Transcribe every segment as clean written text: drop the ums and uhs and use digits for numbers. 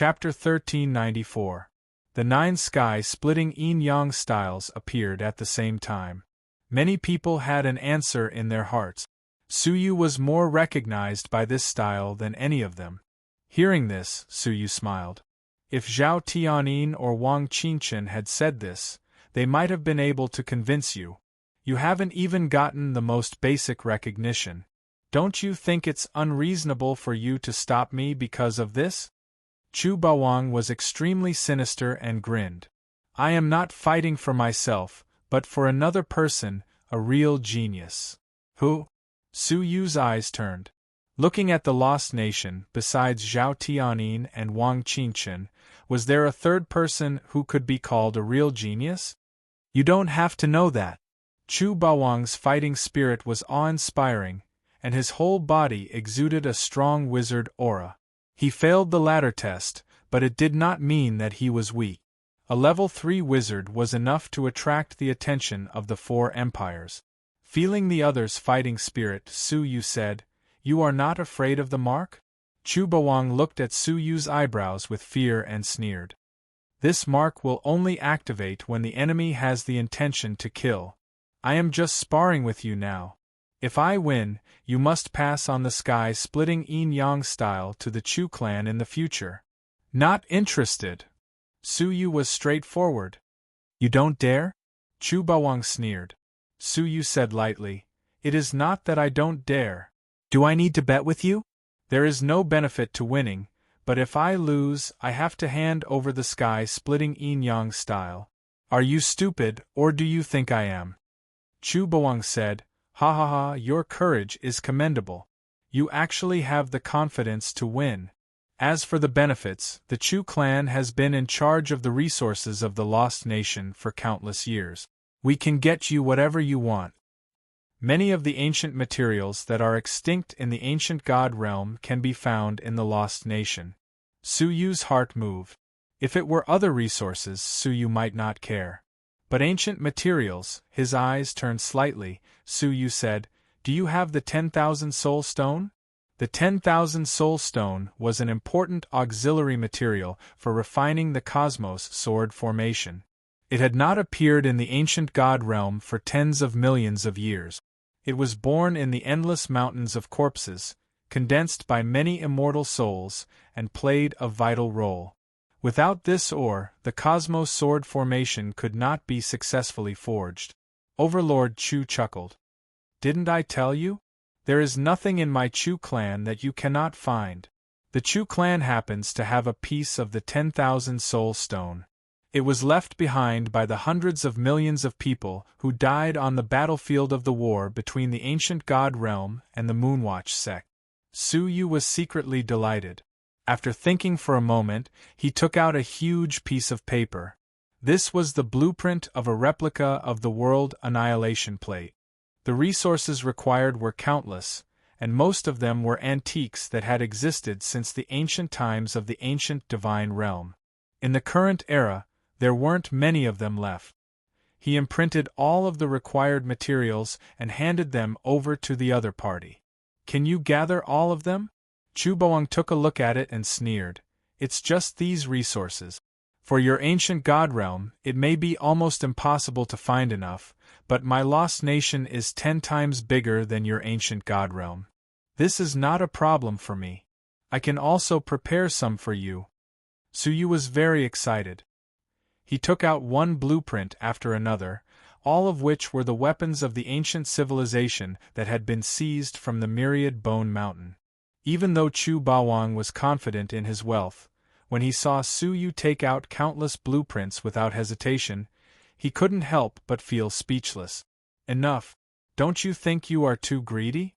Chapter 1394. The 9 sky-splitting yin-yang styles appeared at the same time. Many people had an answer in their hearts. Suyu was more recognized by this style than any of them. Hearing this, Suyu smiled. If Zhao Tianyin or Wang Qingchen had said this, they might have been able to convince you. You haven't even gotten the most basic recognition. Don't you think it's unreasonable for you to stop me because of this? Chu Bawang was extremely sinister and grinned. I am not fighting for myself, but for another person, a real genius. Who? Su Yu's eyes turned. Looking at the lost nation, besides Zhao Tianyin and Wang Qingchen, was there a third person who could be called a real genius? You don't have to know that. Chu Bawang's fighting spirit was awe-inspiring, and his whole body exuded a strong wizard aura. He failed the latter test, but it did not mean that he was weak. A level 3 wizard was enough to attract the attention of the 4 empires. Feeling the other's fighting spirit, Su Yu said, "You are not afraid of the mark?" Chu Bawang looked at Su Yu's eyebrows with fear and sneered. This mark will only activate when the enemy has the intention to kill. I am just sparring with you now. If I win, you must pass on the sky-splitting yin-yang style to the Chu clan in the future. Not interested. Su Yu was straightforward. You don't dare? Chu Bawang sneered. Su Yu said lightly, "It is not that I don't dare. Do I need to bet with you? There is no benefit to winning, but if I lose, I have to hand over the sky-splitting yin-yang style. Are you stupid, or do you think I am?" Chu Bawang said, "Ha ha ha, your courage is commendable. You actually have the confidence to win. As for the benefits, the Chu clan has been in charge of the resources of the Lost Nation for countless years. We can get you whatever you want. Many of the ancient materials that are extinct in the ancient god realm can be found in the Lost Nation." Su Yu's heart moved. If it were other resources, Su Yu might not care. But ancient materials, his eyes turned slightly. Su Yu said, "Do you have the 10,000 soul stone?" The 10,000 soul stone was an important auxiliary material for refining the cosmos sword formation. It had not appeared in the ancient god realm for tens of millions of years. It was born in the endless mountains of corpses, condensed by many immortal souls, and played a vital role. Without this ore, the cosmos sword formation could not be successfully forged. Overlord Chu chuckled. "Didn't I tell you? There is nothing in my Chu clan that you cannot find. The Chu clan happens to have a piece of the 10,000 soul stone. It was left behind by the hundreds of millions of people who died on the battlefield of the war between the ancient god realm and the Moonwatch sect." Su Yu was secretly delighted. After thinking for a moment, he took out a huge piece of paper. This was the blueprint of a replica of the World Annihilation Plate. The resources required were countless, and most of them were antiques that had existed since the ancient times of the ancient divine realm. In the current era, there weren't many of them left. He imprinted all of the required materials and handed them over to the other party. "Can you gather all of them?" Chu Bawang took a look at it and sneered. "It's just these resources. For your ancient god realm, it may be almost impossible to find enough, but my lost nation is 10 times bigger than your ancient god realm. This is not a problem for me. I can also prepare some for you." Su Yu was very excited. He took out one blueprint after another, all of which were the weapons of the ancient civilization that had been seized from the myriad Bone Mountain. Even though Chu Bawang was confident in his wealth, when he saw Su Yu take out countless blueprints without hesitation, he couldn't help but feel speechless. "Enough. Don't you think you are too greedy?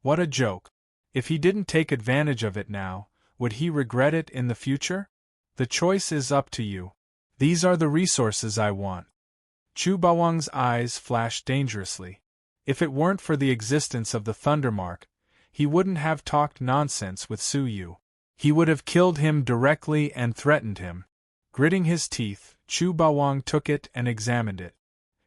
What a joke. If he didn't take advantage of it now, would he regret it in the future? The choice is up to you. These are the resources I want." Chu Bawang's eyes flashed dangerously. If it weren't for the existence of the Thunder Mark, he wouldn't have talked nonsense with Su Yu. He would have killed him directly and threatened him. Gritting his teeth, Chu Bawang took it and examined it.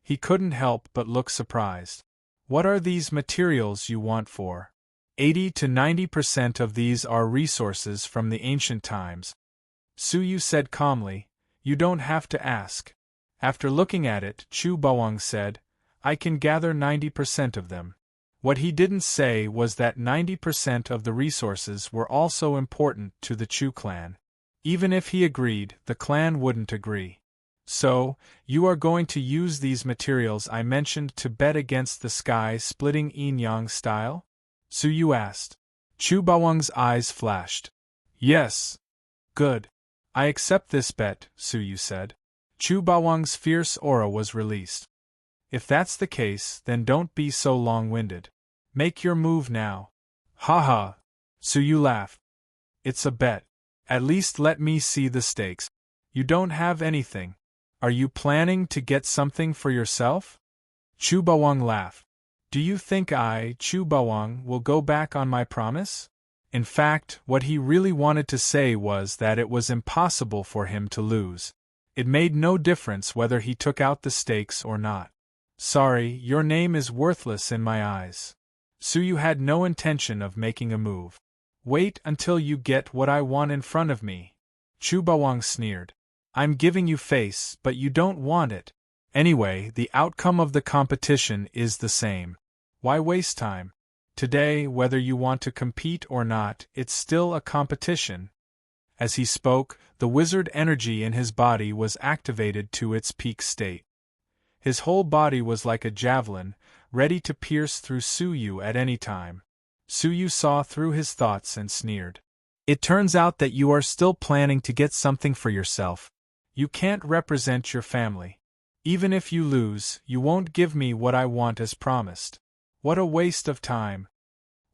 He couldn't help but look surprised. "What are these materials you want for?" 80 to 90% of these are resources from the ancient times. Suyu said calmly, "You don't have to ask." After looking at it, Chu Bawang said, "I can gather 90% of them." What he didn't say was that 90% of the resources were also important to the Chu clan. Even if he agreed, the clan wouldn't agree. "So, you are going to use these materials I mentioned to bet against the sky-splitting yin-yang style?" Suyu asked. Chu Bawang's eyes flashed. "Yes." "Good. I accept this bet," Suyu said. Chu Bawang's fierce aura was released. "If that's the case, then don't be so long-winded. Make your move now." "Ha ha!" Suyu laughed. "It's a bet. At least let me see the stakes. You don't have anything. Are you planning to get something for yourself?" Chu Bawang laughed. "Do you think I, Chu Bawang, will go back on my promise?" In fact, what he really wanted to say was that it was impossible for him to lose. It made no difference whether he took out the stakes or not. "Sorry, your name is worthless in my eyes." Suyu had no intention of making a move. "Wait until you get what I want in front of me." Chu Bawang sneered. "I'm giving you face, but you don't want it. Anyway, the outcome of the competition is the same. Why waste time? Today, whether you want to compete or not, it's still a competition." As he spoke, the wizard energy in his body was activated to its peak state. His whole body was like a javelin, ready to pierce through Suyu at any time. Suyu saw through his thoughts and sneered. "It turns out that you are still planning to get something for yourself. You can't represent your family. Even if you lose, you won't give me what I want as promised. What a waste of time."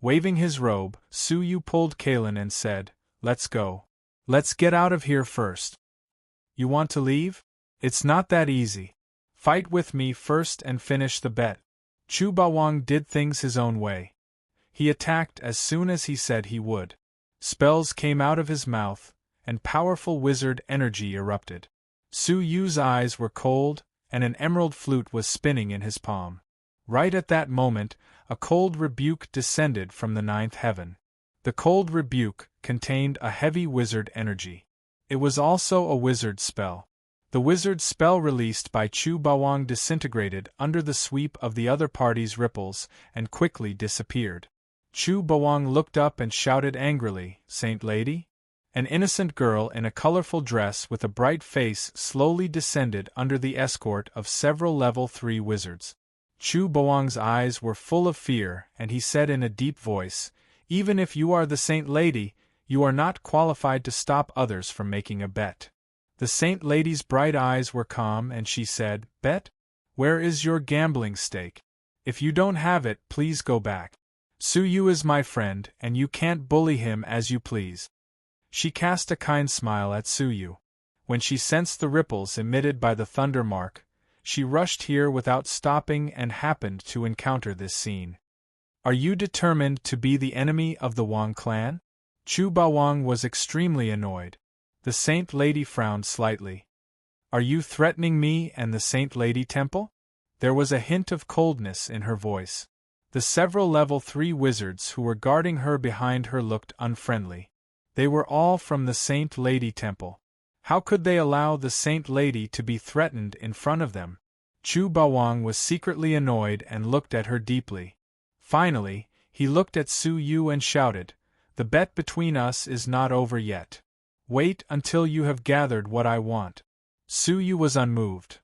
Waving his robe, Suyu pulled Kalen and said, "Let's go. Let's get out of here first." "You want to leave? It's not that easy. Fight with me first and finish the bet." Chu Bawang did things his own way. He attacked as soon as he said he would. Spells came out of his mouth, and powerful wizard energy erupted. Suyu's eyes were cold, and an emerald flute was spinning in his palm. Right at that moment, a cold rebuke descended from the ninth heaven. The cold rebuke contained a heavy wizard energy. It was also a wizard spell. The wizard spell released by Chu Bawang disintegrated under the sweep of the other party's ripples and quickly disappeared. Chu Bawang looked up and shouted angrily, "Saint Lady?" An innocent girl in a colorful dress with a bright face slowly descended under the escort of several level 3 wizards. Chu Bawang's eyes were full of fear, and he said in a deep voice, "Even if you are the Saint Lady, you are not qualified to stop others from making a bet." The Saint Lady's bright eyes were calm and she said, "Bet? Where is your gambling stake? If you don't have it, please go back. Suyu is my friend, and you can't bully him as you please." She cast a kind smile at Suyu. When she sensed the ripples emitted by the thunder mark, she rushed here without stopping and happened to encounter this scene. "Are you determined to be the enemy of the Wang clan?" Chu Bawang was extremely annoyed. The Saint Lady frowned slightly. "Are you threatening me and the Saint Lady Temple?" There was a hint of coldness in her voice. The several level 3 wizards who were guarding her behind her looked unfriendly. They were all from the Saint Lady Temple. How could they allow the Saint Lady to be threatened in front of them? Chu Bawang was secretly annoyed and looked at her deeply. Finally, he looked at Suyu and shouted, "The bet between us is not over yet. Wait until you have gathered what I want." Suyu was unmoved.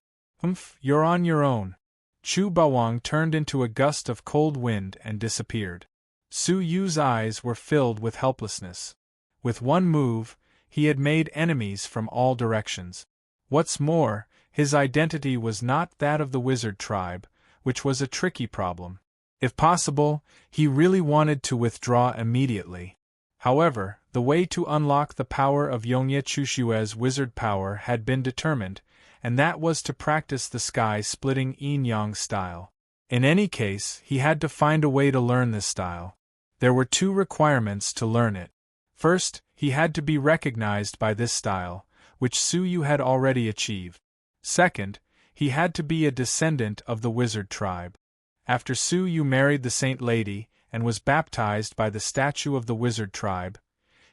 You're on your own." Chu Bawang turned into a gust of cold wind and disappeared. Suyu's eyes were filled with helplessness. With one move, he had made enemies from all directions. What's more, his identity was not that of the wizard tribe, which was a tricky problem. If possible, he really wanted to withdraw immediately. However, the way to unlock the power of Yongye Chushue's wizard power had been determined, and that was to practice the sky-splitting yin-yang style. In any case, he had to find a way to learn this style. There were 2 requirements to learn it. First, he had to be recognized by this style, which Suyu had already achieved. Second, he had to be a descendant of the wizard tribe. After Suyu married the Saint Lady and was baptized by the statue of the wizard tribe,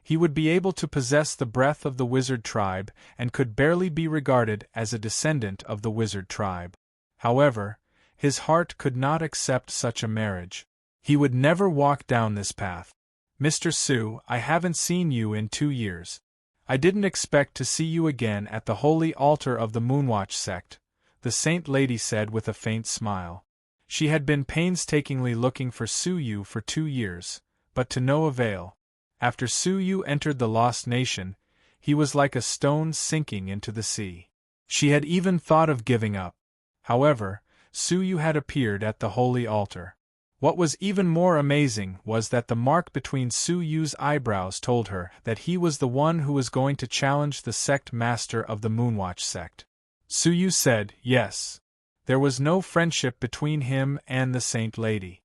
He would be able to possess the breath of the wizard tribe and could barely be regarded as a descendant of the wizard tribe. However, his heart could not accept such a marriage. He would never walk down this path. Mr. Su, I haven't seen you in 2 years. I didn't expect to see you again at the holy altar of the Moonwatch sect, the saint lady said with a faint smile. She had been painstakingly looking for Su Yu for 2 years, but to no avail. After Su Yu entered the Lost Nation, he was like a stone sinking into the sea. She had even thought of giving up. However, Su Yu had appeared at the holy altar. What was even more amazing was that the mark between Su Yu's eyebrows told her that he was the one who was going to challenge the sect master of the Moonwatch sect. Su Yu said yes. There was no friendship between him and the Saint Lady.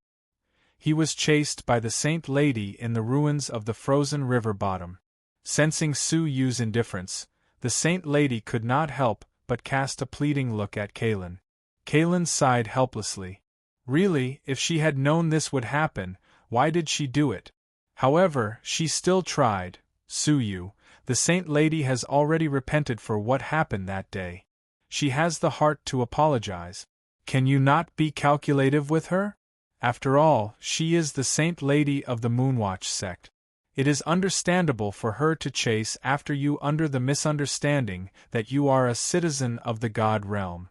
He was chased by the Saint Lady in the ruins of the frozen river bottom. Sensing Su Yu's indifference, the Saint Lady could not help but cast a pleading look at Kalen. Kalen sighed helplessly. Really, if she had known this would happen, why did she do it? However, she still tried. Su Yu, the Saint Lady has already repented for what happened that day. She has the heart to apologize. Can you not be calculative with her? After all, she is the Saint Lady of the Moonwatch sect. It is understandable for her to chase after you under the misunderstanding that you are a citizen of the God realm.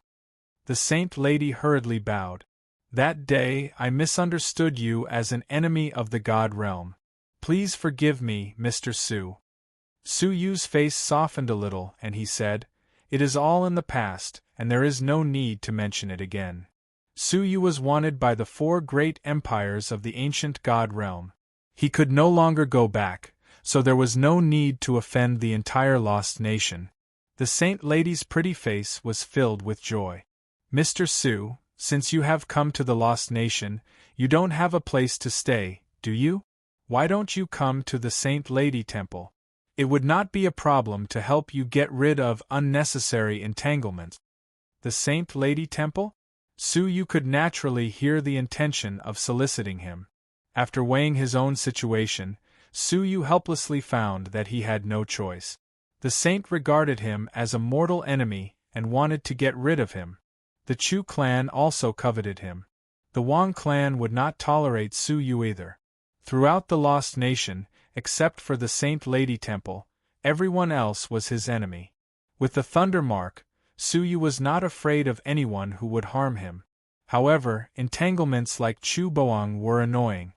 The Saint Lady hurriedly bowed. That day I misunderstood you as an enemy of the God realm. Please forgive me, Mr. Su. Su Yu's face softened a little and he said, "It is all in the past, and there is no need to mention it again." Su Yu was wanted by the 4 great empires of the ancient God realm. He could no longer go back, so there was no need to offend the entire Lost Nation. The Saint Lady's pretty face was filled with joy. Mr. Su, since you have come to the Lost Nation, you don't have a place to stay, do you? Why don't you come to the Saint Lady Temple? It would not be a problem to help you get rid of unnecessary entanglements. The Saint Lady Temple? Su Yu could naturally hear the intention of soliciting him. After weighing his own situation, Su Yu helplessly found that he had no choice. The saint regarded him as a mortal enemy and wanted to get rid of him. The Chu clan also coveted him. The Wang clan would not tolerate Su Yu either. Throughout the Lost Nation, except for the Saint Lady Temple, everyone else was his enemy. With the Thunder Mark, Su Yu was not afraid of anyone who would harm him. However, entanglements like Chu Boang were annoying.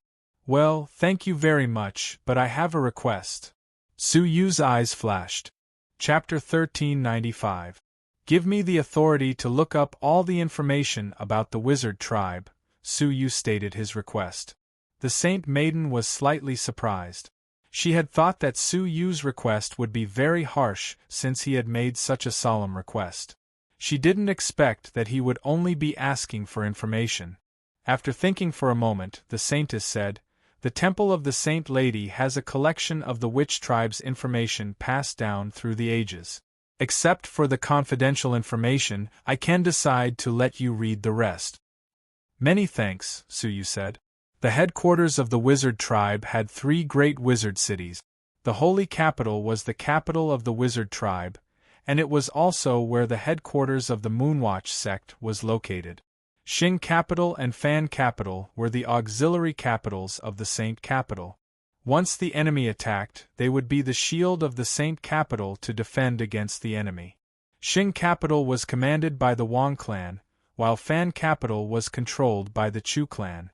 Well, thank you very much, but I have a request. Su Yu's eyes flashed. Chapter 1395. Give me the authority to look up all the information about the wizard tribe, Su Yu stated his request. The Saint Maiden was slightly surprised. She had thought that Su Yu's request would be very harsh since he had made such a solemn request. She didn't expect that he would only be asking for information. After thinking for a moment, the saintess said, "The Temple of the Saint Lady has a collection of the witch tribe's information passed down through the ages. Except for the confidential information, I can decide to let you read the rest." "Many thanks," Su Yu said. The headquarters of the wizard tribe had 3 great wizard cities. The holy capital was the capital of the wizard tribe, and it was also where the headquarters of the Moonwatch sect was located. Xing capital and Fan capital were the auxiliary capitals of the Saint capital. Once the enemy attacked, they would be the shield of the Saint capital to defend against the enemy. Xing capital was commanded by the Wang clan, while Fan capital was controlled by the Chu clan.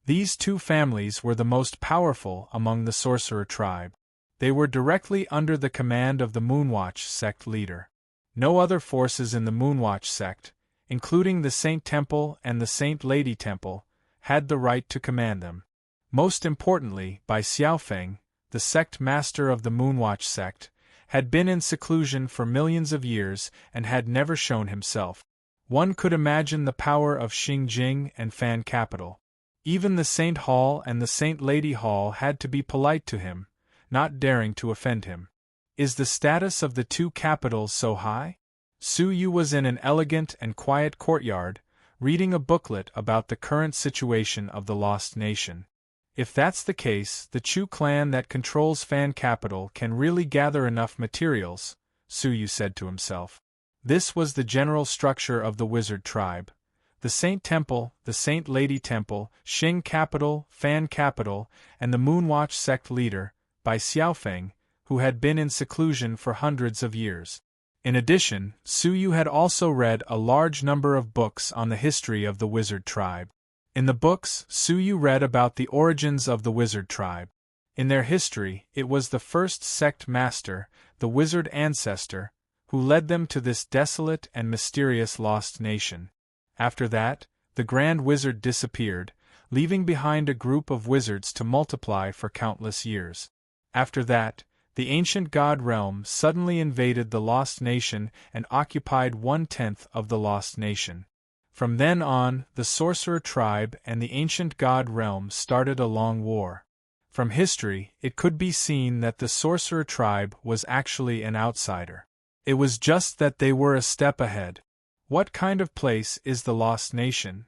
These 2 families were the most powerful among the sorcerer tribe. They were directly under the command of the Moonwatch sect leader. No other forces in the Moonwatch sect, including the Saint Temple and the Saint Lady Temple, had the right to command them. Most importantly, Bai Xiaofeng, the sect master of the Moonwatch sect, had been in seclusion for millions of years and had never shown himself. One could imagine the power of Xingjing and Fan capital. Even the Saint Hall and the Saint Lady Hall had to be polite to him, not daring to offend him. Is the status of the 2 capitals so high? Su Yu was in an elegant and quiet courtyard, reading a booklet about the current situation of the Lost Nation. If that's the case, the Chu clan that controls Fan Capital can really gather enough materials, Suyu said to himself. This was the general structure of the wizard tribe. The Saint Temple, the Saint Lady Temple, Xing Capital, Fan Capital, and the Moonwatch sect leader, by Xiaofeng, who had been in seclusion for hundreds of years. In addition, Suyu had also read a large number of books on the history of the wizard tribe. In the books, Suyu read about the origins of the wizard tribe. In their history, it was the first sect master, the wizard ancestor, who led them to this desolate and mysterious lost nation. After that, the Grand Wizard disappeared, leaving behind a group of wizards to multiply for countless years. After that, the ancient god realm suddenly invaded the lost nation and occupied 1/10 of the lost nation. From then on, the sorcerer tribe and the ancient god realm started a long war. From history, it could be seen that the sorcerer tribe was actually an outsider. It was just that they were a step ahead. What kind of place is the lost nation?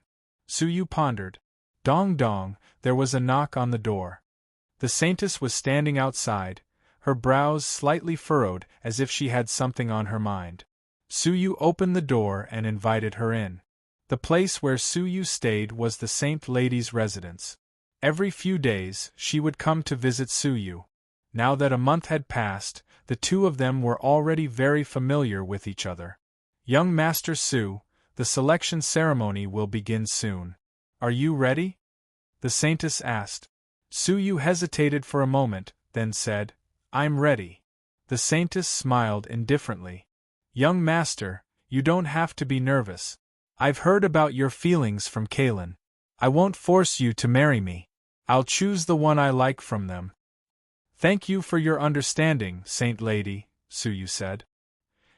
Suyu pondered. Dong dong, there was a knock on the door. The saintess was standing outside, her brows slightly furrowed as if she had something on her mind. Suyu opened the door and invited her in. The place where Suyu stayed was the Saint Lady's residence. Every few days, she would come to visit Suyu. Now that a month had passed, the two of them were already very familiar with each other. Young Master Su, the selection ceremony will begin soon. Are you ready? The saintess asked. Suyu hesitated for a moment, then said, I'm ready. The saintess smiled indifferently. Young Master, you don't have to be nervous. I've heard about your feelings from Kalen. I won't force you to marry me. I'll choose the one I like from them. Thank you for your understanding, Saint Lady, Suyu said.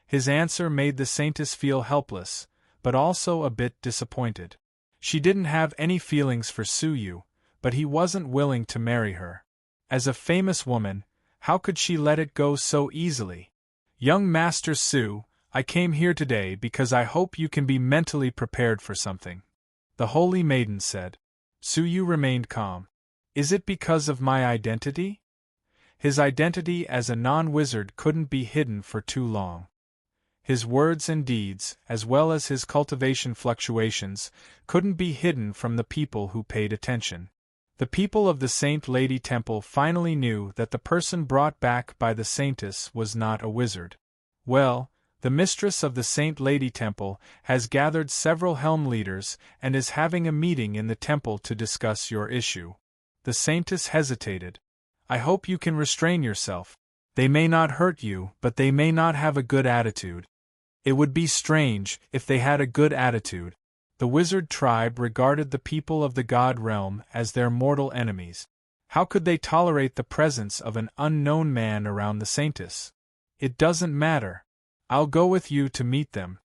His answer made the saintess feel helpless, but also a bit disappointed. She didn't have any feelings for Suyu, but he wasn't willing to marry her. As a famous woman, how could she let it go so easily? Young Master Su, I came here today because I hope you can be mentally prepared for something. The holy maiden said. Suyu remained calm. Is it because of my identity? His identity as a non-wizard couldn't be hidden for too long. His words and deeds, as well as his cultivation fluctuations, couldn't be hidden from the people who paid attention. The people of the Saint Lady Temple finally knew that the person brought back by the saintess was not a wizard. Well, the mistress of the Saint Lady Temple has gathered several helm leaders and is having a meeting in the temple to discuss your issue. The saintess hesitated. I hope you can restrain yourself. They may not hurt you, but they may not have a good attitude. It would be strange if they had a good attitude. The wizard tribe regarded the people of the god realm as their mortal enemies. How could they tolerate the presence of an unknown man around the saintess? It doesn't matter. I'll go with you to meet them.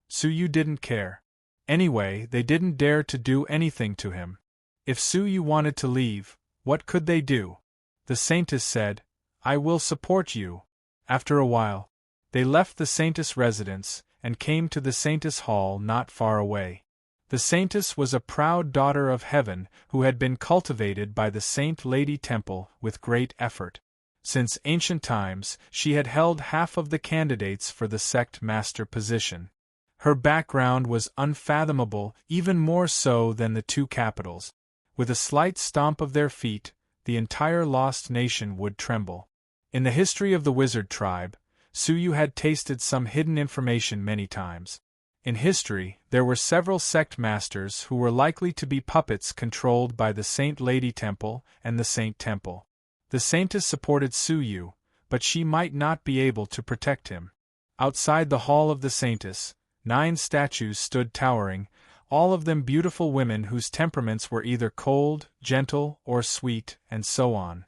Suyu didn't care. Anyway, they didn't dare to do anything to him. If Suyu wanted to leave, what could they do? The saintess said, I will support you. After a while, they left the saintess' residence and came to the saintess' hall not far away. The saintess was a proud daughter of heaven who had been cultivated by the Saint Lady Temple with great effort. Since ancient times, she had held half of the candidates for the sect master position. Her background was unfathomable, even more so than the two capitals. With a slight stomp of their feet, the entire lost nation would tremble. In the history of the wizard tribe, Suyu had tasted some hidden information many times. In history, there were several sect masters who were likely to be puppets controlled by the Saint Lady Temple and the Saint Temple. The saintess supported Suyu, but she might not be able to protect him. Outside the hall of the saintess, 9 statues stood towering, all of them beautiful women whose temperaments were either cold, gentle, or sweet, and so on.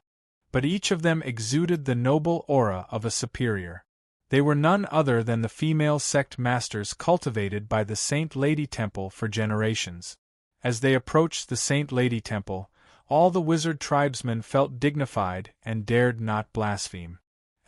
But each of them exuded the noble aura of a superior. They were none other than the female sect masters cultivated by the Saint Lady Temple for generations. As they approached the Saint Lady Temple, all the wizard tribesmen felt dignified and dared not blaspheme.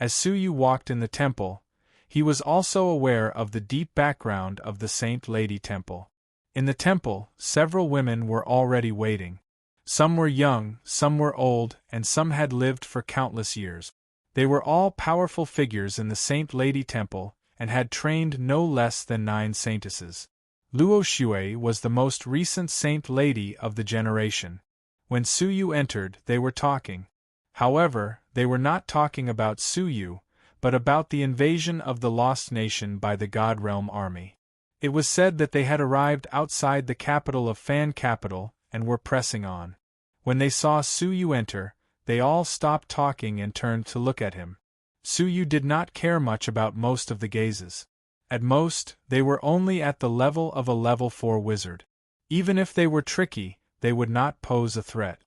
As Suyu walked in the temple, he was also aware of the deep background of the Saint Lady Temple. In the temple, several women were already waiting. Some were young, some were old, and some had lived for countless years. They were all powerful figures in the Saint Lady Temple, and had trained no less than 9 saintesses. Luo Xue was the most recent Saint Lady of the generation. When Suyu entered, they were talking. However, they were not talking about Suyu, but about the invasion of the Lost Nation by the God Realm army. It was said that they had arrived outside the capital of Fan Capital, and were pressing on. When they saw Suyu enter, they all stopped talking and turned to look at him. Suyu did not care much about most of the gazes. At most, they were only at the level of a level 4 wizard. Even if they were tricky, they would not pose a threat.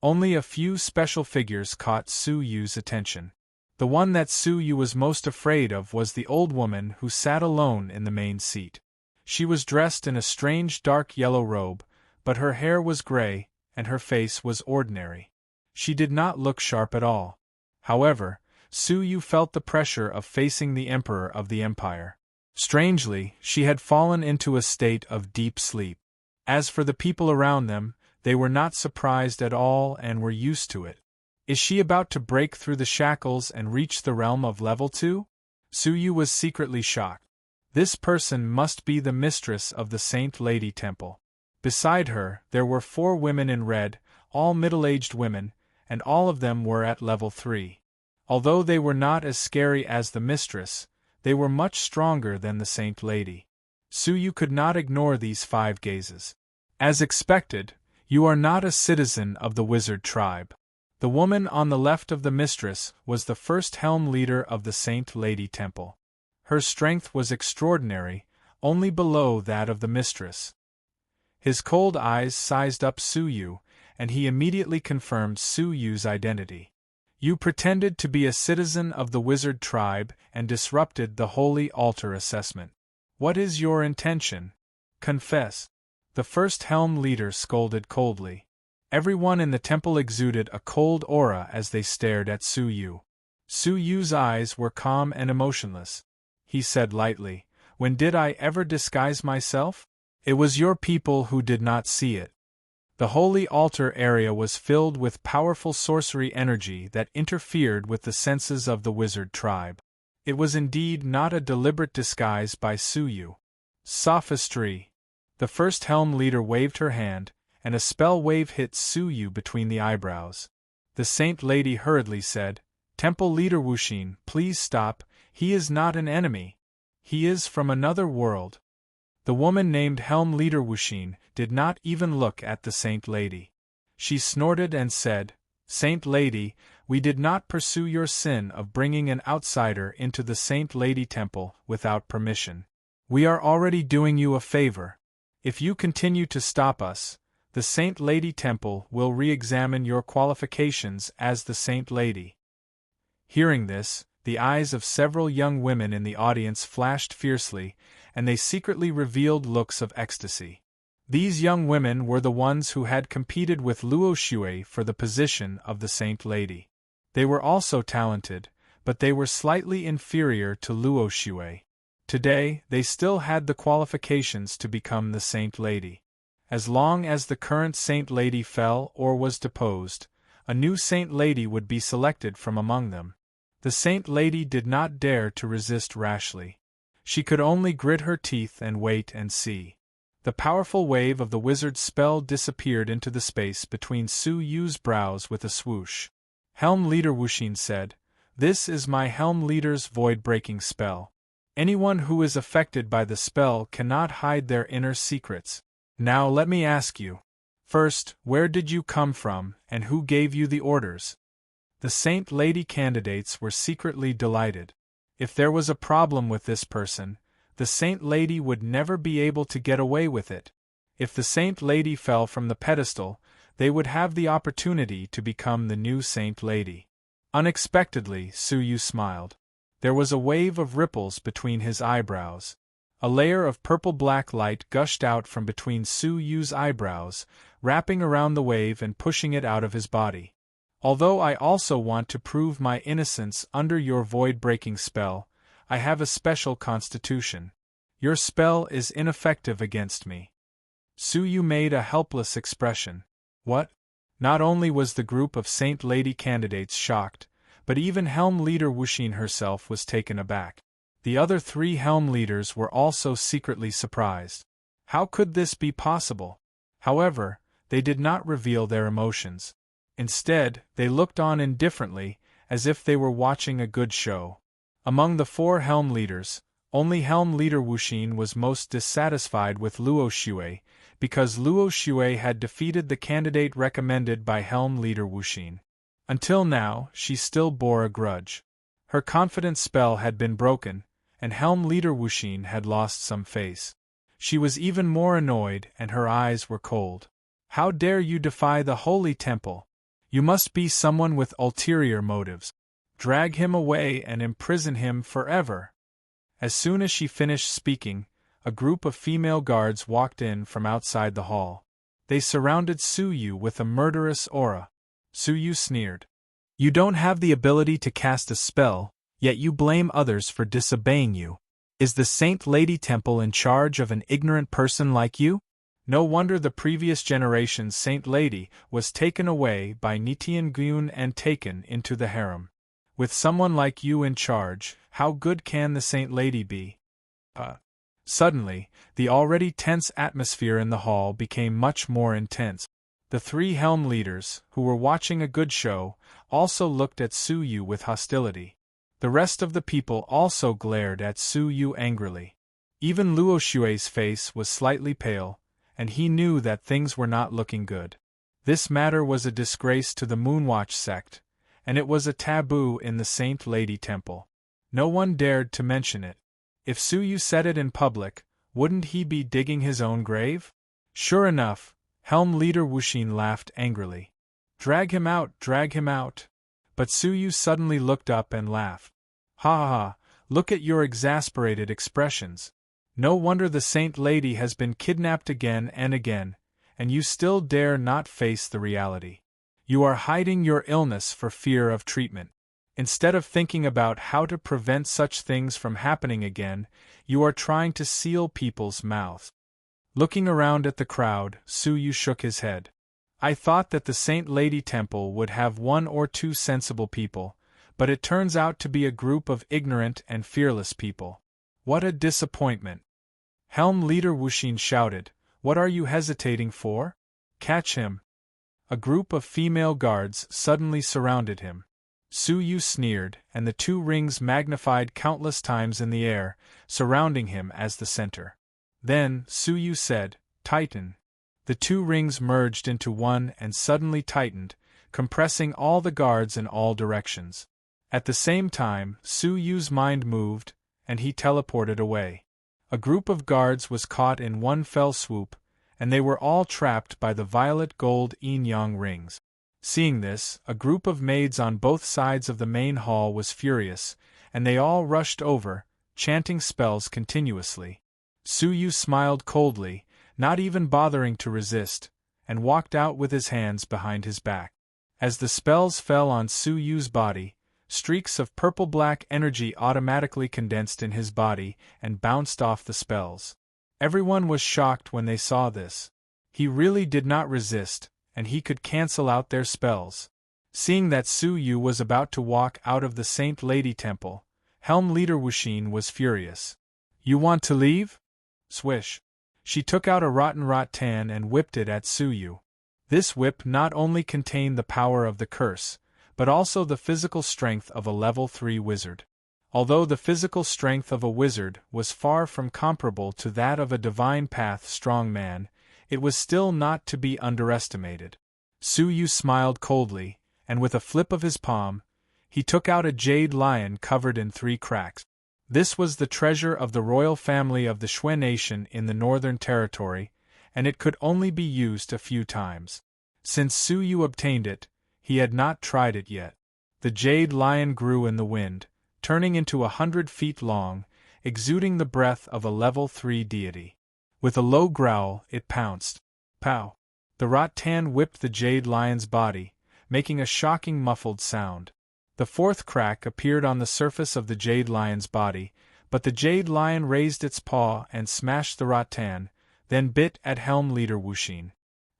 Only a few special figures caught Suyu's attention. The one that Suyu was most afraid of was the old woman who sat alone in the main seat. She was dressed in a strange dark yellow robe, but her hair was gray, and her face was ordinary. She did not look sharp at all. However, Suyu felt the pressure of facing the emperor of the empire. Strangely, she had fallen into a state of deep sleep. As for the people around them, they were not surprised at all and were used to it. Is she about to break through the shackles and reach the realm of level 2? Suyu was secretly shocked. This person must be the mistress of the Saint Lady Temple. Beside her, there were 4 women in red, all middle-aged women, and all of them were at level 3. Although they were not as scary as the mistress, they were much stronger than the Saint Lady. Suyu could not ignore these 5 gazes. As expected, you are not a citizen of the wizard tribe. The woman on the left of the mistress was the first helm leader of the Saint Lady Temple. Her strength was extraordinary, only below that of the mistress. His cold eyes sized up Suyu, and he immediately confirmed Suyu's identity. You pretended to be a citizen of the wizard tribe and disrupted the holy altar assessment. What is your intention? Confess. The first helm leader scolded coldly. Everyone in the temple exuded a cold aura as they stared at Suyu. Suyu's eyes were calm and emotionless. He said lightly, "When did I ever disguise myself? It was your people who did not see it." The holy altar area was filled with powerful sorcery energy that interfered with the senses of the wizard tribe. It was indeed not a deliberate disguise by Suyu. Sophistry. The first helm leader waved her hand, and a spell wave hit Suyu between the eyebrows. The Saint Lady hurriedly said, "Temple leader Wuxin, please stop, he is not an enemy. He is from another world." The woman named Helm Leader Wuxin did not even look at the Saint Lady. She snorted and said, "Saint Lady, we did not pursue your sin of bringing an outsider into the Saint Lady Temple without permission. We are already doing you a favor. If you continue to stop us, the Saint Lady Temple will re-examine your qualifications as the Saint Lady." Hearing this, the eyes of several young women in the audience flashed fiercely, and they secretly revealed looks of ecstasy. These young women were the ones who had competed with Luo Xue for the position of the Saint Lady. They were also talented, but they were slightly inferior to Luo Xue. Today, they still had the qualifications to become the Saint Lady. As long as the current Saint Lady fell or was deposed, a new Saint Lady would be selected from among them. The Saint Lady did not dare to resist rashly. She could only grit her teeth and wait and see. The powerful wave of the wizard's spell disappeared into the space between Su Yu's brows with a swoosh. Helm Leader Wuxin said, "This is my Helm Leader's void-breaking spell. Anyone who is affected by the spell cannot hide their inner secrets. Now let me ask you. First, where did you come from, and who gave you the orders?" The Saint Lady candidates were secretly delighted. If there was a problem with this person, the Saint Lady would never be able to get away with it. If the Saint Lady fell from the pedestal, they would have the opportunity to become the new Saint Lady. Unexpectedly, Suyu smiled. There was a wave of ripples between his eyebrows. A layer of purple-black light gushed out from between Su Yu's eyebrows, wrapping around the wave and pushing it out of his body. "Although I also want to prove my innocence under your void-breaking spell, I have a special constitution. Your spell is ineffective against me." Su Yu made a helpless expression. "What? Not only was the group of Saint Lady candidates shocked, but even Helm Leader Wuxin herself was taken aback. The other 3 Helm Leaders were also secretly surprised. How could this be possible? However, they did not reveal their emotions. Instead, they looked on indifferently, as if they were watching a good show. Among the 4 Helm Leaders, only Helm Leader Wuxin was most dissatisfied with Luo Xue, because Luo Xue had defeated the candidate recommended by Helm Leader Wuxin. Until now, she still bore a grudge. Her confidence spell had been broken, and Helm Leader Wuxin had lost some face. She was even more annoyed, and her eyes were cold. How dare you defy the holy temple? You must be someone with ulterior motives. Drag him away and imprison him forever. As soon as she finished speaking, a group of female guards walked in from outside the hall. They surrounded Su Yu with a murderous aura. Su Yu sneered. You don't have the ability to cast a spell, yet you blame others for disobeying you. Is the Saint Lady Temple in charge of an ignorant person like you? No wonder the previous generation's Saint Lady was taken away by Nitian Gyun and taken into the harem. With someone like you in charge, how good can the Saint Lady be? Suddenly, the already tense atmosphere in the hall became much more intense. The 3 Helm Leaders, who were watching a good show, also looked at Su Yu with hostility. The rest of the people also glared at Su Yu angrily. Even Luo Xue's face was slightly pale, and he knew that things were not looking good. This matter was a disgrace to the Moonwatch sect, and it was a taboo in the Saint Lady Temple. No one dared to mention it. If Su Yu said it in public, wouldn't he be digging his own grave? Sure enough, Helm Leader Wuxin laughed angrily. Drag him out, drag him out. But Su Yu suddenly looked up and laughed. Ha ha ha, look at your exasperated expressions. No wonder the Saint Lady has been kidnapped again and again, and you still dare not face the reality. You are hiding your illness for fear of treatment. Instead of thinking about how to prevent such things from happening again, you are trying to seal people's mouths. Looking around at the crowd, Su Yu shook his head. I thought that the Saint Lady Temple would have 1 or 2 sensible people, but it turns out to be a group of ignorant and fearless people. What a disappointment! Helm Leader Wuxin shouted, What are you hesitating for? Catch him! A group of female guards suddenly surrounded him. Su Yu sneered, and the 2 rings magnified countless times in the air, surrounding him as the center. Then, Su Yu said, Tighten. The 2 rings merged into one and suddenly tightened, compressing all the guards in all directions. At the same time, Su Yu's mind moved, and he teleported away. A group of guards was caught in one fell swoop, and they were all trapped by the violet gold yin-yang rings. Seeing this, a group of maids on both sides of the main hall was furious, and they all rushed over, chanting spells continuously. Su Yu smiled coldly, not even bothering to resist, and walked out with his hands behind his back. As the spells fell on Su Yu's body, streaks of purple-black energy automatically condensed in his body and bounced off the spells. Everyone was shocked when they saw this. He really did not resist, and he could cancel out their spells. Seeing that Su Yu was about to walk out of the Saint Lady Temple, Helm Leader Wuxin was furious. You want to leave? Swish. She took out a rotten rattan and whipped it at Su Yu. This whip not only contained the power of the curse, but also the physical strength of a level 3 wizard. Although the physical strength of a wizard was far from comparable to that of a divine path strong man, it was still not to be underestimated. Su Yu smiled coldly, and with a flip of his palm, he took out a jade lion covered in 3 cracks. This was the treasure of the royal family of the Xue nation in the Northern Territory, and it could only be used a few times. Since Su Yu obtained it, he had not tried it yet. The jade lion grew in the wind, turning into 100 feet long, exuding the breath of a level 3 deity. With a low growl, it pounced. Pow! The rattan whipped the jade lion's body, making a shocking muffled sound. The 4th crack appeared on the surface of the jade lion's body, but the jade lion raised its paw and smashed the rattan, then bit at Helm Leader Wuxin.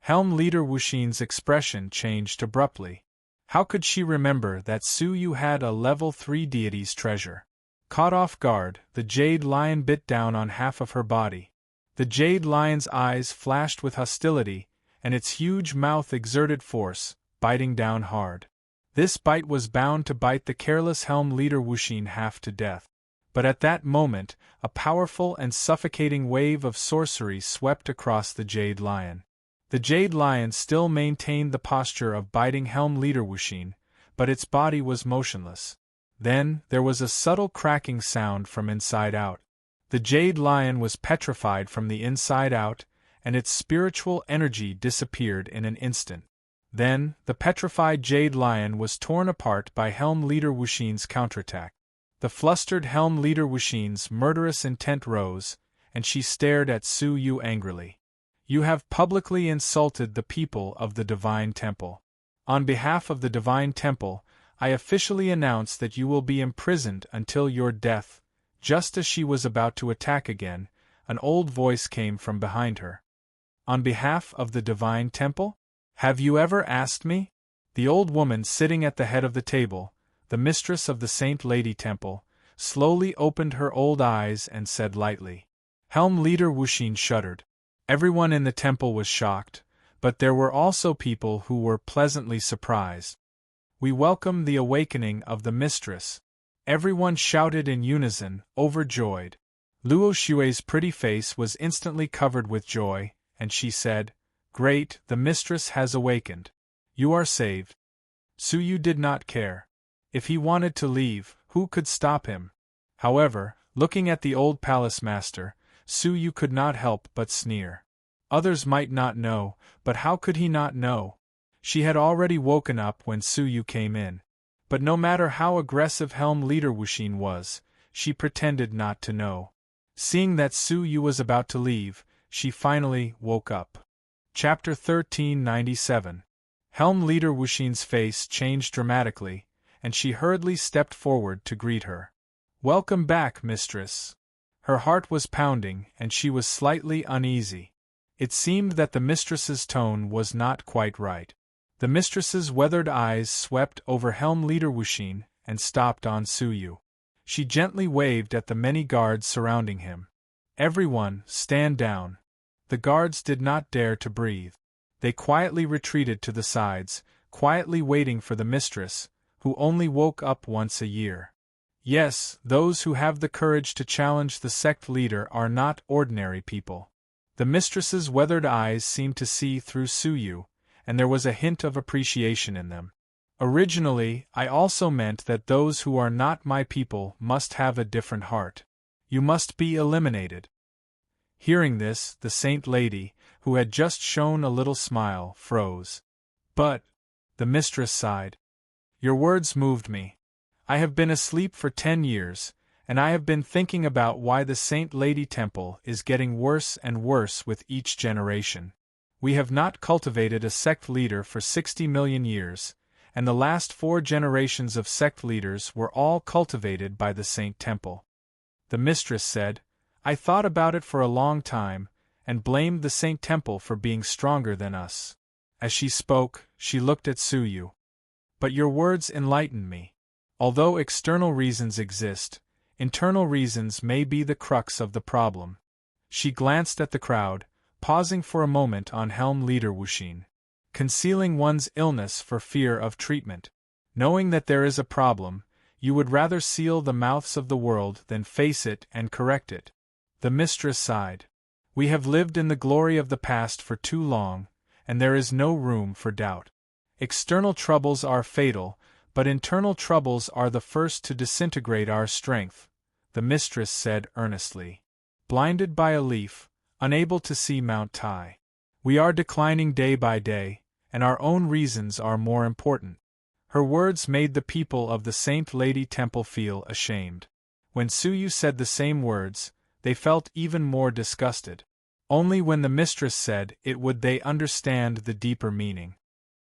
Helm Leader Wuxin's expression changed abruptly. How could she remember that Su Yu had a level 3 deity's treasure? Caught off guard, the Jade Lion bit down on half of her body. The Jade Lion's eyes flashed with hostility, and its huge mouth exerted force, biting down hard. This bite was bound to bite the careless Helm Leader Wuxin half to death. But at that moment, a powerful and suffocating wave of sorcery swept across the Jade Lion. The Jade Lion still maintained the posture of biting Helm Leader Wuxin, but its body was motionless. Then, there was a subtle cracking sound from inside out. The Jade Lion was petrified from the inside out, and its spiritual energy disappeared in an instant. Then, the petrified Jade Lion was torn apart by Helm Leader Wuxin's counterattack. The flustered Helm Leader Wuxin's murderous intent rose, and she stared at Su Yu angrily. You have publicly insulted the people of the Divine Temple. On behalf of the Divine Temple, I officially announce that you will be imprisoned until your death. Just as she was about to attack again, an old voice came from behind her. On behalf of the Divine Temple? Have you ever asked me? The old woman sitting at the head of the table, the mistress of the Saint Lady Temple, slowly opened her old eyes and said lightly. Helm Leader Wuxin shuddered. Everyone in the temple was shocked, but there were also people who were pleasantly surprised. We welcome the awakening of the mistress. Everyone shouted in unison, overjoyed. Luo Xue's pretty face was instantly covered with joy, and she said, Great, the mistress has awakened. You are saved. Su Yu did not care. If he wanted to leave, who could stop him? However, looking at the old palace master, Su Yu could not help but sneer. Others might not know, but how could he not know? She had already woken up when Su Yu came in. But no matter how aggressive Helm Leader Wuxin was, she pretended not to know. Seeing that Su Yu was about to leave, she finally woke up. Chapter 1397. Helm Leader Wuxin's face changed dramatically, and she hurriedly stepped forward to greet her. Welcome back, mistress. Her heart was pounding, and she was slightly uneasy. It seemed that the mistress's tone was not quite right. The mistress's weathered eyes swept over Helm Leader Wuxin and stopped on Su Yu. She gently waved at the many guards surrounding him. Everyone, stand down. The guards did not dare to breathe. They quietly retreated to the sides, quietly waiting for the mistress, who only woke up once a year. Yes, those who have the courage to challenge the sect leader are not ordinary people. The mistress's weathered eyes seemed to see through Su Yu, and there was a hint of appreciation in them. Originally, I also meant that those who are not my people must have a different heart. You must be eliminated. Hearing this, the Saint Lady, who had just shown a little smile, froze. But, the mistress sighed. Your words moved me. I have been asleep for 10 years, and I have been thinking about why the Saint Lady Temple is getting worse and worse with each generation. We have not cultivated a sect leader for 60 million years, and the last 4 generations of sect leaders were all cultivated by the Saint Temple. The mistress said, I thought about it for a long time, and blamed the Saint Temple for being stronger than us. As she spoke, she looked at Su Yu. But your words enlighten me. Although external reasons exist, internal reasons may be the crux of the problem. She glanced at the crowd, pausing for a moment on Helm Leader Wuxin. Concealing one's illness for fear of treatment. Knowing that there is a problem, you would rather seal the mouths of the world than face it and correct it. The mistress sighed. We have lived in the glory of the past for too long, and there is no room for doubt. External troubles are fatal, but internal troubles are the first to disintegrate our strength, the mistress said earnestly. Blinded by a leaf, unable to see Mount Tai. We are declining day by day, and our own reasons are more important. Her words made the people of the Saint Lady Temple feel ashamed. When Su Yu said the same words, they felt even more disgusted. Only when the mistress said it would they understand the deeper meaning.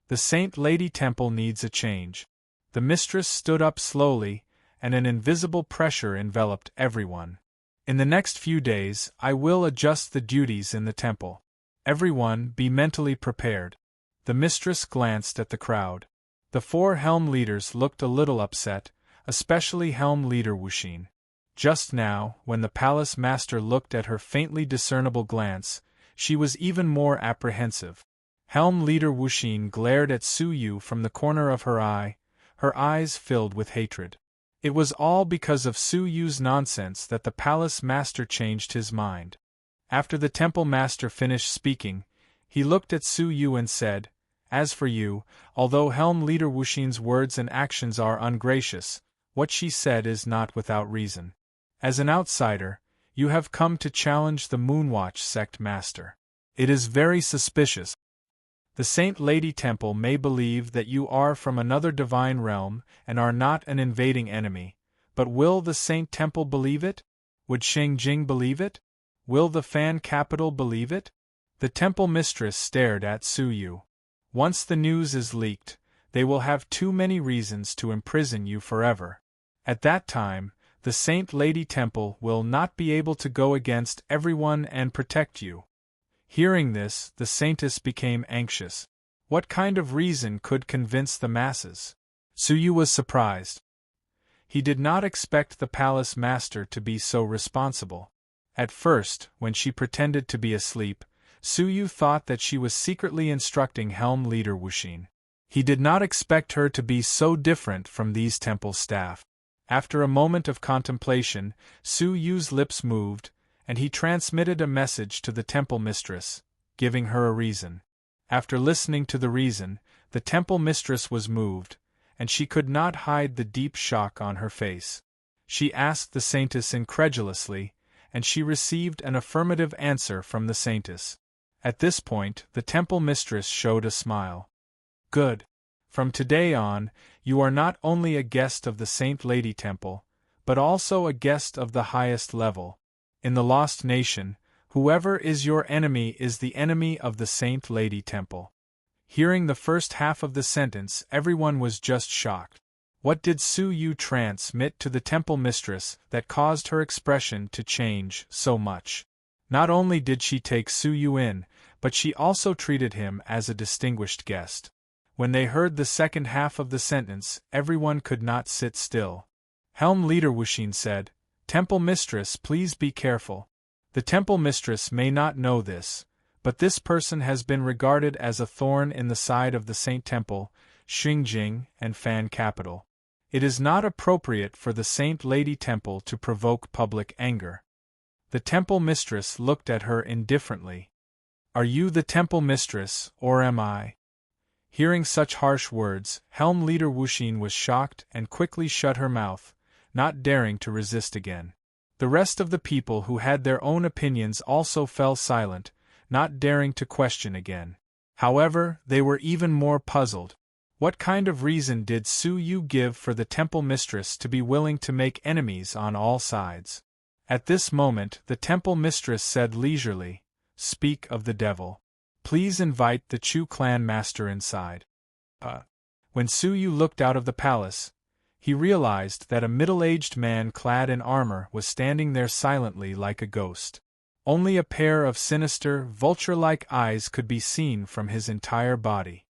The Saint Lady Temple needs a change. The mistress stood up slowly, and an invisible pressure enveloped everyone. In the next few days, I will adjust the duties in the temple. Everyone, be mentally prepared. The mistress glanced at the crowd. The 4 helm leaders looked a little upset, especially helm leader Wuxin. Just now, when the palace master looked at her faintly discernible glance, she was even more apprehensive. Helm leader Wuxin glared at Su Yu from the corner of her eyes filled with hatred. It was all because of Su Yu's nonsense that the palace master changed his mind. After the temple master finished speaking, he looked at Su Yu and said, "As for you, although Helm leader Wuxin's words and actions are ungracious, what she said is not without reason. As an outsider, you have come to challenge the Moonwatch sect master. It is very suspicious. The Saint Lady Temple may believe that you are from another divine realm and are not an invading enemy, but will the Saint Temple believe it? Would Shengjing believe it? Will the Fan capital believe it?" The temple mistress stared at Su Yu. "Once the news is leaked, they will have too many reasons to imprison you forever. At that time, the Saint Lady Temple will not be able to go against everyone and protect you." Hearing this, the saintess became anxious. What kind of reason could convince the masses? Su Yu was surprised. He did not expect the palace master to be so responsible. At first, when she pretended to be asleep, Su Yu thought that she was secretly instructing Helm leader Wuxin. He did not expect her to be so different from these temple staff. After a moment of contemplation, Su Yu's lips moved, and he transmitted a message to the temple mistress, giving her a reason. After listening to the reason, the temple mistress was moved, and she could not hide the deep shock on her face. She asked the saintess incredulously, and she received an affirmative answer from the saintess. At this point, the temple mistress showed a smile. "Good. From today on, you are not only a guest of the Saint Lady Temple, but also a guest of the highest level. In the Lost Nation, whoever is your enemy is the enemy of the Saint Lady Temple." Hearing the first half of the sentence, everyone was just shocked. What did Su Yu transmit to the temple mistress that caused her expression to change so much? Not only did she take Su Yu in, but she also treated him as a distinguished guest. When they heard the second half of the sentence, everyone could not sit still. Helm leader Wuxin said, "Temple mistress, please be careful. The temple mistress may not know this, but this person has been regarded as a thorn in the side of the Saint Temple, Shengjing, and Fan capital. It is not appropriate for the Saint Lady Temple to provoke public anger." The temple mistress looked at her indifferently. "Are you the temple mistress, or am I?" Hearing such harsh words, Helm leader Wuxin was shocked and quickly shut her mouth, not daring to resist again. The rest of the people who had their own opinions also fell silent, not daring to question again. However, they were even more puzzled. What kind of reason did Su Yu give for the temple mistress to be willing to make enemies on all sides? At this moment, the temple mistress said leisurely, "Speak of the devil. Please invite the Chu clan master inside." When Su Yu looked out of the palace, he realized that a middle-aged man clad in armor was standing there silently like a ghost. Only a pair of sinister, vulture-like eyes could be seen from his entire body.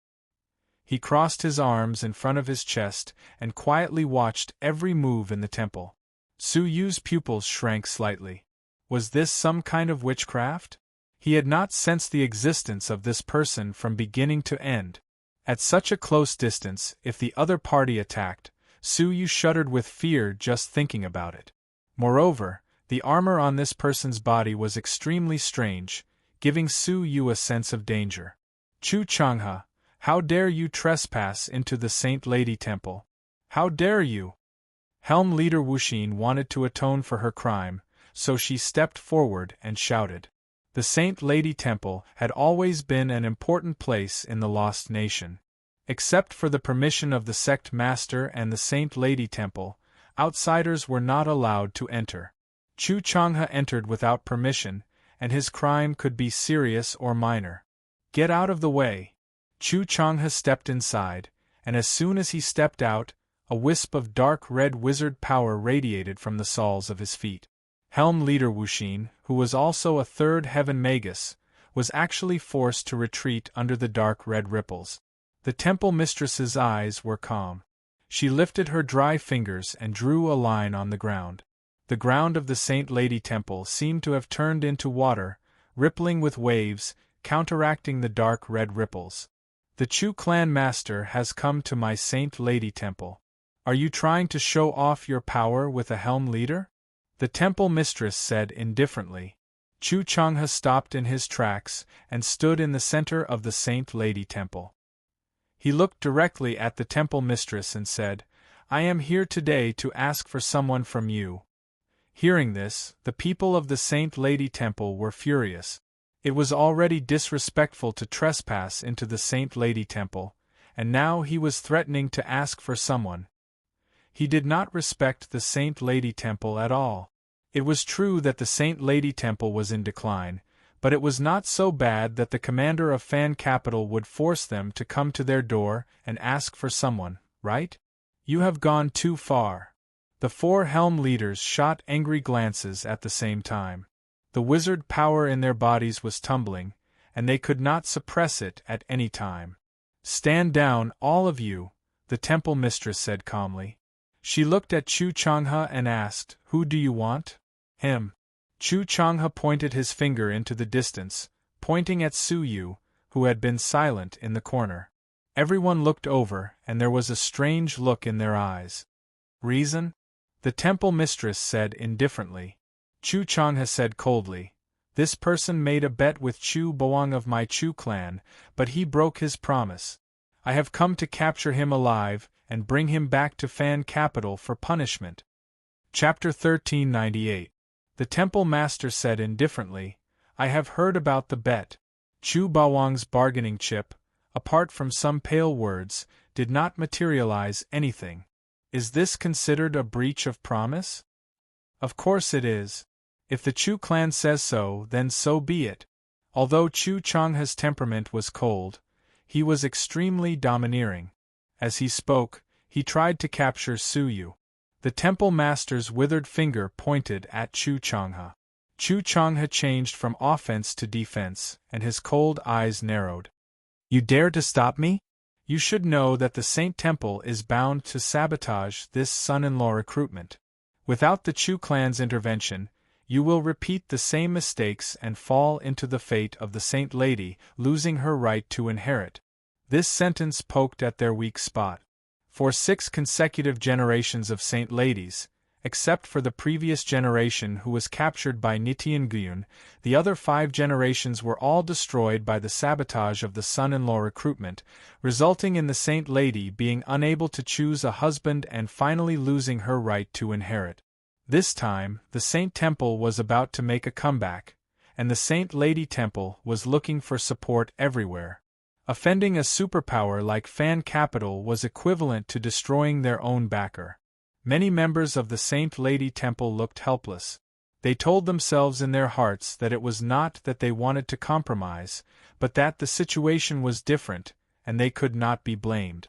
He crossed his arms in front of his chest and quietly watched every move in the temple. Su Yu's pupils shrank slightly. Was this some kind of witchcraft? He had not sensed the existence of this person from beginning to end. At such a close distance, if the other party attacked, Su Yu shuddered with fear just thinking about it. Moreover, the armor on this person's body was extremely strange, giving Su Yu a sense of danger. "Chu Changhe, how dare you trespass into the Saint Lady Temple? How dare you?" Helm leader Wuxin wanted to atone for her crime, so she stepped forward and shouted. The Saint Lady Temple had always been an important place in the Lost Nation. Except for the permission of the sect master and the Saint Lady Temple, outsiders were not allowed to enter. Chu Changhe entered without permission, and his crime could be serious or minor. "Get out of the way." Chu Changhe stepped inside, and as soon as he stepped out, a wisp of dark red wizard power radiated from the soles of his feet. Helm leader Wuxin, who was also a third heaven magus, was actually forced to retreat under the dark red ripples. The temple mistress's eyes were calm. She lifted her dry fingers and drew a line on the ground. The ground of the Saint Lady Temple seemed to have turned into water, rippling with waves, counteracting the dark red ripples. The Chu clan master has come to my Saint Lady Temple. Are you trying to show off your power with a helm leader? The temple mistress said indifferently. Chu Changha stopped in his tracks and stood in the center of the Saint Lady Temple. He looked directly at the temple mistress and said, I am here today to ask for someone from you. Hearing this, the people of the Saint Lady Temple were furious. It was already disrespectful to trespass into the Saint Lady Temple, and now he was threatening to ask for someone. He did not respect the Saint Lady Temple at all. It was true that the Saint Lady Temple was in decline, but it was not so bad that the commander of Fan Capital would force them to come to their door and ask for someone, right? You have gone too far. The four helm leaders shot angry glances at the same time. The wizard power in their bodies was tumbling, and they could not suppress it at any time. Stand down, all of you, the temple mistress said calmly. She looked at Chu Changha and asked, Who do you want? Him. Chu Changha pointed his finger into the distance, pointing at Su Yu, who had been silent in the corner. Everyone looked over, and there was a strange look in their eyes. Reason? The temple mistress said indifferently. Chu Changha said coldly, This person made a bet with Chu Boang of my Chu clan, but he broke his promise. I have come to capture him alive and bring him back to Fan Capital for punishment. Chapter 1398. The temple master said indifferently, I have heard about the bet. Chu Bawang's bargaining chip, apart from some pale words, did not materialize anything. Is this considered a breach of promise? Of course it is. If the Chu clan says so, then so be it. Although Chu Changha's temperament was cold, he was extremely domineering. As he spoke, he tried to capture Su Yu. The temple master's withered finger pointed at Chu Changha. Chu Changha changed from offense to defense, and his cold eyes narrowed. You dare to stop me? You should know that the Saint Temple is bound to sabotage this son-in-law recruitment. Without the Chu clan's intervention, you will repeat the same mistakes and fall into the fate of the Saint Lady, losing her right to inherit. This sentence poked at their weak spot. For 6 consecutive generations of Saint Ladies, except for the previous generation who was captured by Nitian Gyun, the other 5 generations were all destroyed by the sabotage of the son-in-law recruitment, resulting in the Saint Lady being unable to choose a husband and finally losing her right to inherit. This time, the Saint Temple was about to make a comeback, and the Saint Lady Temple was looking for support everywhere. Offending a superpower like Fan Capital was equivalent to destroying their own backer. Many members of the Saint Lady Temple looked helpless. They told themselves in their hearts that it was not that they wanted to compromise, but that the situation was different, and they could not be blamed.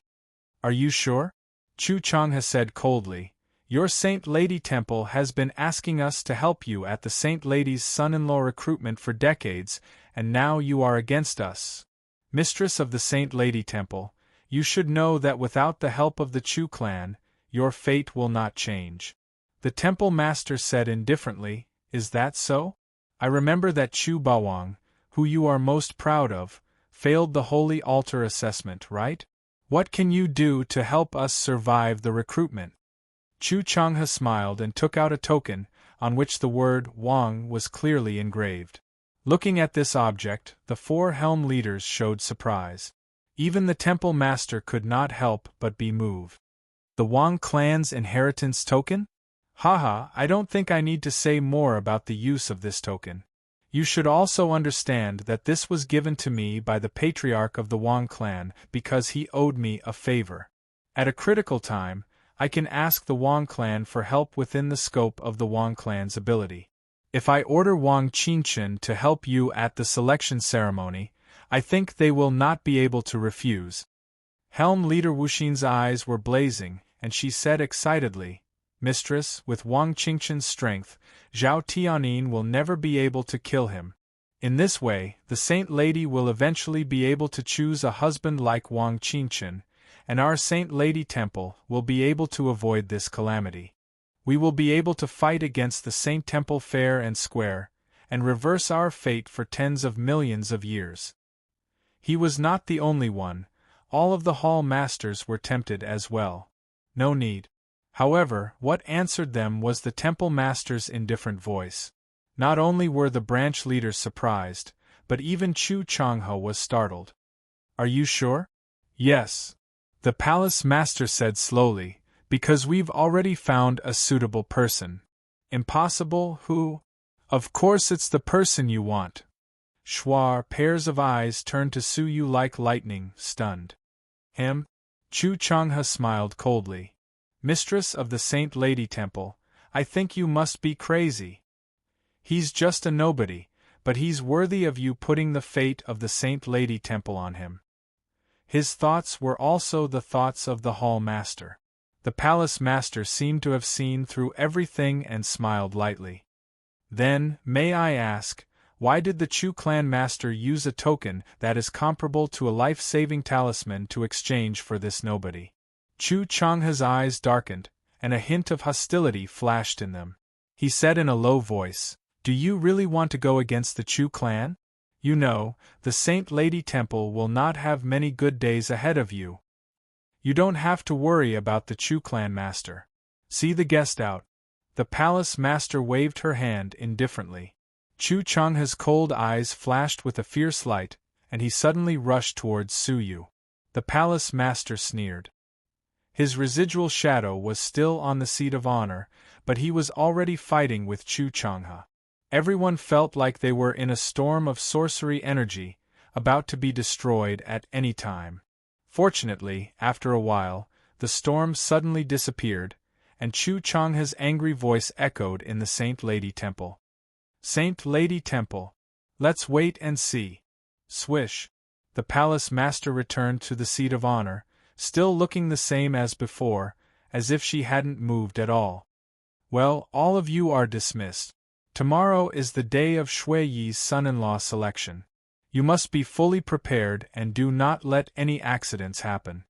Are you sure? Chu Changha said coldly. Your Saint Lady Temple has been asking us to help you at the Saint Lady's son-in-law recruitment for decades, and now you are against us. Mistress of the Saint Lady Temple, you should know that without the help of the Chu clan, your fate will not change. The temple master said indifferently, Is that so? I remember that Chu Bawang, who you are most proud of, failed the holy altar assessment, right? What can you do to help us survive the recruitment? Chu Changha smiled and took out a token, on which the word Wang was clearly engraved. Looking at this object, the 4 helm leaders showed surprise. Even the temple master could not help but be moved. The Wang clan's inheritance token? Haha, I don't think I need to say more about the use of this token. You should also understand that this was given to me by the patriarch of the Wang clan because he owed me a favor. At a critical time, I can ask the Wang clan for help within the scope of the Wang clan's ability. If I order Wang Qingchen to help you at the selection ceremony, I think they will not be able to refuse. Helm leader Wuxin's eyes were blazing, and she said excitedly, Mistress, with Wang Qingchen's strength, Zhao Tianin will never be able to kill him. In this way, the Saint Lady will eventually be able to choose a husband like Wang Qingchen, and our Saint Lady Temple will be able to avoid this calamity. We will be able to fight against the Saint Temple fair and square, and reverse our fate for tens of millions of years. He was not the only one, all of the hall masters were tempted as well. No need. However, what answered them was the temple master's indifferent voice. Not only were the branch leaders surprised, but even Chu Changhe was startled. Are you sure? Yes. The palace master said slowly, because we've already found a suitable person. Impossible, who? Of course it's the person you want. Schwar pairs of eyes turned to Su Yu like lightning, stunned. Him? Chu Changhe smiled coldly. Mistress of the Saint Lady Temple, I think you must be crazy. He's just a nobody, but he's worthy of you putting the fate of the Saint Lady Temple on him. His thoughts were also the thoughts of the hall master. The palace master seemed to have seen through everything and smiled lightly. Then, may I ask, why did the Chu clan master use a token that is comparable to a life-saving talisman to exchange for this nobody? Chu Changhe's eyes darkened, and a hint of hostility flashed in them. He said in a low voice, "Do you really want to go against the Chu clan? You know, the Saint Lady Temple will not have many good days ahead of you. You don't have to worry about the Chu clan master. See the guest out." The palace master waved her hand indifferently. Chu Changhe's cold eyes flashed with a fierce light, and he suddenly rushed towards Su Yu. The palace master sneered. His residual shadow was still on the seat of honor, but he was already fighting with Chu Changhe. Everyone felt like they were in a storm of sorcery energy, about to be destroyed at any time. Fortunately, after a while, the storm suddenly disappeared, and Chu Changhe's angry voice echoed in the Saint Lady Temple. Saint Lady Temple. Let's wait and see. Swish. The palace master returned to the seat of honor, still looking the same as before, as if she hadn't moved at all. Well, all of you are dismissed. Tomorrow is the day of Shui Yi's son-in-law selection. You must be fully prepared and do not let any accidents happen.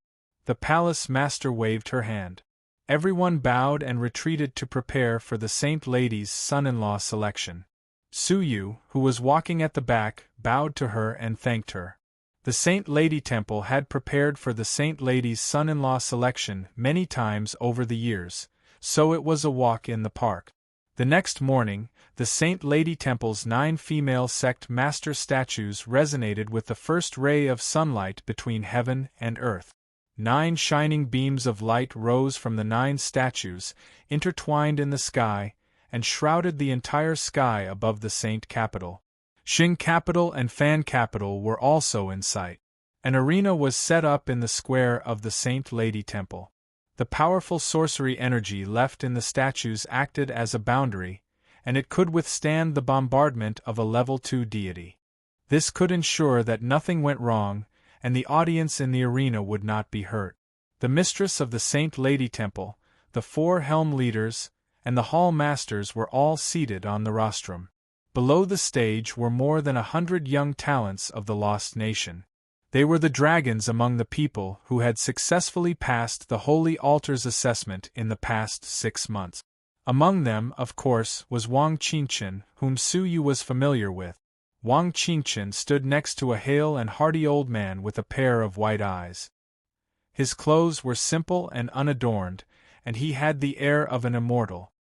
The palace master waved her hand. Everyone bowed and retreated to prepare for the Saint Lady's son-in-law selection. Su Yu, who was walking at the back, bowed to her and thanked her. The Saint Lady Temple had prepared for the Saint Lady's son-in-law selection many times over the years, so it was a walk in the park. The next morning, the Saint Lady Temple's 9 female sect master statues resonated with the first ray of sunlight between heaven and earth. 9 shining beams of light rose from the 9 statues, intertwined in the sky, and shrouded the entire sky above the Saint Capital. Xing Capital and Fan Capital were also in sight. An arena was set up in the square of the Saint Lady Temple. The powerful sorcery energy left in the statues acted as a boundary, and it could withstand the bombardment of a level 2 deity. This could ensure that nothing went wrong, and the audience in the arena would not be hurt. The mistress of the Saint Lady Temple, the 4 helm leaders, and the hall masters were all seated on the rostrum. Below the stage were more than 100 young talents of the Lost Nation. They were the dragons among the people who had successfully passed the Holy Altar's assessment in the past 6 months. Among them, of course, was Wang Qingchen, whom Su Yu was familiar with. Wang Qingchen stood next to a hale and hearty old man with a pair of white eyes. His clothes were simple and unadorned, and he had the air of an immortal.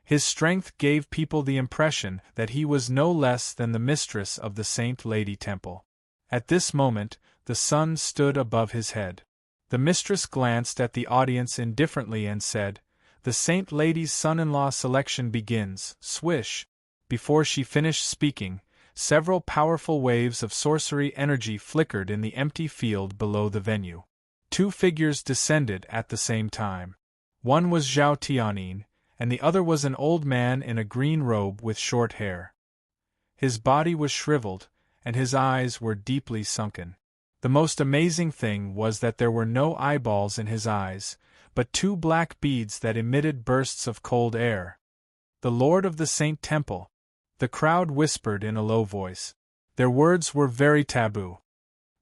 His strength gave people the impression that he was no less than the mistress of the Saint Lady Temple. At this moment, the sun stood above his head. The mistress glanced at the audience indifferently and said, "The Saint Lady's son-in-law selection begins." Swish! Before she finished speaking, several powerful waves of sorcery energy flickered in the empty field below the venue. 2 figures descended at the same time. One was Zhao Tianyin, and the other was an old man in a green robe with short hair. His body was shriveled, and his eyes were deeply sunken. The most amazing thing was that there were no eyeballs in his eyes, but 2 black beads that emitted bursts of cold air. The Lord of the Saint Temple. The crowd whispered in a low voice. Their words were very taboo.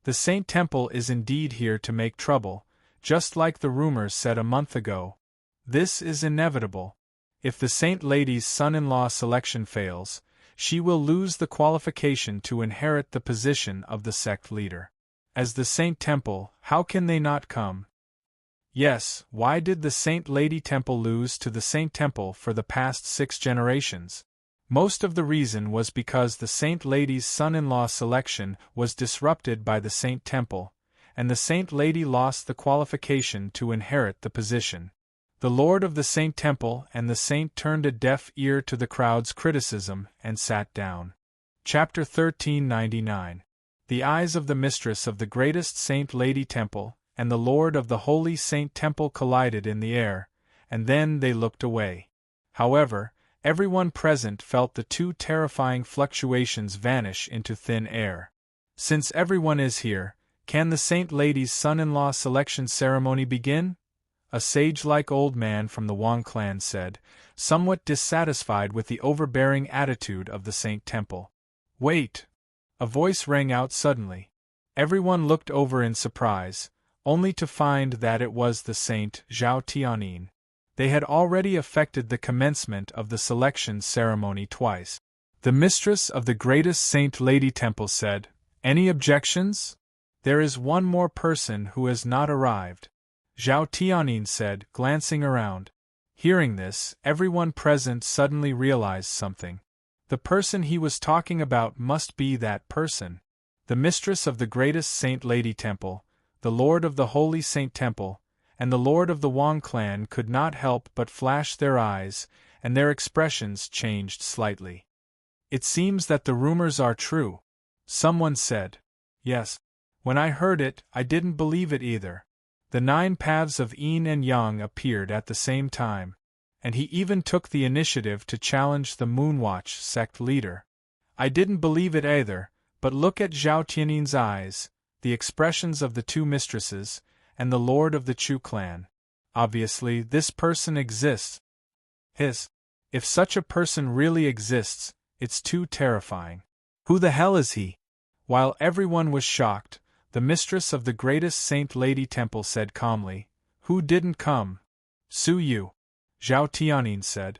The Saint Temple is indeed here to make trouble, just like the rumors said a month ago. This is inevitable. If the Saint Lady's son-in-law selection fails, she will lose the qualification to inherit the position of the sect leader. As the Saint Temple, how can they not come? Yes, why did the Saint Lady Temple lose to the Saint Temple for the past 6 generations? Most of the reason was because the Saint Lady's son-in-law selection was disrupted by the Saint Temple, and the Saint Lady lost the qualification to inherit the position. The Lord of the Saint Temple and the Saint turned a deaf ear to the crowd's criticism and sat down. Chapter 1399. The eyes of the mistress of the greatest Saint Lady Temple and the Lord of the Holy Saint Temple collided in the air, and then they looked away. However, everyone present felt the 2 terrifying fluctuations vanish into thin air. Since everyone is here, can the Saint Lady's son-in-law selection ceremony begin? A sage-like old man from the Wang clan said, somewhat dissatisfied with the overbearing attitude of the Saint Temple. Wait! A voice rang out suddenly. Everyone looked over in surprise, only to find that it was the Saint Zhao Tianyin. They had already effected the commencement of the selection ceremony twice. The mistress of the greatest Saint Lady Temple said, "Any objections? There is one more person who has not arrived," Zhao Tianyin said, glancing around. Hearing this, everyone present suddenly realized something. The person he was talking about must be that person. The mistress of the greatest Saint Lady Temple, the Lord of the Holy Saint Temple, and the Lord of the Wang clan could not help but flash their eyes, and their expressions changed slightly. "It seems that the rumors are true," someone said. "Yes. When I heard it, I didn't believe it either." The 9 paths of yin and yang appeared at the same time, and he even took the initiative to challenge the Moonwatch sect leader. "I didn't believe it either, but look at Zhao Tianyin's eyes, the expressions of the 2 mistresses, and the Lord of the Chu clan. Obviously, this person exists. If such a person really exists, it's too terrifying. Who the hell is he?" While everyone was shocked, the mistress of the greatest Saint Lady Temple said calmly, "Who didn't come?" "Su Yu," Zhao Tianyin said.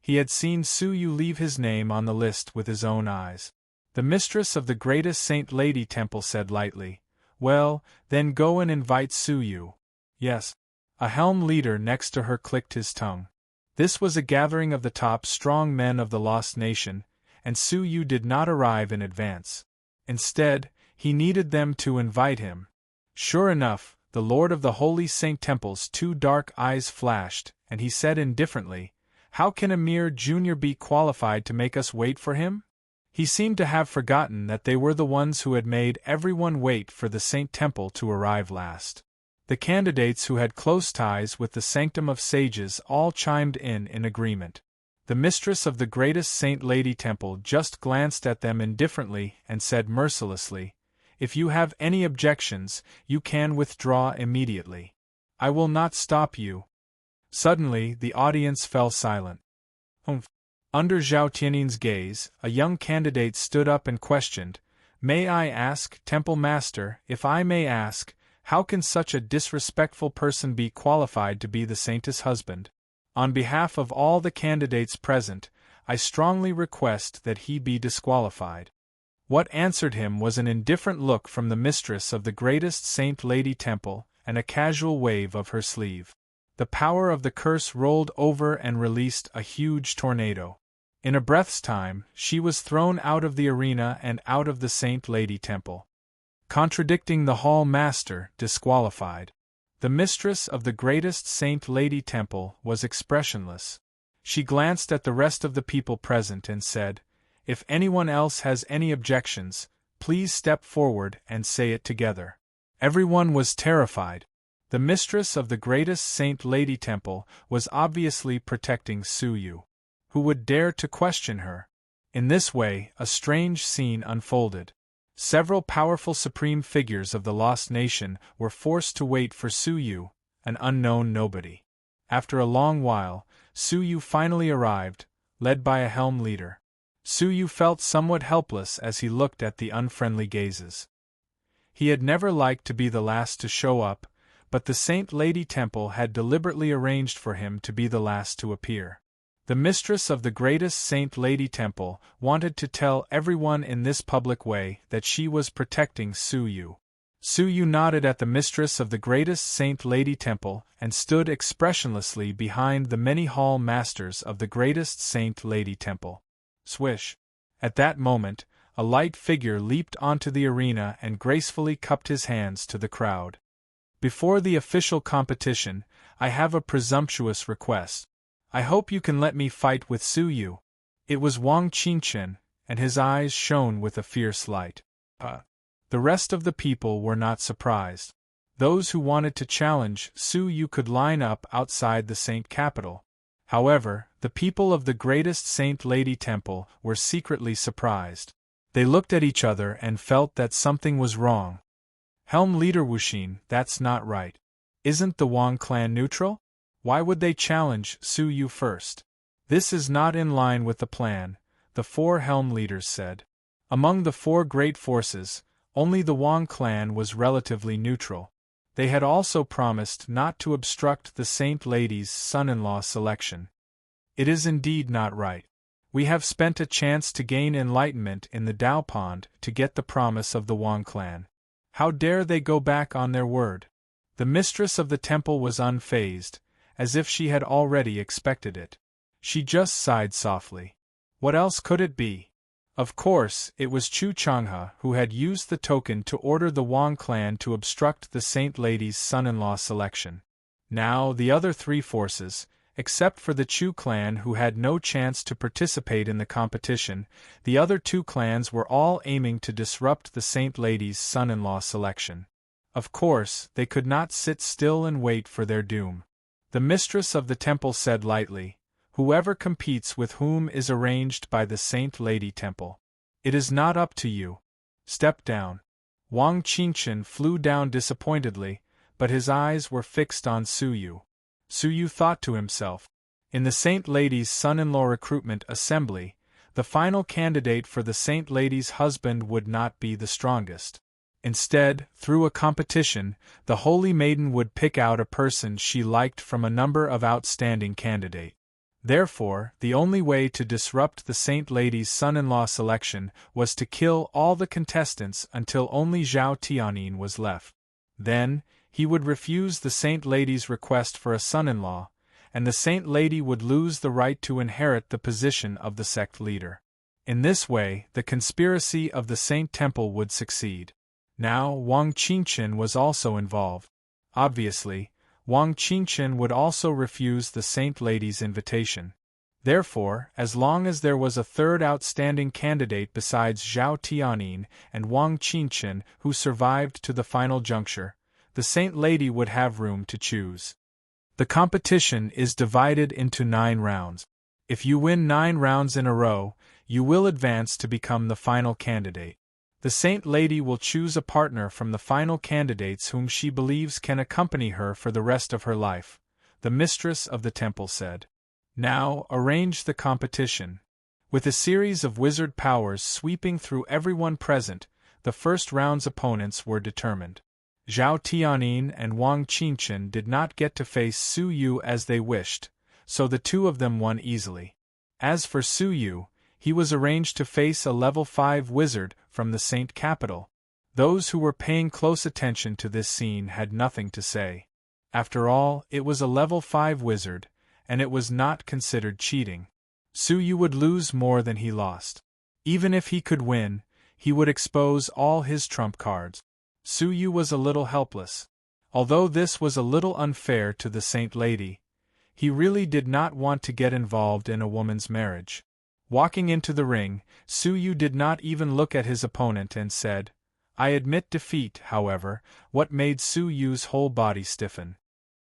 He had seen Su Yu leave his name on the list with his own eyes. The mistress of the greatest Saint Lady Temple said lightly, "Well, then go and invite Su Yu." "Yes." A helm leader next to her clicked his tongue. This was a gathering of the top strong men of the Lost Nation, and Su Yu did not arrive in advance. Instead, he needed them to invite him. Sure enough, the Lord of the Holy Saint Temple's 2 dark eyes flashed, and he said indifferently, "How can a mere junior be qualified to make us wait for him?" He seemed to have forgotten that they were the ones who had made everyone wait for the Saint Temple to arrive last. The candidates who had close ties with the Sanctum of Sages all chimed in agreement. The mistress of the greatest Saint Lady Temple just glanced at them indifferently and said mercilessly, "If you have any objections, you can withdraw immediately. I will not stop you." Suddenly, the audience fell silent. Under Zhao Tianyin's gaze, a young candidate stood up and questioned, "May I ask, Temple Master, if I may ask, how can such a disrespectful person be qualified to be the saint's husband? On behalf of all the candidates present, I strongly request that he be disqualified." What answered him was an indifferent look from the mistress of the greatest Saint Lady Temple, and a casual wave of her sleeve. The power of the curse rolled over and released a huge tornado. In a breath's time, she was thrown out of the arena and out of the Saint Lady Temple. Contradicting the Hall Master, disqualified. The mistress of the greatest Saint Lady Temple was expressionless. She glanced at the rest of the people present and said, "If anyone else has any objections, please step forward and say it together." Everyone was terrified. The mistress of the greatest Saint Lady Temple was obviously protecting Su Yu. Who would dare to question her? In this way, a strange scene unfolded. Several powerful supreme figures of the Lost Nation were forced to wait for Su Yu, an unknown nobody. After a long while, Su Yu finally arrived, led by a helm leader. Su Yu felt somewhat helpless as he looked at the unfriendly gazes. He had never liked to be the last to show up, but the Saint Lady Temple had deliberately arranged for him to be the last to appear. The mistress of the greatest Saint Lady Temple wanted to tell everyone in this public way that she was protecting Su Yu. Su Yu nodded at the mistress of the greatest Saint Lady Temple and stood expressionlessly behind the many hall masters of the greatest Saint Lady Temple. Swish! At that moment, a light figure leaped onto the arena and gracefully cupped his hands to the crowd. Before the official competition, I have a presumptuous request. I hope you can let me fight with Su Yu. It was Wang Qingchen, and his eyes shone with a fierce light. The rest of the people were not surprised. Those who wanted to challenge Su Yu could line up outside the Saint Capital. However, the people of the greatest Saint Lady Temple were secretly surprised. They looked at each other and felt that something was wrong. Helm Leader Wuxin, that's not right. Isn't the Wang clan neutral? Why would they challenge Su Yu first? This is not in line with the plan, the four helm leaders said. Among the four great forces, only the Wang clan was relatively neutral. They had also promised not to obstruct the Saint Lady's son-in-law selection. It is indeed not right. We have spent a chance to gain enlightenment in the Dao Pond to get the promise of the Wang clan. How dare they go back on their word? The mistress of the temple was unfazed, as if she had already expected it. She just sighed softly. What else could it be? Of course, it was Chu Changhe who had used the token to order the Wang clan to obstruct the Saint Lady's son-in-law selection. Now, the other three forces, except for the Chu clan who had no chance to participate in the competition, the other two clans were all aiming to disrupt the Saint Lady's son-in-law selection. Of course, they could not sit still and wait for their doom. The mistress of the temple said lightly, "Whoever competes with whom is arranged by the Saint Lady Temple. It is not up to you. Step down." Wang Qingchen flew down disappointedly, but his eyes were fixed on Su Yu. Su Yu thought to himself, in the Saint Lady's son-in-law recruitment assembly, the final candidate for the Saint Lady's husband would not be the strongest. Instead, through a competition, the Holy Maiden would pick out a person she liked from a number of outstanding candidates. Therefore, the only way to disrupt the Saint Lady's son-in-law selection was to kill all the contestants until only Zhao Tianyin was left. Then, he would refuse the Saint Lady's request for a son-in-law, and the Saint Lady would lose the right to inherit the position of the sect leader. In this way, the conspiracy of the Saint Temple would succeed. Now, Wang Qingchen was also involved. Obviously, Wang Qingchen would also refuse the Saint Lady's invitation. Therefore, as long as there was a third outstanding candidate besides Zhao Tianyin and Wang Qingchen who survived to the final juncture, the Saint Lady would have room to choose. The competition is divided into 9 rounds. If you win 9 rounds in a row, you will advance to become the final candidate. The Saint Lady will choose a partner from the final candidates whom she believes can accompany her for the rest of her life, the mistress of the temple said. Now, arrange the competition. With a series of wizard powers sweeping through everyone present, the first round's opponents were determined. Zhao Tianyin and Wang Qingchen did not get to face Su Yu as they wished, so the two of them won easily. As for Su Yu, he was arranged to face a level 5 wizard from the Saint Capital. Those who were paying close attention to this scene had nothing to say. After all, it was a level 5 wizard, and it was not considered cheating. Su Yu would lose more than he lost. Even if he could win, he would expose all his trump cards. Su Yu was a little helpless. Although this was a little unfair to the Saint Lady, he really did not want to get involved in a woman's marriage. Walking into the ring, Su Yu did not even look at his opponent and said, "I admit defeat." However, what made Su Yu's whole body stiffen?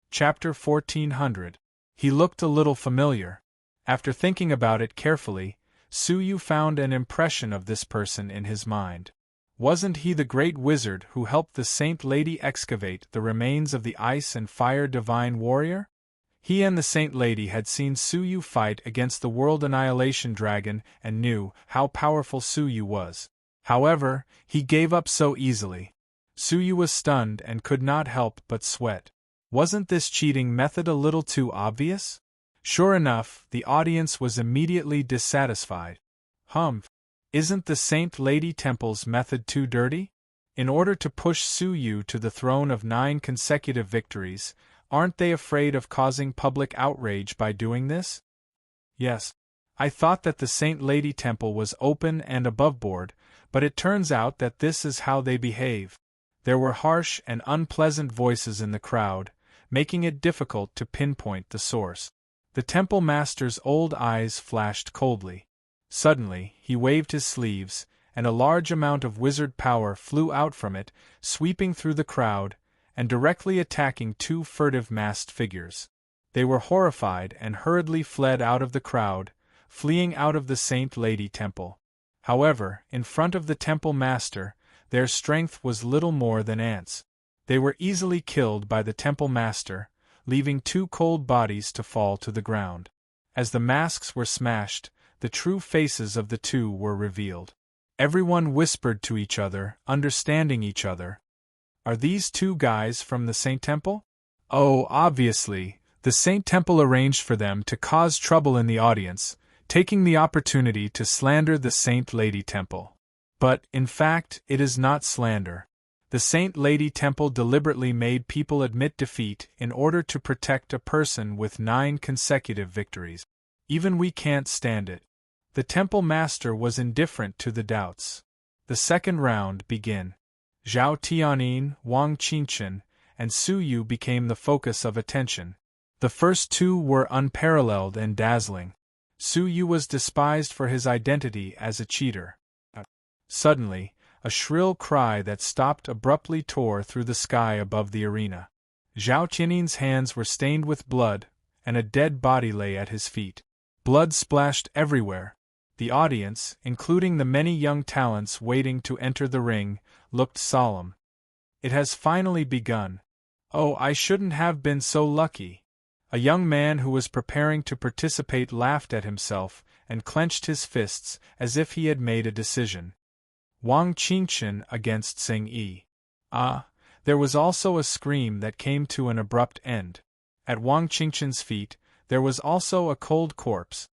Chapter 1400. He looked a little familiar. After thinking about it carefully, Su Yu found an impression of this person in his mind. Wasn't he the great wizard who helped the Saint Lady excavate the remains of the ice and fire divine warrior? He and the Saint Lady had seen Suyu fight against the World Annihilation Dragon and knew how powerful Suyu was. However, he gave up so easily. Suyu was stunned and could not help but sweat. Wasn't this cheating method a little too obvious? Sure enough, the audience was immediately dissatisfied. Isn't the Saint Lady Temple's method too dirty? In order to push Suyu to the throne of 9 consecutive victories, aren't they afraid of causing public outrage by doing this? Yes. I thought that the Saint Lady Temple was open and aboveboard, but it turns out that this is how they behave. There were harsh and unpleasant voices in the crowd, making it difficult to pinpoint the source. The temple master's old eyes flashed coldly. Suddenly, he waved his sleeves, and a large amount of wizard power flew out from it, sweeping through the crowd, and directly attacking 2 furtive masked figures. They were horrified and hurriedly fled out of the crowd, fleeing out of the Saint Lady Temple. However, in front of the temple master, their strength was little more than ants. They were easily killed by the temple master, leaving 2 cold bodies to fall to the ground. As the masks were smashed, the true faces of the 2 were revealed. Everyone whispered to each other, understanding each other. Are these 2 guys from the Saint Temple? Oh, obviously, the Saint Temple arranged for them to cause trouble in the audience, taking the opportunity to slander the Saint Lady Temple. But, in fact, it is not slander. The Saint Lady Temple deliberately made people admit defeat in order to protect a person with 9 consecutive victories. Even we can't stand it. The temple master was indifferent to the doubts. The second round began. Zhao Tianyin, Wang Qingchen, and Suyu became the focus of attention. The first 2 were unparalleled and dazzling. Suyu was despised for his identity as a cheater. Suddenly, a shrill cry that stopped abruptly tore through the sky above the arena. Zhao Tianyin's hands were stained with blood, and a dead body lay at his feet. Blood splashed everywhere. The audience, including the many young talents waiting to enter the ring, looked solemn. It has finally begun. Oh, I shouldn't have been so lucky. A young man who was preparing to participate laughed at himself and clenched his fists as if he had made a decision. Wang Qingchen against Sing Yi. There was also a scream that came to an abrupt end. At Wang Qingchen's feet, there was also a cold corpse.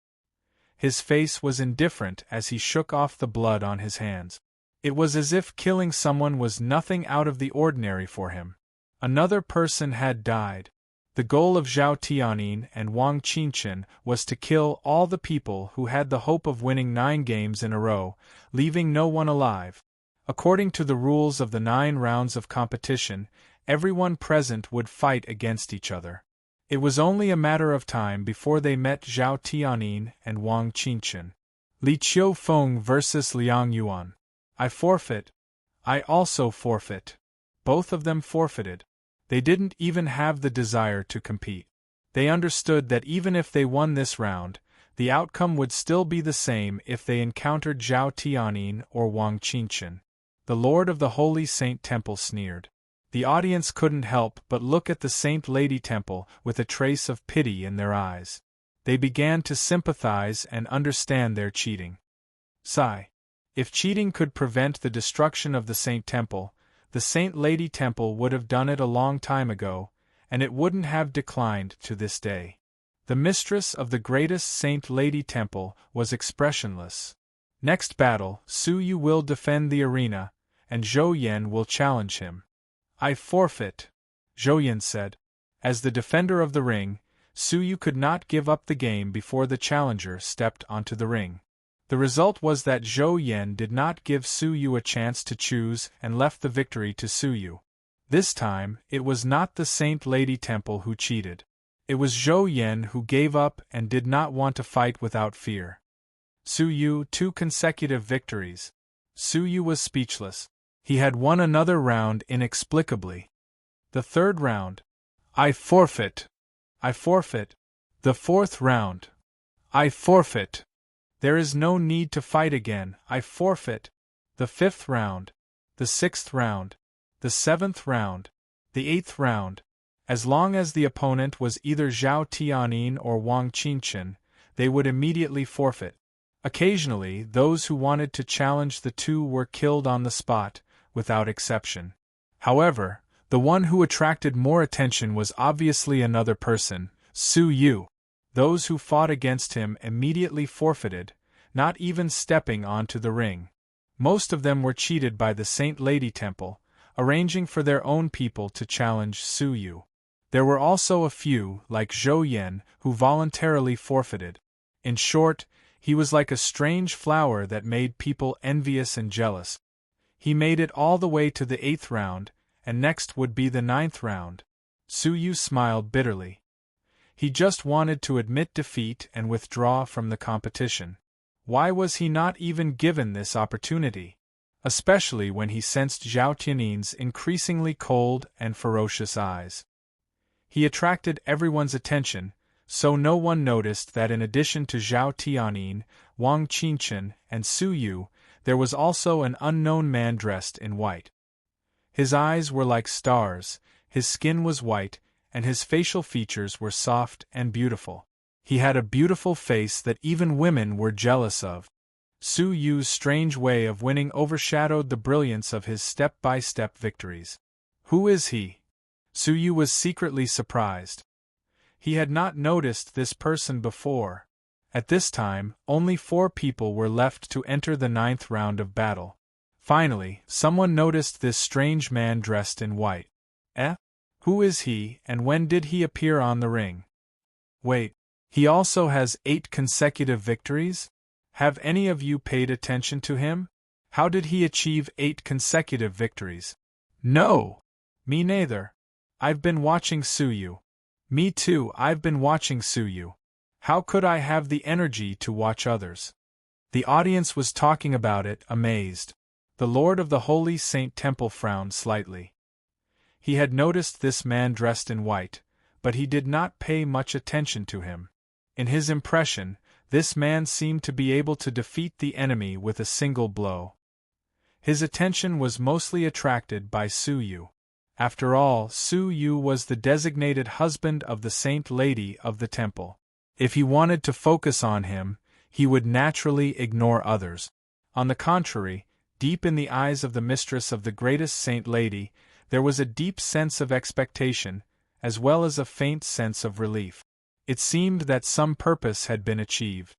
His face was indifferent as he shook off the blood on his hands. It was as if killing someone was nothing out of the ordinary for him. Another person had died. The goal of Zhao Tianyin and Wang Qingchen was to kill all the people who had the hope of winning 9 games in a row, leaving no one alive. According to the rules of the 9 rounds of competition, everyone present would fight against each other. It was only a matter of time before they met Zhao Tianyin and Wang Qingchen. Li Qiufeng versus Liang Yuan. I forfeit. I also forfeit. Both of them forfeited. They didn't even have the desire to compete. They understood that even if they won this round, the outcome would still be the same if they encountered Zhao Tianyin or Wang Qingchen. The Lord of the Holy Saint Temple sneered. The audience couldn't help but look at the Saint Lady Temple with a trace of pity in their eyes. They began to sympathize and understand their cheating. Sigh. If cheating could prevent the destruction of the Saint Temple, the Saint Lady Temple would have done it a long time ago, and it wouldn't have declined to this day. The mistress of the greatest Saint Lady Temple was expressionless. Next battle, Suyu will defend the arena, and Zhou Yan will challenge him. I forfeit, Zhou Yan said. As the defender of the ring, Suyu could not give up the game before the challenger stepped onto the ring. The result was that Zhou Yan did not give Suyu a chance to choose and left the victory to Suyu. This time, it was not the Saint Lady Temple who cheated. It was Zhou Yan who gave up and did not want to fight without fear. Suyu, 2 consecutive victories. Suyu was speechless. He had won another round inexplicably. The third round. I forfeit. I forfeit. The fourth round. I forfeit. There is no need to fight again. I forfeit. The fifth round. The sixth round. The seventh round. The eighth round. As long as the opponent was either Zhao Tianyin or Wang Qingchen, they would immediately forfeit. Occasionally, those who wanted to challenge the two were killed on the spot, without exception. However, the one who attracted more attention was obviously another person, Su Yu. Those who fought against him immediately forfeited, not even stepping onto the ring. Most of them were cheated by the Saint Lady Temple, arranging for their own people to challenge Su Yu. There were also a few, like Zhou Yan, who voluntarily forfeited. In short, he was like a strange flower that made people envious and jealous. He made it all the way to the 8th round, and next would be the 9th round. Su Yu smiled bitterly. He just wanted to admit defeat and withdraw from the competition. Why was he not even given this opportunity? Especially when he sensed Zhao Tianyin's increasingly cold and ferocious eyes. He attracted everyone's attention, so no one noticed that in addition to Zhao Tianyin, Wang Qingchen, and Su Yu, there was also an unknown man dressed in white. His eyes were like stars, his skin was white, and his facial features were soft and beautiful. He had a beautiful face that even women were jealous of. Su Yu's strange way of winning overshadowed the brilliance of his step-by-step victories. Who is he? Su Yu was secretly surprised. He had not noticed this person before. At this time, only 4 people were left to enter the 9th round of battle. Finally, someone noticed this strange man dressed in white. Who is he, and when did he appear on the ring? Wait, he also has 8 consecutive victories? Have any of you paid attention to him? How did he achieve 8 consecutive victories? No! Me neither. I've been watching Su Yu. Me too, I've been watching Su Yu. How could I have the energy to watch others? The audience was talking about it, amazed. The Lord of the Holy Saint Temple frowned slightly. He had noticed this man dressed in white, but he did not pay much attention to him. In his impression, this man seemed to be able to defeat the enemy with a single blow. His attention was mostly attracted by Su Yu. After all, Su Yu was the designated husband of the Saint Lady of the Temple. If he wanted to focus on him, he would naturally ignore others. On the contrary, deep in the eyes of the mistress of the greatest Saint Lady, there was a deep sense of expectation, as well as a faint sense of relief. It seemed that some purpose had been achieved.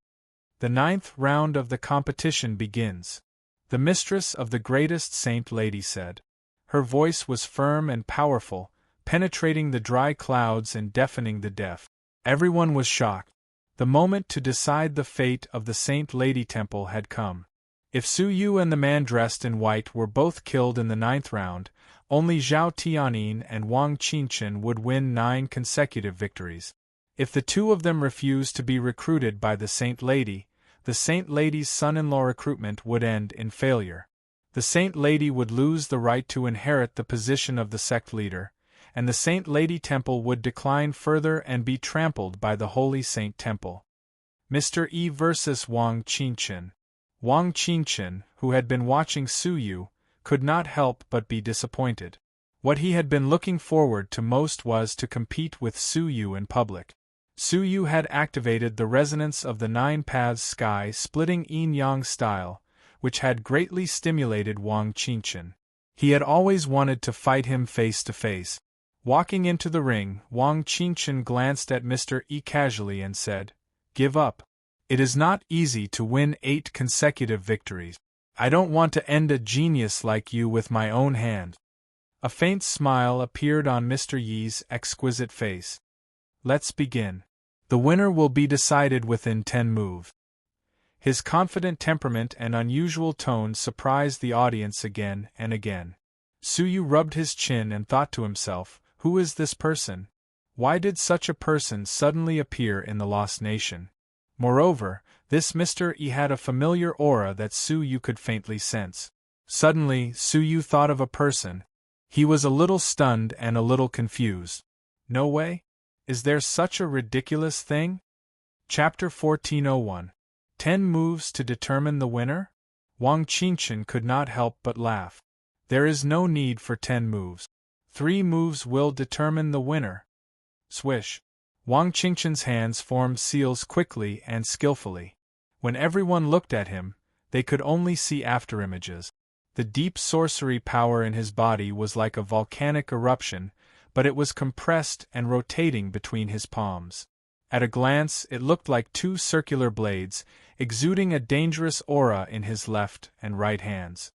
The 9th round of the competition begins. The mistress of the greatest Saint Lady said. Her voice was firm and powerful, penetrating the dry clouds and deafening the deaf. Everyone was shocked. The moment to decide the fate of the Saint Lady Temple had come. If Su Yu and the man dressed in white were both killed in the 9th round, only Zhao Tianyin and Wang Qingchen would win 9 consecutive victories. If the two of them refused to be recruited by the Saint Lady, the Saint Lady's son-in-law recruitment would end in failure. The Saint Lady would lose the right to inherit the position of the sect leader, and the Saint Lady Temple would decline further and be trampled by the Holy Saint Temple. Mr. E versus Wang Qingchen. Wang Qingchen, who had been watching Su Yu, could not help but be disappointed. What he had been looking forward to most was to compete with Su Yu in public. Su Yu had activated the resonance of the 9 paths sky-splitting yin-yang style, which had greatly stimulated Wang Qingchen. He had always wanted to fight him face to face. Walking into the ring, Wang Qingchen glanced at Mr. E casually and said, "Give up. It is not easy to win 8 consecutive victories. I don't want to end a genius like you with my own hand." A faint smile appeared on Mr. Yi's exquisite face. "Let's begin. The winner will be decided within 10 moves." His confident temperament and unusual tone surprised the audience again and again. Su Yu rubbed his chin and thought to himself, who is this person? Why did such a person suddenly appear in the Lost Nation? Moreover, this Mr. E had a familiar aura that Su Yu could faintly sense. Suddenly, Su Yu thought of a person. He was a little stunned and a little confused. No way? Is there such a ridiculous thing? Chapter 1401. 10 moves to determine the winner? Wang Qingchen could not help but laugh. There is no need for 10 moves. 3 moves will determine the winner. Swish. Wang Qingchen's hands formed seals quickly and skillfully. When everyone looked at him, they could only see afterimages. The deep sorcery power in his body was like a volcanic eruption, but it was compressed and rotating between his palms. At a glance, it looked like 2 circular blades, exuding a dangerous aura in his left and right hands.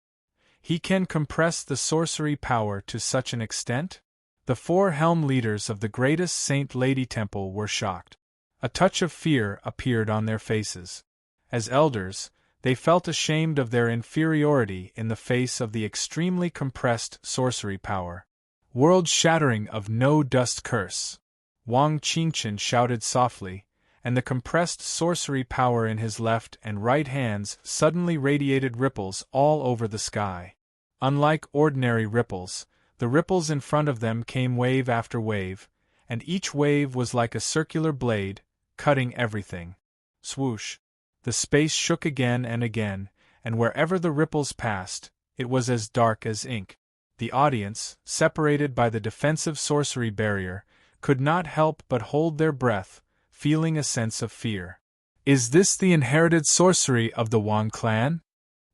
He can compress the sorcery power to such an extent? The 4 helm leaders of the greatest Saint Lady Temple were shocked. A touch of fear appeared on their faces. As elders, they felt ashamed of their inferiority in the face of the extremely compressed sorcery power. World-shattering of no dust curse! Wang Qingchen shouted softly, and the compressed sorcery power in his left and right hands suddenly radiated ripples all over the sky. Unlike ordinary ripples, the ripples in front of them came wave after wave, and each wave was like a circular blade, cutting everything. Swoosh! The space shook again, and wherever the ripples passed, it was as dark as ink. The audience, separated by the defensive sorcery barrier, could not help but hold their breath, feeling a sense of fear. Is this the inherited sorcery of the Wang clan?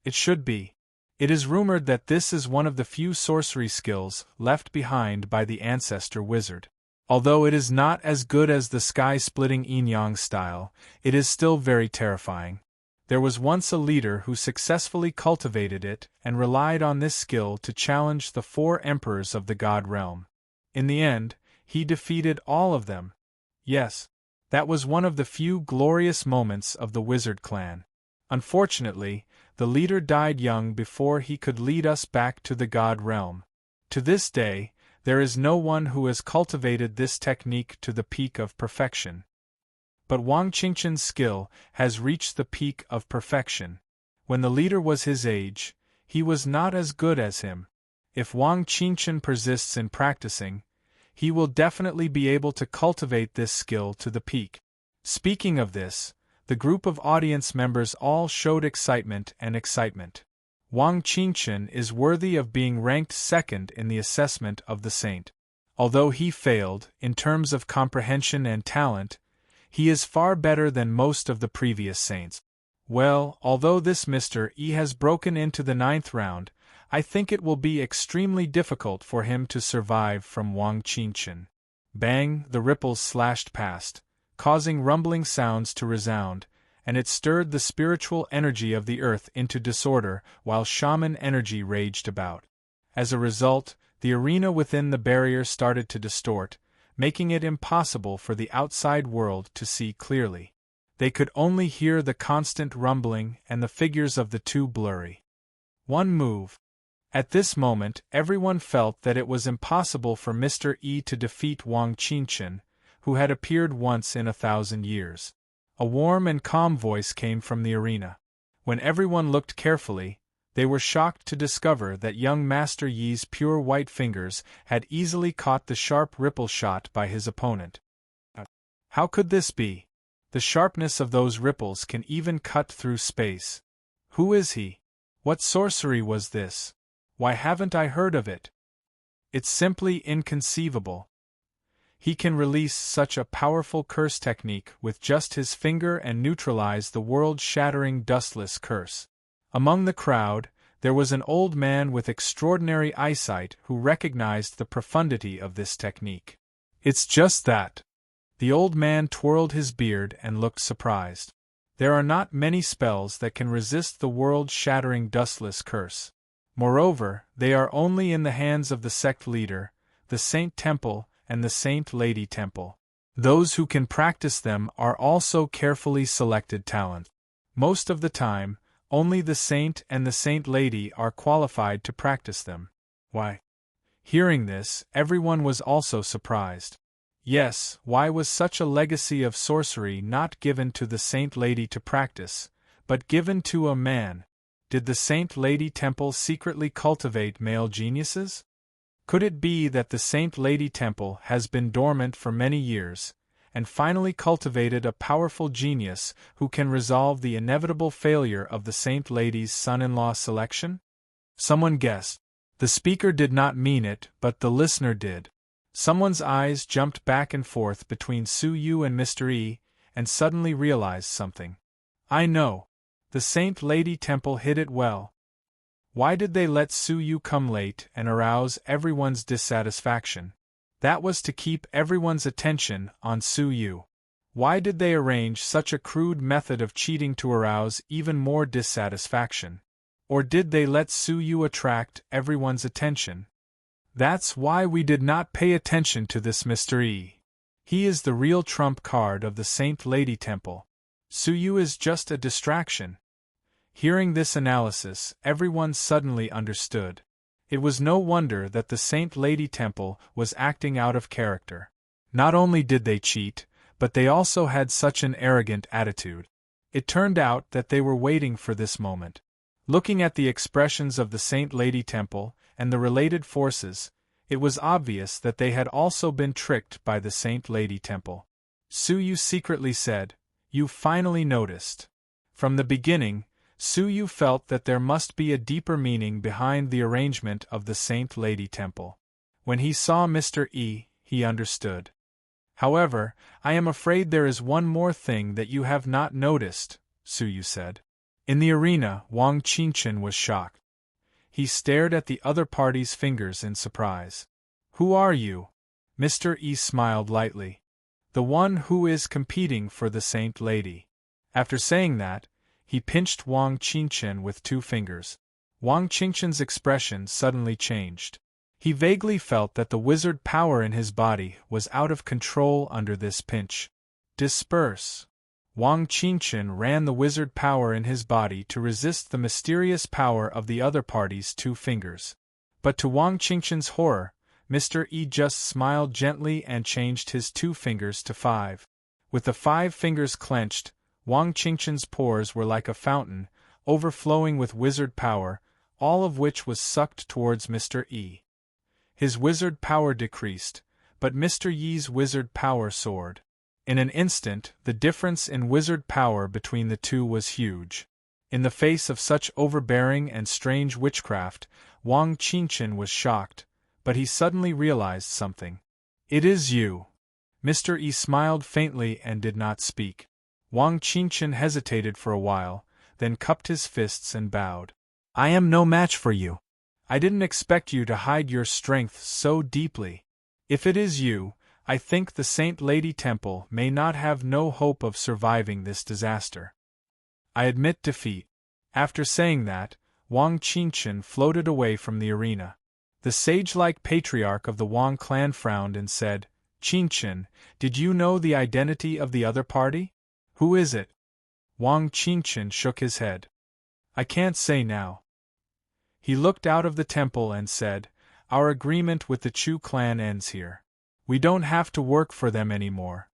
It should be. It is rumored that this is one of the few sorcery skills left behind by the ancestor wizard. Although it is not as good as the sky-splitting yin-yang style, it is still very terrifying. There was once a leader who successfully cultivated it and relied on this skill to challenge the 4 emperors of the god realm. In the end, he defeated all of them. Yes, that was one of the few glorious moments of the wizard clan. Unfortunately, the leader died young before he could lead us back to the god realm. To this day, there is no one who has cultivated this technique to the peak of perfection. But Wang Qingchen's skill has reached the peak of perfection. When the leader was his age, he was not as good as him. If Wang Qingchen persists in practicing, he will definitely be able to cultivate this skill to the peak. Speaking of this, the group of audience members all showed excitement. Wang Qingchen is worthy of being ranked second in the assessment of the saint. Although he failed, in terms of comprehension and talent, he is far better than most of the previous saints. Well, although this Mr. E has broken into the 9th round, I think it will be extremely difficult for him to survive from Wang Qingchen. Bang! The ripples slashed past, causing rumbling sounds to resound, and it stirred the spiritual energy of the earth into disorder while shaman energy raged about. As a result, the arena within the barrier started to distort, making it impossible for the outside world to see clearly. They could only hear the constant rumbling and the figures of the 2 blurry. One move. At this moment, everyone felt that it was impossible for Mr. E to defeat Wang Qingchen, who had appeared once in 1,000 years. A warm and calm voice came from the arena. When everyone looked carefully, they were shocked to discover that young Master Yi's pure white fingers had easily caught the sharp ripple shot by his opponent. How could this be? The sharpness of those ripples can even cut through space. Who is he? What sorcery was this? Why haven't I heard of it? It's simply inconceivable. He can release such a powerful curse technique with just his finger and neutralize the world-shattering dustless curse. Among the crowd, there was an old man with extraordinary eyesight who recognized the profundity of this technique. It's just that. The old man twirled his beard and looked surprised. There are not many spells that can resist the world-shattering dustless curse. Moreover, they are only in the hands of the sect leader, the Saint Temple, and the Saint Lady Temple. Those who can practice them are also carefully selected talent. Most of the time, only the Saint and the Saint Lady are qualified to practice them. Why? Hearing this, everyone was also surprised. Yes, why was such a legacy of sorcery not given to the Saint Lady to practice, but given to a man? Did the Saint Lady Temple secretly cultivate male geniuses? Could it be that the Saint Lady Temple has been dormant for many years, and finally cultivated a powerful genius who can resolve the inevitable failure of the Saint Lady's son-in-law selection? Someone guessed. The speaker did not mean it, but the listener did. Someone's eyes jumped back and forth between Su Yu and Mr. E, and suddenly realized something. I know. The Saint Lady Temple hid it well. Why did they let Su Yu come late and arouse everyone's dissatisfaction? That was to keep everyone's attention on Su Yu. Why did they arrange such a crude method of cheating to arouse even more dissatisfaction? Or did they let Su Yu attract everyone's attention? That's why we did not pay attention to this Mr. E. He is the real trump card of the Saint Lady Temple. Su Yu is just a distraction. Hearing this analysis, everyone suddenly understood. It was no wonder that the Saint Lady Temple was acting out of character. Not only did they cheat, but they also had such an arrogant attitude. It turned out that they were waiting for this moment. Looking at the expressions of the Saint Lady Temple and the related forces, it was obvious that they had also been tricked by the Saint Lady Temple. Su Yu secretly said, "You finally noticed." From the beginning, Su Yu felt that there must be a deeper meaning behind the arrangement of the Saint Lady Temple. When he saw Mr. E, he understood. However, I am afraid there is one more thing that you have not noticed, Su Yu said. In the arena, Wang Qingchen was shocked. He stared at the other party's fingers in surprise. Who are you? Mr. E smiled lightly. The one who is competing for the Saint Lady. After saying that, he pinched Wang Qingchen with 2 fingers. Wang Qingchen's expression suddenly changed. He vaguely felt that the wizard power in his body was out of control under this pinch. Disperse. Wang Qingchen ran the wizard power in his body to resist the mysterious power of the other party's 2 fingers. But to Wang Qingchen's horror, Mr. E just smiled gently and changed his 2 fingers to 5. With the 5 fingers clenched, Wang Qingchen's pores were like a fountain, overflowing with wizard power, all of which was sucked towards Mr. E. His wizard power decreased, but Mr. Yi's wizard power soared. In an instant, the difference in wizard power between the two was huge. In the face of such overbearing and strange witchcraft, Wang Qingchen was shocked, but he suddenly realized something. It is you. Mr. E smiled faintly and did not speak. Wang Qingchen hesitated for a while, then cupped his fists and bowed. I am no match for you. I didn't expect you to hide your strength so deeply. If it is you, I think the Saint Lady Temple may not have no hope of surviving this disaster. I admit defeat. After saying that, Wang Qingchen floated away from the arena. The sage-like patriarch of the Wang clan frowned and said, Qingchen, did you know the identity of the other party? Who is it? Wang Qingchen shook his head. I can't say now. He looked out of the temple and said, Our agreement with the Chu clan ends here. We don't have to work for them anymore.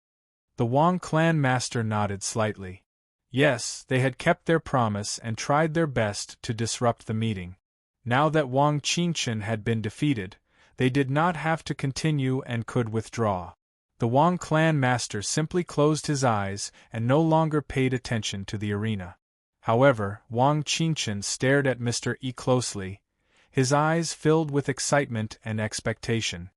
The Wang clan master nodded slightly. Yes, they had kept their promise and tried their best to disrupt the meeting. Now that Wang Qingchen had been defeated, they did not have to continue and could withdraw. The Wang clan master simply closed his eyes and no longer paid attention to the arena. However, Wang Qingchen stared at Mr. E closely, his eyes filled with excitement and expectation.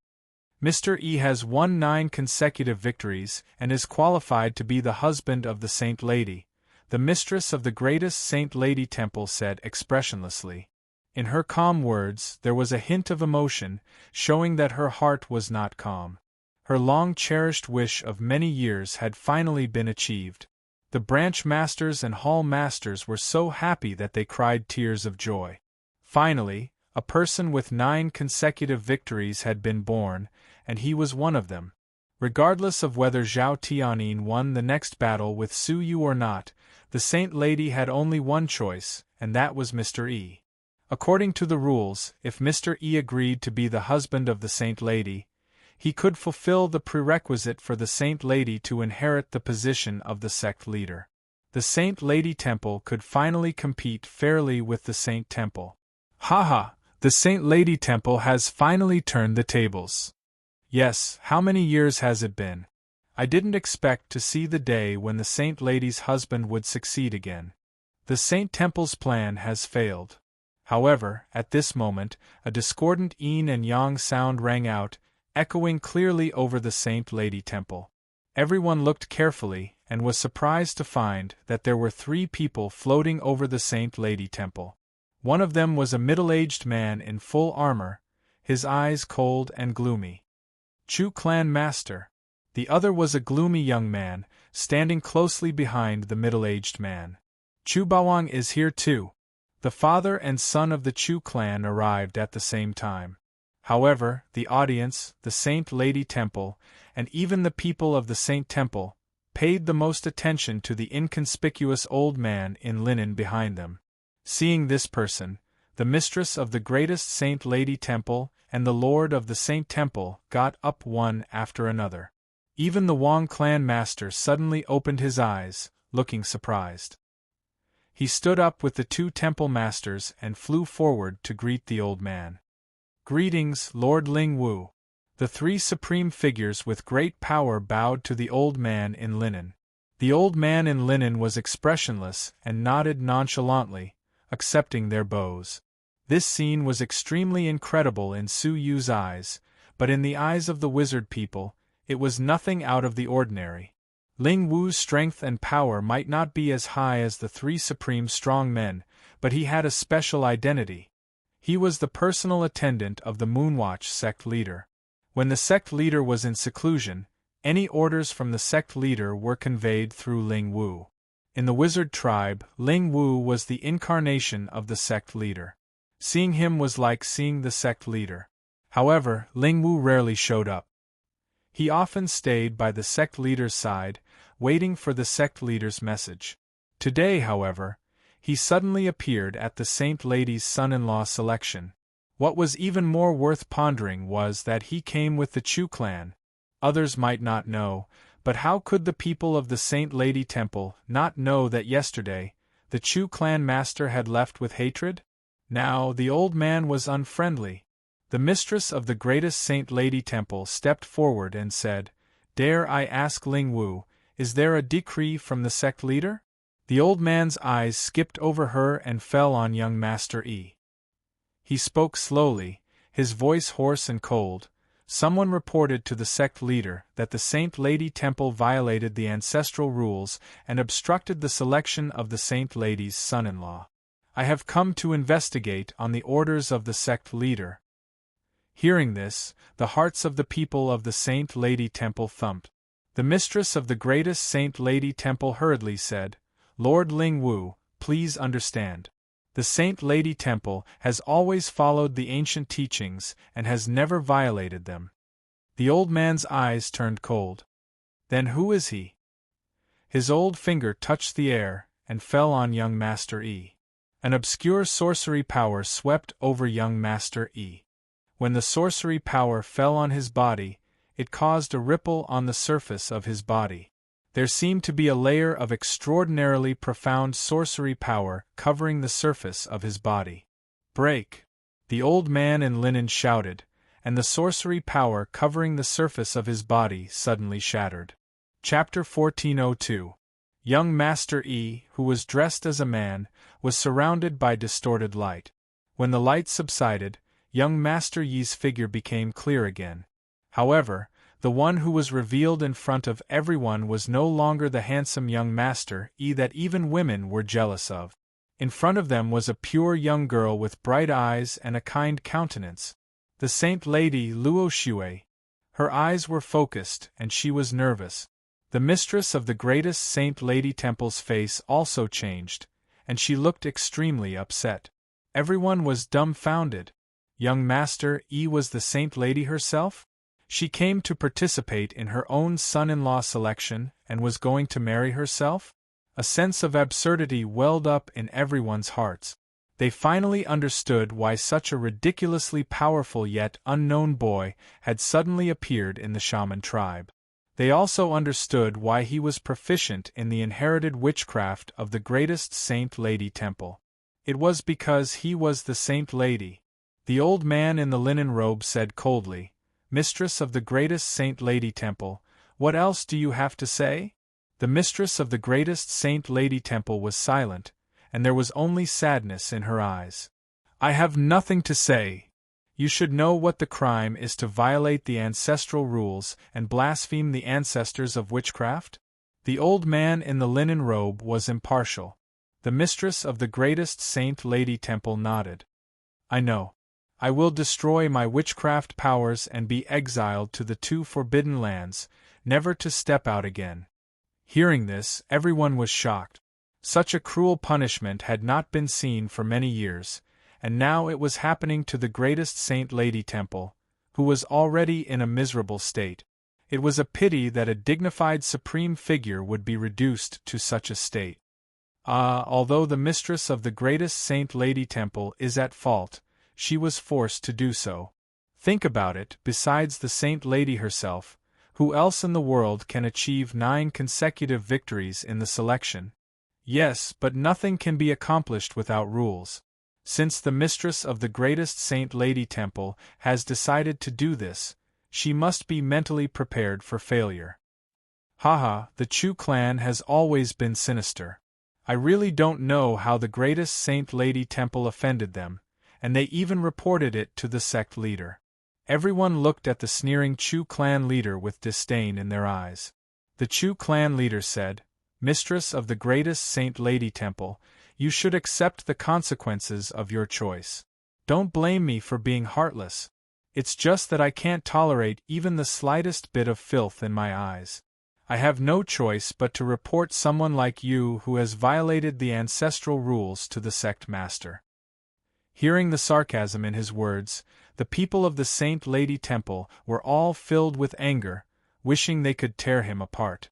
Mr. E has won 9 consecutive victories and is qualified to be the husband of the Saint Lady, the mistress of the greatest Saint Lady Temple said expressionlessly. In her calm words there was a hint of emotion, showing that her heart was not calm. Her long-cherished wish of many years had finally been achieved. The branch masters and hall masters were so happy that they cried tears of joy. Finally, a person with 9 consecutive victories had been born, and he was one of them. Regardless of whether Zhao Tianyin won the next battle with Su Yu or not, the Saint Lady had only one choice, and that was Mr. E. According to the rules, if Mr. E agreed to be the husband of the Saint Lady, he could fulfill the prerequisite for the Saint Lady to inherit the position of the sect leader. The Saint Lady Temple could finally compete fairly with the Saint Temple. Haha, the Saint Lady Temple has finally turned the tables. Yes, how many years has it been? I didn't expect to see the day when the Saint Lady's husband would succeed again. The Saint Temple's plan has failed. However, at this moment, a discordant yin and yang sound rang out, echoing clearly over the Saint Lady Temple. Everyone looked carefully, and was surprised to find that there were 3 people floating over the Saint Lady Temple. One of them was a middle-aged man in full armor, his eyes cold and gloomy. Chu Clan Master. The other was a gloomy young man, standing closely behind the middle-aged man. Chu Bawang is here too. The father and son of the Chu clan arrived at the same time. However, the audience, the Saint Lady Temple, and even the people of the Saint Temple, paid the most attention to the inconspicuous old man in linen behind them. Seeing this person, the mistress of the greatest Saint Lady Temple and the lord of the Saint Temple got up one after another. Even the Wang clan master suddenly opened his eyes, looking surprised. He stood up with the 2 temple masters and flew forward to greet the old man. "Greetings, Lord Ling Wu." The 3 supreme figures with great power bowed to the old man in linen. The old man in linen was expressionless and nodded nonchalantly, accepting their bows. This scene was extremely incredible in Su Yu's eyes, but in the eyes of the wizard people, it was nothing out of the ordinary. Ling Wu's strength and power might not be as high as the 3 supreme strong men, but he had a special identity. He was the personal attendant of the Moonwatch sect leader. When the sect leader was in seclusion, any orders from the sect leader were conveyed through Ling Wu. In the wizard tribe, Ling Wu was the incarnation of the sect leader. Seeing him was like seeing the sect leader. However, Ling Wu rarely showed up. He often stayed by the sect leader's side, waiting for the sect leader's message. Today, however, he suddenly appeared at the Saint Lady's son-in-law selection. What was even more worth pondering was that he came with the Chu clan. Others might not know, but how could the people of the Saint Lady Temple not know that yesterday, the Chu clan master had left with hatred? Now the old man was unfriendly. The mistress of the greatest Saint Lady Temple stepped forward and said, "Dare I ask Ling Wu, is there a decree from the sect leader?" The old man's eyes skipped over her and fell on young Master Yi. He spoke slowly, his voice hoarse and cold. Someone reported to the sect leader that the Saint Lady Temple violated the ancestral rules and obstructed the selection of the Saint Lady's son-in-law. I have come to investigate on the orders of the sect leader. Hearing this, the hearts of the people of the Saint Lady Temple thumped. The mistress of the greatest Saint Lady Temple hurriedly said, "Lord Ling Wu, please understand. The Saint Lady Temple has always followed the ancient teachings and has never violated them." The old man's eyes turned cold. "Then who is he?" His old finger touched the air and fell on young Master Yi. An obscure sorcery power swept over young Master Yi. When the sorcery power fell on his body, it caused a ripple on the surface of his body. There seemed to be a layer of extraordinarily profound sorcery power covering the surface of his body. "Break!" the old man in linen shouted, and the sorcery power covering the surface of his body suddenly shattered. Chapter 1402. Young Master Yi, who was dressed as a man, was surrounded by distorted light. When the light subsided, young Master Yi's figure became clear again. However, the one who was revealed in front of everyone was no longer the handsome young Master Yi that even women were jealous of. In front of them was a pure young girl with bright eyes and a kind countenance. The Saint Lady Luo Xue. Her eyes were focused and she was nervous. The mistress of the greatest Saint Lady Temple's face also changed, and she looked extremely upset. Everyone was dumbfounded. Young Master Yi was the Saint Lady herself? She came to participate in her own son-in-law selection and was going to marry herself? A sense of absurdity welled up in everyone's hearts. They finally understood why such a ridiculously powerful yet unknown boy had suddenly appeared in the shaman tribe. They also understood why he was proficient in the inherited witchcraft of the greatest Saint Lady Temple. It was because he was the Saint Lady. The old man in the linen robe said coldly, "Mistress of the greatest Saint Lady Temple, what else do you have to say?" The mistress of the greatest Saint Lady Temple was silent, and there was only sadness in her eyes. I have nothing to say. You should know what the crime is to violate the ancestral rules and blaspheme the ancestors of witchcraft? The old man in the linen robe was impartial. The mistress of the greatest saint Lady Temple nodded. I know. I will destroy my witchcraft powers and be exiled to the 2 forbidden lands, never to step out again. Hearing this, everyone was shocked. Such a cruel punishment had not been seen for many years, and now it was happening to the greatest saint Lady Temple, who was already in a miserable state. It was a pity that a dignified supreme figure would be reduced to such a state. Although the mistress of the greatest saint Lady Temple is at fault, she was forced to do so. Think about it, besides the saint lady herself, who else in the world can achieve 9 consecutive victories in the selection? Yes, but nothing can be accomplished without rules. Since the mistress of the greatest saint Lady Temple has decided to do this, she must be mentally prepared for failure. Haha, the Chu clan has always been sinister. I really don't know how the greatest saint Lady Temple offended them, and they even reported it to the sect leader. Everyone looked at the sneering Chu clan leader with disdain in their eyes. The Chu clan leader said, "Mistress of the greatest saint Lady Temple, you should accept the consequences of your choice. Don't blame me for being heartless. It's just that I can't tolerate even the slightest bit of filth in my eyes. I have no choice but to report someone like you who has violated the ancestral rules to the sect master." Hearing the sarcasm in his words, the people of the Saint Lady Temple were all filled with anger, wishing they could tear him apart.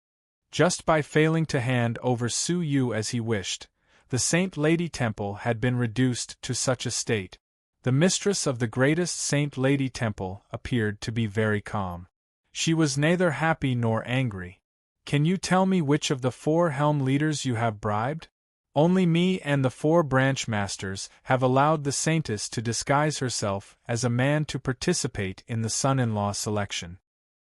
Just by failing to hand over Su Yu as he wished, the Saint Lady Temple had been reduced to such a state. The mistress of the greatest Saint Lady Temple appeared to be very calm. She was neither happy nor angry. "Can you tell me which of the 4 helm leaders you have bribed?" "Only me and the 4 branch masters have allowed the saintess to disguise herself as a man to participate in the son-in-law selection."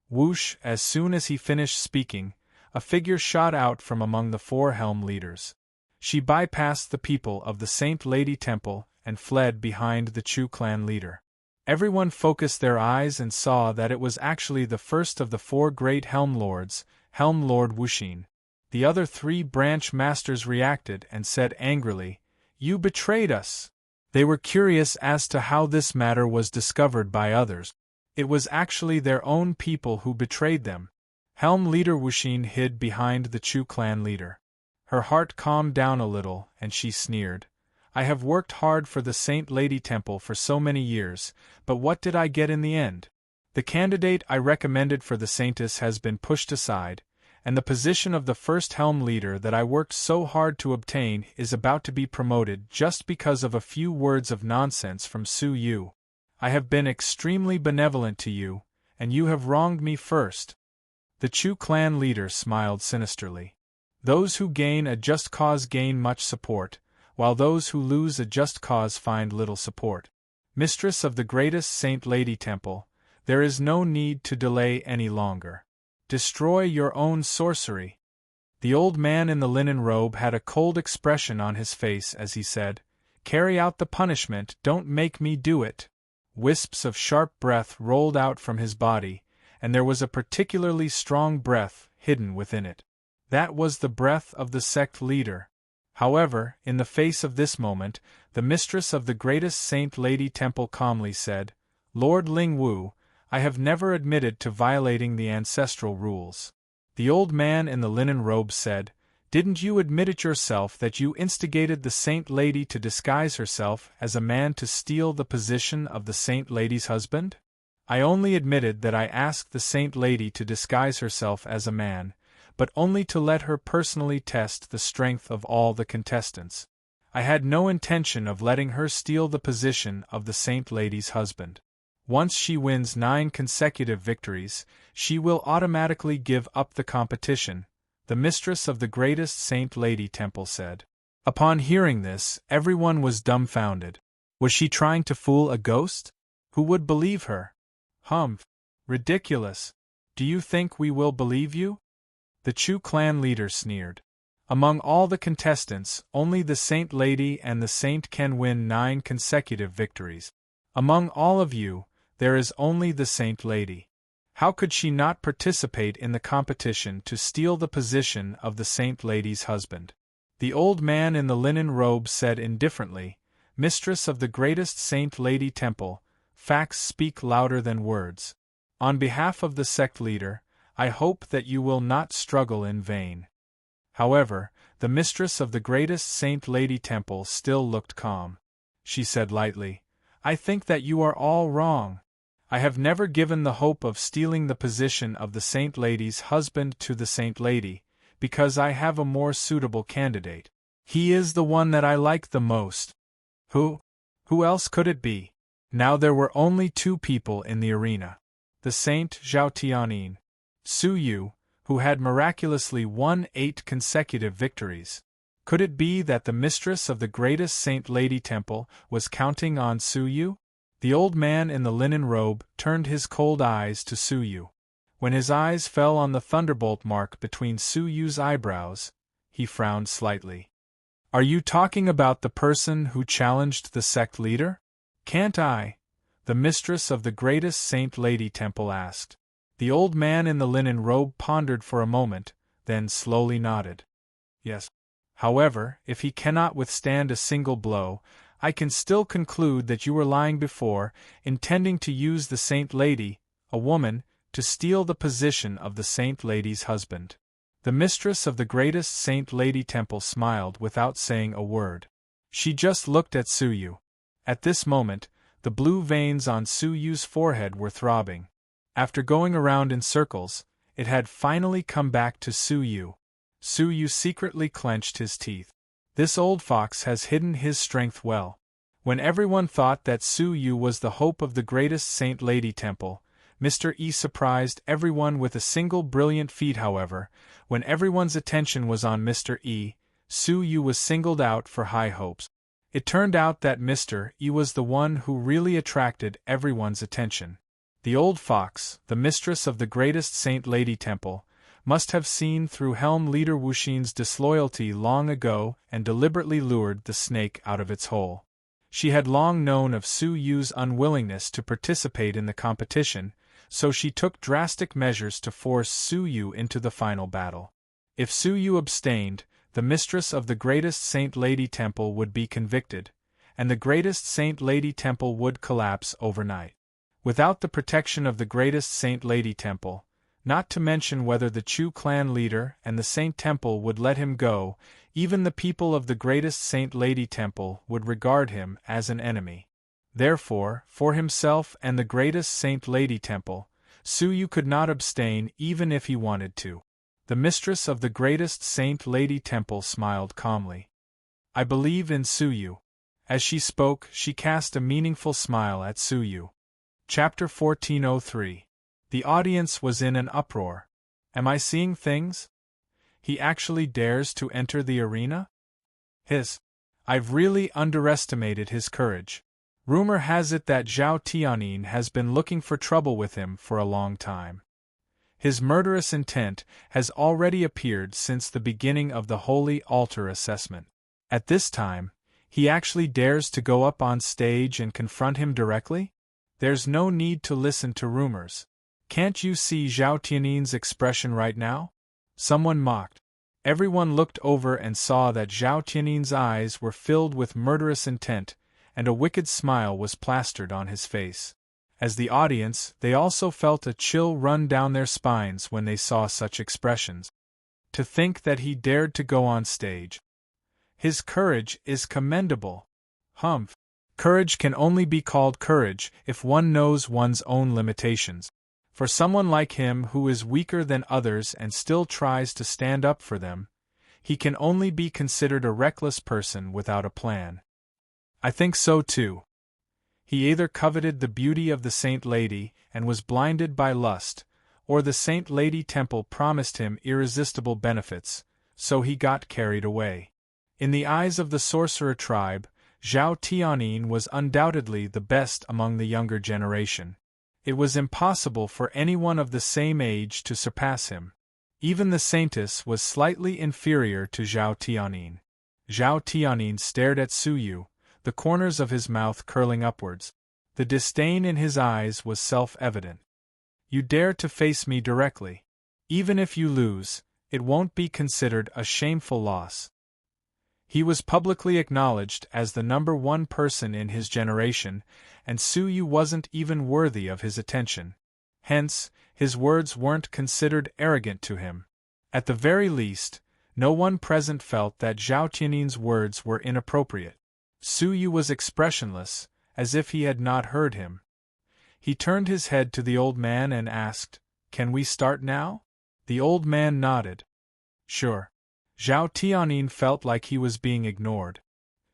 Whoosh! As soon as he finished speaking, a figure shot out from among the 4 helm leaders. She bypassed the people of the Saint Lady Temple and fled behind the Chu clan leader. Everyone focused their eyes and saw that it was actually the first of the 4 great helm lords, Helm Lord Wuxin. The other 3 branch masters reacted and said angrily, "You betrayed us!" They were curious as to how this matter was discovered by others. It was actually their own people who betrayed them. Helm leader Wuxin hid behind the Chu clan leader. Her heart calmed down a little, and she sneered. "I have worked hard for the Saint Lady Temple for so many years, but what did I get in the end? The candidate I recommended for the saintess has been pushed aside, and the position of the first helm leader that I worked so hard to obtain is about to be promoted just because of a few words of nonsense from Su Yu. I have been extremely benevolent to you, and you have wronged me first." The Chu clan leader smiled sinisterly. "Those who gain a just cause gain much support, while those who lose a just cause find little support. Mistress of the greatest Saint Lady Temple, there is no need to delay any longer. Destroy your own sorcery." The old man in the linen robe had a cold expression on his face as he said, "Carry out the punishment, don't make me do it." Wisps of sharp breath rolled out from his body, and there was a particularly strong breath hidden within it. That was the breath of the sect leader. However, in the face of this moment, the mistress of the greatest Saint Lady Temple calmly said, "Lord Ling Wu, I have never admitted to violating the ancestral rules." The old man in the linen robe said, "Didn't you admit it yourself that you instigated the Saint Lady to disguise herself as a man to steal the position of the Saint Lady's husband?" "I only admitted that I asked the Saint Lady to disguise herself as a man, but only to let her personally test the strength of all the contestants. I had no intention of letting her steal the position of the Saint Lady's husband. Once she wins 9 consecutive victories, she will automatically give up the competition," the mistress of the greatest Saint Lady Temple said. Upon hearing this, everyone was dumbfounded. Was she trying to fool a ghost? Who would believe her? Humph! Ridiculous! Do you think we will believe you? The Chu clan leader sneered. Among all the contestants, only the Saint Lady and the Saint can win 9 consecutive victories. Among all of you, there is only the Saint Lady. How could she not participate in the competition to steal the position of the Saint Lady's husband? The old man in the linen robe said indifferently, "Mistress of the greatest Saint Lady Temple, facts speak louder than words. On behalf of the sect leader, I hope that you will not struggle in vain." However, the mistress of the greatest Saint Lady Temple still looked calm. She said lightly, "I think that you are all wrong. I have never given the hope of stealing the position of the Saint Lady's husband to the Saint Lady, because I have a more suitable candidate. He is the one that I like the most." Who else could it be? Now there were only 2 people in the arena. The Saint Zhao Tianyin, Su Yu, who had miraculously won 8 consecutive victories. Could it be that the mistress of the greatest Saint Lady Temple was counting on Su Yu? The old man in the linen robe turned his cold eyes to Su Yu. When his eyes fell on the thunderbolt mark between Su Yu's eyebrows, he frowned slightly. "Are you talking about the person who challenged the sect leader?" "Can't I?" the mistress of the greatest Saint Lady Temple asked. The old man in the linen robe pondered for a moment, then slowly nodded. "Yes. However, if he cannot withstand a single blow, I can still conclude that you were lying before, intending to use the Saint Lady, a woman, to steal the position of the Saint Lady's husband." The mistress of the greatest Saint Lady Temple smiled without saying a word. She just looked at Su Yu. At this moment, the blue veins on Su Yu's forehead were throbbing. After going around in circles, it had finally come back to Su Yu. Su Yu secretly clenched his teeth. This old fox has hidden his strength well. When everyone thought that Su Yu was the hope of the greatest Saint Lady Temple, Mr. E surprised everyone with a single brilliant feat. However, when everyone's attention was on Mr. E, Su Yu was singled out for high hopes. It turned out that Mr. E was the one who really attracted everyone's attention. The old fox, the mistress of the greatest Saint Lady Temple, must have seen through Helm Leader Wuxin's disloyalty long ago and deliberately lured the snake out of its hole. She had long known of Su Yu's unwillingness to participate in the competition, so she took drastic measures to force Su Yu into the final battle. If Su Yu abstained, the mistress of the greatest Saint Lady Temple would be convicted, and the greatest Saint Lady Temple would collapse overnight. Without the protection of the greatest Saint Lady Temple, not to mention whether the Chu clan leader and the Saint Temple would let him go, even the people of the greatest Saint Lady Temple would regard him as an enemy. Therefore, for himself and the greatest Saint Lady Temple, Su Yu could not abstain even if he wanted to. The mistress of the greatest Saint Lady Temple smiled calmly. "I believe in Su Yu." As she spoke, she cast a meaningful smile at Su Yu. Chapter 1403. The audience was in an uproar. Am I seeing things? He actually dares to enter the arena? I've really underestimated his courage. Rumor has it that Zhao Tianyin has been looking for trouble with him for a long time. His murderous intent has already appeared since the beginning of the Holy Altar assessment. At this time, he actually dares to go up on stage and confront him directly? There's no need to listen to rumors. Can't you see Zhao Tianyin's expression right now? Someone mocked. Everyone looked over and saw that Zhao Tianyin's eyes were filled with murderous intent, and a wicked smile was plastered on his face. As the audience, they also felt a chill run down their spines when they saw such expressions. To think that he dared to go on stage. His courage is commendable. Humph. Courage can only be called courage if one knows one's own limitations. For someone like him who is weaker than others and still tries to stand up for them, he can only be considered a reckless person without a plan. I think so too. He either coveted the beauty of the Saint Lady and was blinded by lust, or the Saint Lady Temple promised him irresistible benefits, so he got carried away. In the eyes of the sorcerer tribe, Zhao Tianyin was undoubtedly the best among the younger generation. It was impossible for anyone of the same age to surpass him. Even the saintess was slightly inferior to Zhao Tianyin. Zhao Tianyin stared at Su Yu, the corners of his mouth curling upwards. The disdain in his eyes was self-evident. You dare to face me directly. Even if you lose, it won't be considered a shameful loss. He was publicly acknowledged as the #1 person in his generation, and Su Yu wasn't even worthy of his attention. Hence, his words weren't considered arrogant to him. At the very least, no one present felt that Zhao Tianyin's words were inappropriate. Su Yu was expressionless, as if he had not heard him. He turned his head to the old man and asked, "Can we start now?" The old man nodded. "Sure." Zhao Tianyin felt like he was being ignored.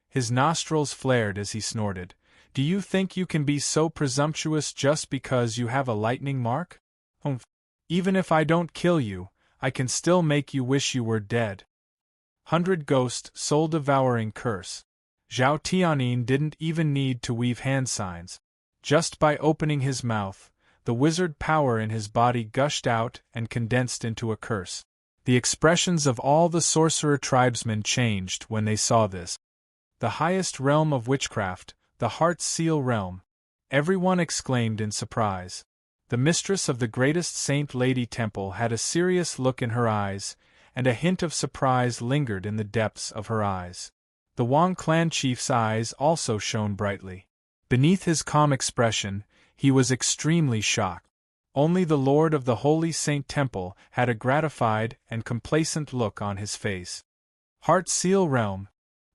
His nostrils flared as he snorted. "Do you think you can be so presumptuous just because you have a lightning mark? Humph. Even if I don't kill you, I can still make you wish you were dead." 100 Ghost Soul-Devouring Curse. Zhao Tianyin didn't even need to weave hand signs. Just by opening his mouth, the wizard power in his body gushed out and condensed into a curse. The expressions of all the sorcerer tribesmen changed when they saw this. The highest realm of witchcraft, the Heart Seal realm. Everyone exclaimed in surprise. The mistress of the greatest Saint Lady Temple had a serious look in her eyes, and a hint of surprise lingered in the depths of her eyes. The Wang clan chief's eyes also shone brightly. Beneath his calm expression, he was extremely shocked. Only the Lord of the Holy Saint Temple had a gratified and complacent look on his face. Heart Seal Realm.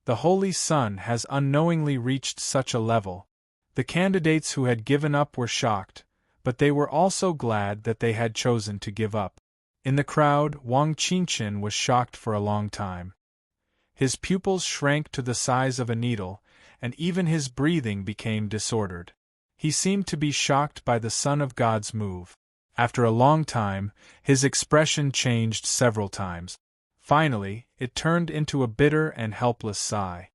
The Holy Sun has unknowingly reached such a level. The candidates who had given up were shocked, but they were also glad that they had chosen to give up. In the crowd, Wang Qingchen was shocked for a long time. His pupils shrank to the size of a needle, and even his breathing became disordered. He seemed to be shocked by the Son of God's move. After a long time, his expression changed several times. Finally, it turned into a bitter and helpless sigh.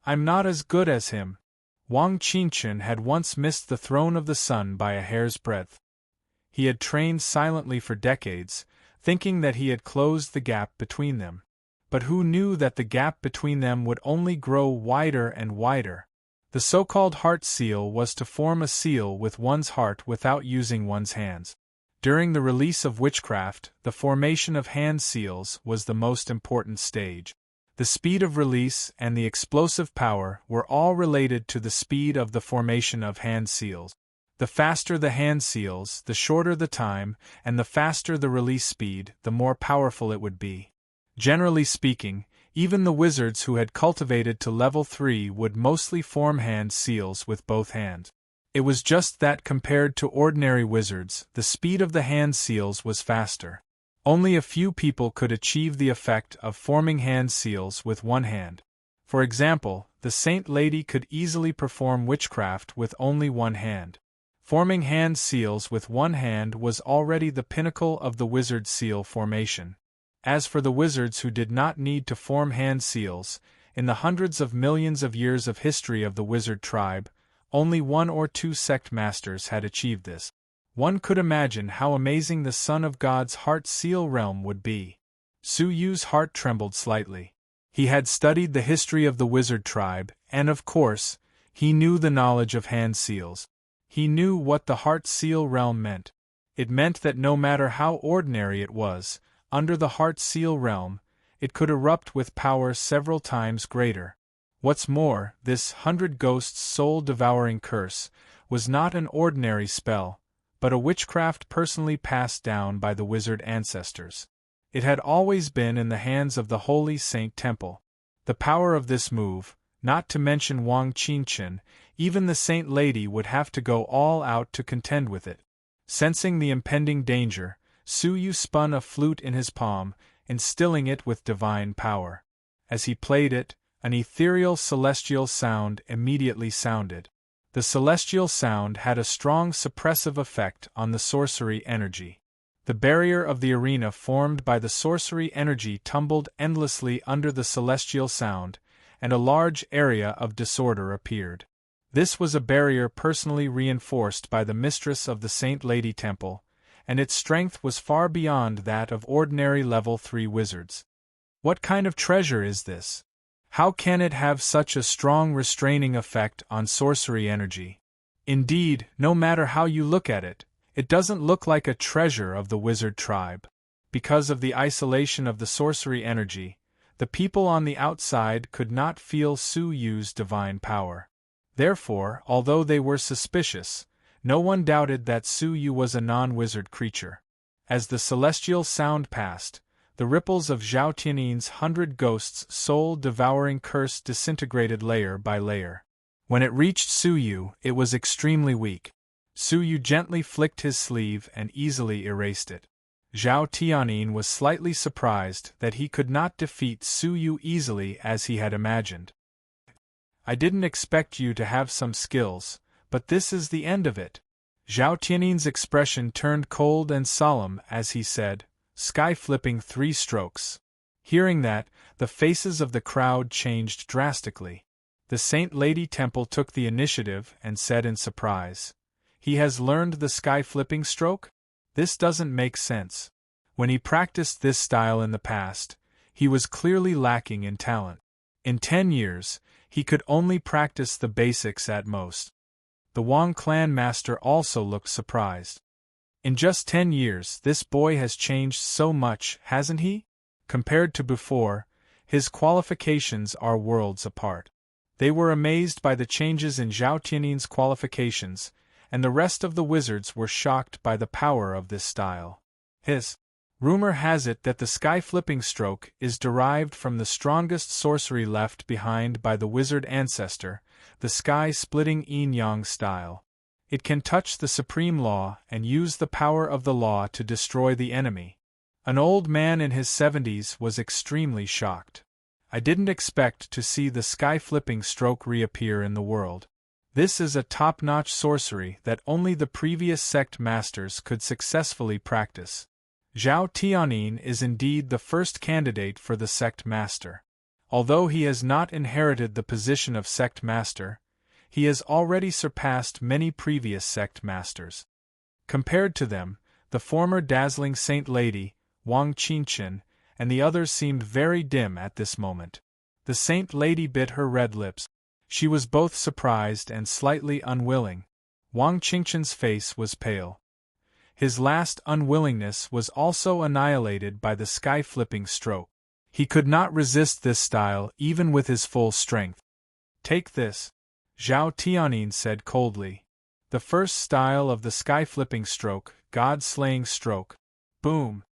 "I'm not as good as him." Wang Qingchen had once missed the throne of the sun by a hair's breadth. He had trained silently for decades, thinking that he had closed the gap between them. But who knew that the gap between them would only grow wider and wider? The so-called heart seal was to form a seal with one's heart without using one's hands. During the release of witchcraft, the formation of hand seals was the most important stage. The speed of release and the explosive power were all related to the speed of the formation of hand seals. The faster the hand seals, the shorter the time, and the faster the release speed, the more powerful it would be. Generally speaking, even the wizards who had cultivated to level 3 would mostly form hand seals with both hands. It was just that compared to ordinary wizards, the speed of the hand seals was faster. Only a few people could achieve the effect of forming hand seals with one hand. For example, the Saint Lady could easily perform witchcraft with only one hand. Forming hand seals with one hand was already the pinnacle of the wizard seal formation. As for the wizards who did not need to form hand seals, in the hundreds of millions of years of history of the wizard tribe, only 1 or 2 sect masters had achieved this. One could imagine how amazing the Son of God's Heart Seal realm would be. Su Yu's heart trembled slightly. He had studied the history of the wizard tribe, and of course, he knew the knowledge of hand seals. He knew what the Heart Seal realm meant. It meant that no matter how ordinary it was, under the Heart Seal realm, it could erupt with power several times greater. What's more, this 100 Ghosts soul-devouring curse was not an ordinary spell, but a witchcraft personally passed down by the wizard ancestors. It had always been in the hands of the Holy Saint Temple. The power of this move, not to mention Wang Qingchen, even the Saint Lady would have to go all out to contend with it. Sensing the impending danger, Su Yu spun a flute in his palm, instilling it with divine power. As he played it, an ethereal celestial sound immediately sounded. The celestial sound had a strong suppressive effect on the sorcery energy. The barrier of the arena formed by the sorcery energy tumbled endlessly under the celestial sound, and a large area of disorder appeared. This was a barrier personally reinforced by the mistress of the Saint Lady Temple, and its strength was far beyond that of ordinary level 3 wizards. What kind of treasure is this? How can it have such a strong restraining effect on sorcery energy? Indeed, no matter how you look at it, it doesn't look like a treasure of the wizard tribe. Because of the isolation of the sorcery energy, the people on the outside could not feel Su Yu's divine power. Therefore, although they were suspicious, no one doubted that Su Yu was a non-wizard creature. As the celestial sound passed, the ripples of Zhao Tianin's 100 ghosts' soul-devouring curse disintegrated layer by layer. When it reached Su Yu, it was extremely weak. Su Yu gently flicked his sleeve and easily erased it. Zhao Tianin was slightly surprised that he could not defeat Su Yu easily as he had imagined. "I didn't expect you to have some skills, but this is the end of it." Zhao Tianin's expression turned cold and solemn as he said, sky-flipping 3 strokes. Hearing that, the faces of the crowd changed drastically. The Saint Lady Temple took the initiative and said in surprise, "He has learned the sky-flipping stroke? This doesn't make sense. When he practiced this style in the past, he was clearly lacking in talent. In 10 years, he could only practice the basics at most." The Wang clan master also looked surprised. "In just 10 years, this boy has changed so much, hasn't he? Compared to before, his qualifications are worlds apart." They were amazed by the changes in Zhao Tianin's qualifications, and the rest of the wizards were shocked by the power of this style. Rumor has it that the sky-flipping stroke is derived from the strongest sorcery left behind by the wizard ancestor, the sky-splitting yin-yang style. It can touch the supreme law and use the power of the law to destroy the enemy. An old man in his 70s was extremely shocked. "I didn't expect to see the sky-flipping stroke reappear in the world. This is a top-notch sorcery that only the previous sect masters could successfully practice." Zhao Tianin is indeed the first candidate for the sect master. Although he has not inherited the position of sect master, he has already surpassed many previous sect masters. Compared to them, the former dazzling Saint Lady, Wang Qinchen, and the others seemed very dim at this moment. The Saint Lady bit her red lips. She was both surprised and slightly unwilling. Wang Qingchen's face was pale. His last unwillingness was also annihilated by the sky-flipping stroke. He could not resist this style even with his full strength. "Take this," Zhao Tianin said coldly. "The first style of the sky-flipping stroke, God-slaying stroke." Boom!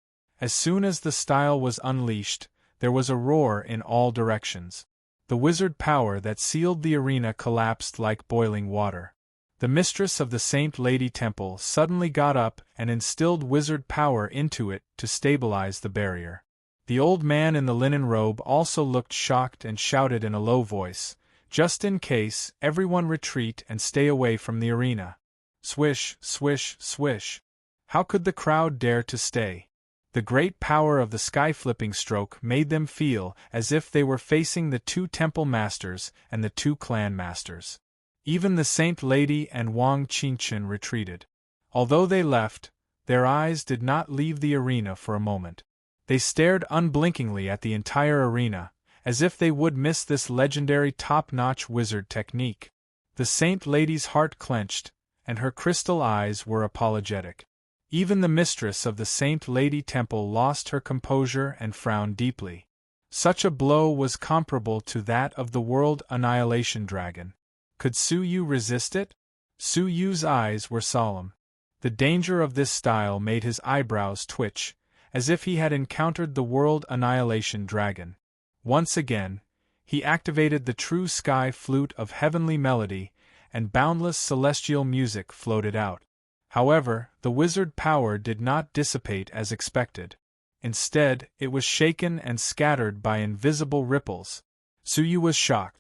As soon as the style was unleashed, there was a roar in all directions. The wizard power that sealed the arena collapsed like boiling water. The mistress of the Saint Lady Temple suddenly got up and instilled wizard power into it to stabilize the barrier. The old man in the linen robe also looked shocked and shouted in a low voice, "Just in case, everyone retreat and stay away from the arena." Swish, swish, swish. How could the crowd dare to stay? The great power of the sky-flipping stroke made them feel as if they were facing the 2 temple masters and the 2 clan masters. Even the Saint Lady and Wang Qinchen retreated. Although they left, their eyes did not leave the arena for a moment. They stared unblinkingly at the entire arena, as if they would miss this legendary top-notch wizard technique. The Saint Lady's heart clenched, and her crystal eyes were apologetic. Even the mistress of the Saint Lady Temple lost her composure and frowned deeply. Such a blow was comparable to that of the World Annihilation Dragon. Could Su Yu resist it? Su Yu's eyes were solemn. The danger of this style made his eyebrows twitch, as if he had encountered the World Annihilation Dragon. Once again, he activated the true sky flute of heavenly melody, and boundless celestial music floated out. However, the wizard power did not dissipate as expected. Instead, it was shaken and scattered by invisible ripples. Su Yu was shocked.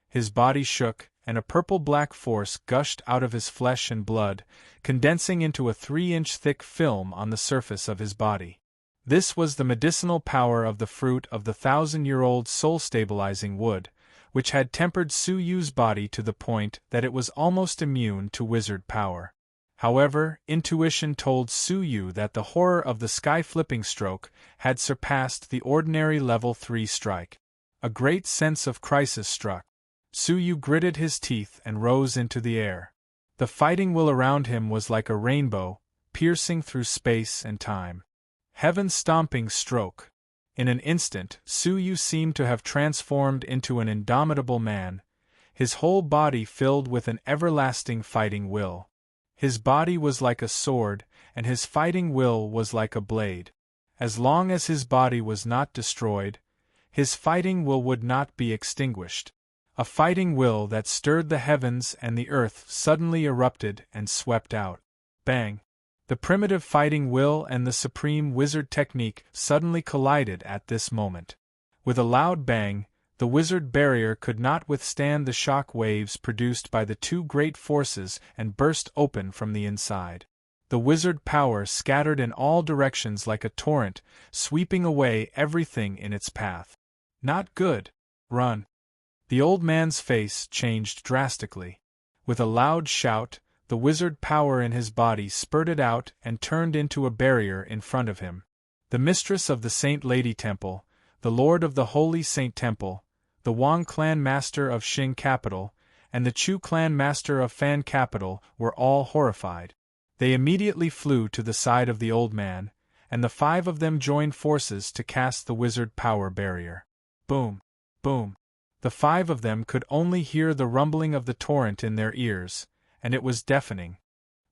His body shook, and a purple-black force gushed out of his flesh and blood, condensing into a 3-inch thick film on the surface of his body. This was the medicinal power of the fruit of the 1,000-year-old soul-stabilizing wood, which had tempered Su Yu's body to the point that it was almost immune to wizard power. However, intuition told Su Yu that the horror of the sky-flipping stroke had surpassed the ordinary level 3 strike. A great sense of crisis struck. Su Yu gritted his teeth and rose into the air. The fighting will around him was like a rainbow, piercing through space and time. Heaven-stomping stroke. In an instant, Su Yu seemed to have transformed into an indomitable man, his whole body filled with an everlasting fighting will. His body was like a sword, and his fighting will was like a blade. As long as his body was not destroyed, his fighting will would not be extinguished. A fighting will that stirred the heavens and the earth suddenly erupted and swept out. Bang! The primitive fighting will and the supreme wizard technique suddenly collided at this moment. With a loud bang, the wizard barrier could not withstand the shock waves produced by the two great forces and burst open from the inside. The wizard power scattered in all directions like a torrent, sweeping away everything in its path. Not good. Run. The old man's face changed drastically. With a loud shout, the wizard power in his body spurted out and turned into a barrier in front of him. The mistress of the Saint Lady Temple, the lord of the Holy Saint Temple, the Wang clan master of Xing capital, and the Chu clan master of Fan capital were all horrified. They immediately flew to the side of the old man, and the 5 of them joined forces to cast the wizard power barrier. Boom! Boom! The 5 of them could only hear the rumbling of the torrent in their ears, and it was deafening.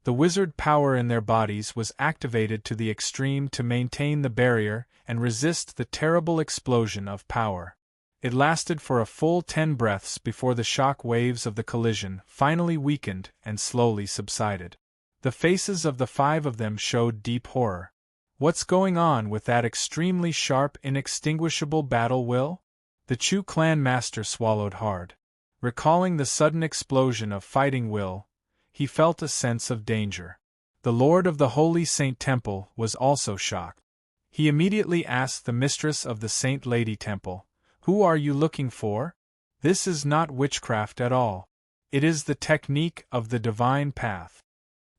The wizard power in their bodies was activated to the extreme to maintain the barrier and resist the terrible explosion of power. It lasted for a full 10 breaths before the shock waves of the collision finally weakened and slowly subsided. The faces of the 5 of them showed deep horror. What's going on with that extremely sharp, inextinguishable battle will? The Chu clan master swallowed hard. Recalling the sudden explosion of fighting will, he felt a sense of danger. The lord of the Holy Saint Temple was also shocked. He immediately asked the mistress of the Saint Lady Temple, "Who are you looking for? This is not witchcraft at all. It is the technique of the divine path."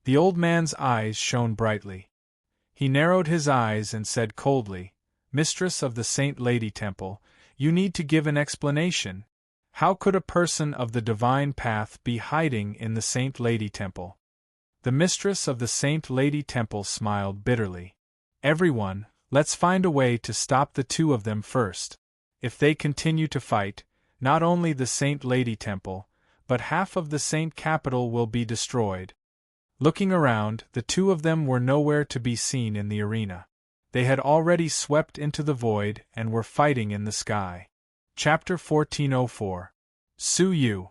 The old man's eyes shone brightly. He narrowed his eyes and said coldly, "Mistress of the Saint Lady Temple, you need to give an explanation. How could a person of the divine path be hiding in the Saint Lady Temple?" The mistress of the Saint Lady Temple smiled bitterly. "Everyone, let's find a way to stop the 2 of them first. If they continue to fight, not only the Saint Lady Temple, but half of the Saint Capital will be destroyed." Looking around, the 2 of them were nowhere to be seen in the arena. They had already swept into the void and were fighting in the sky. Chapter 1404. Su Yu.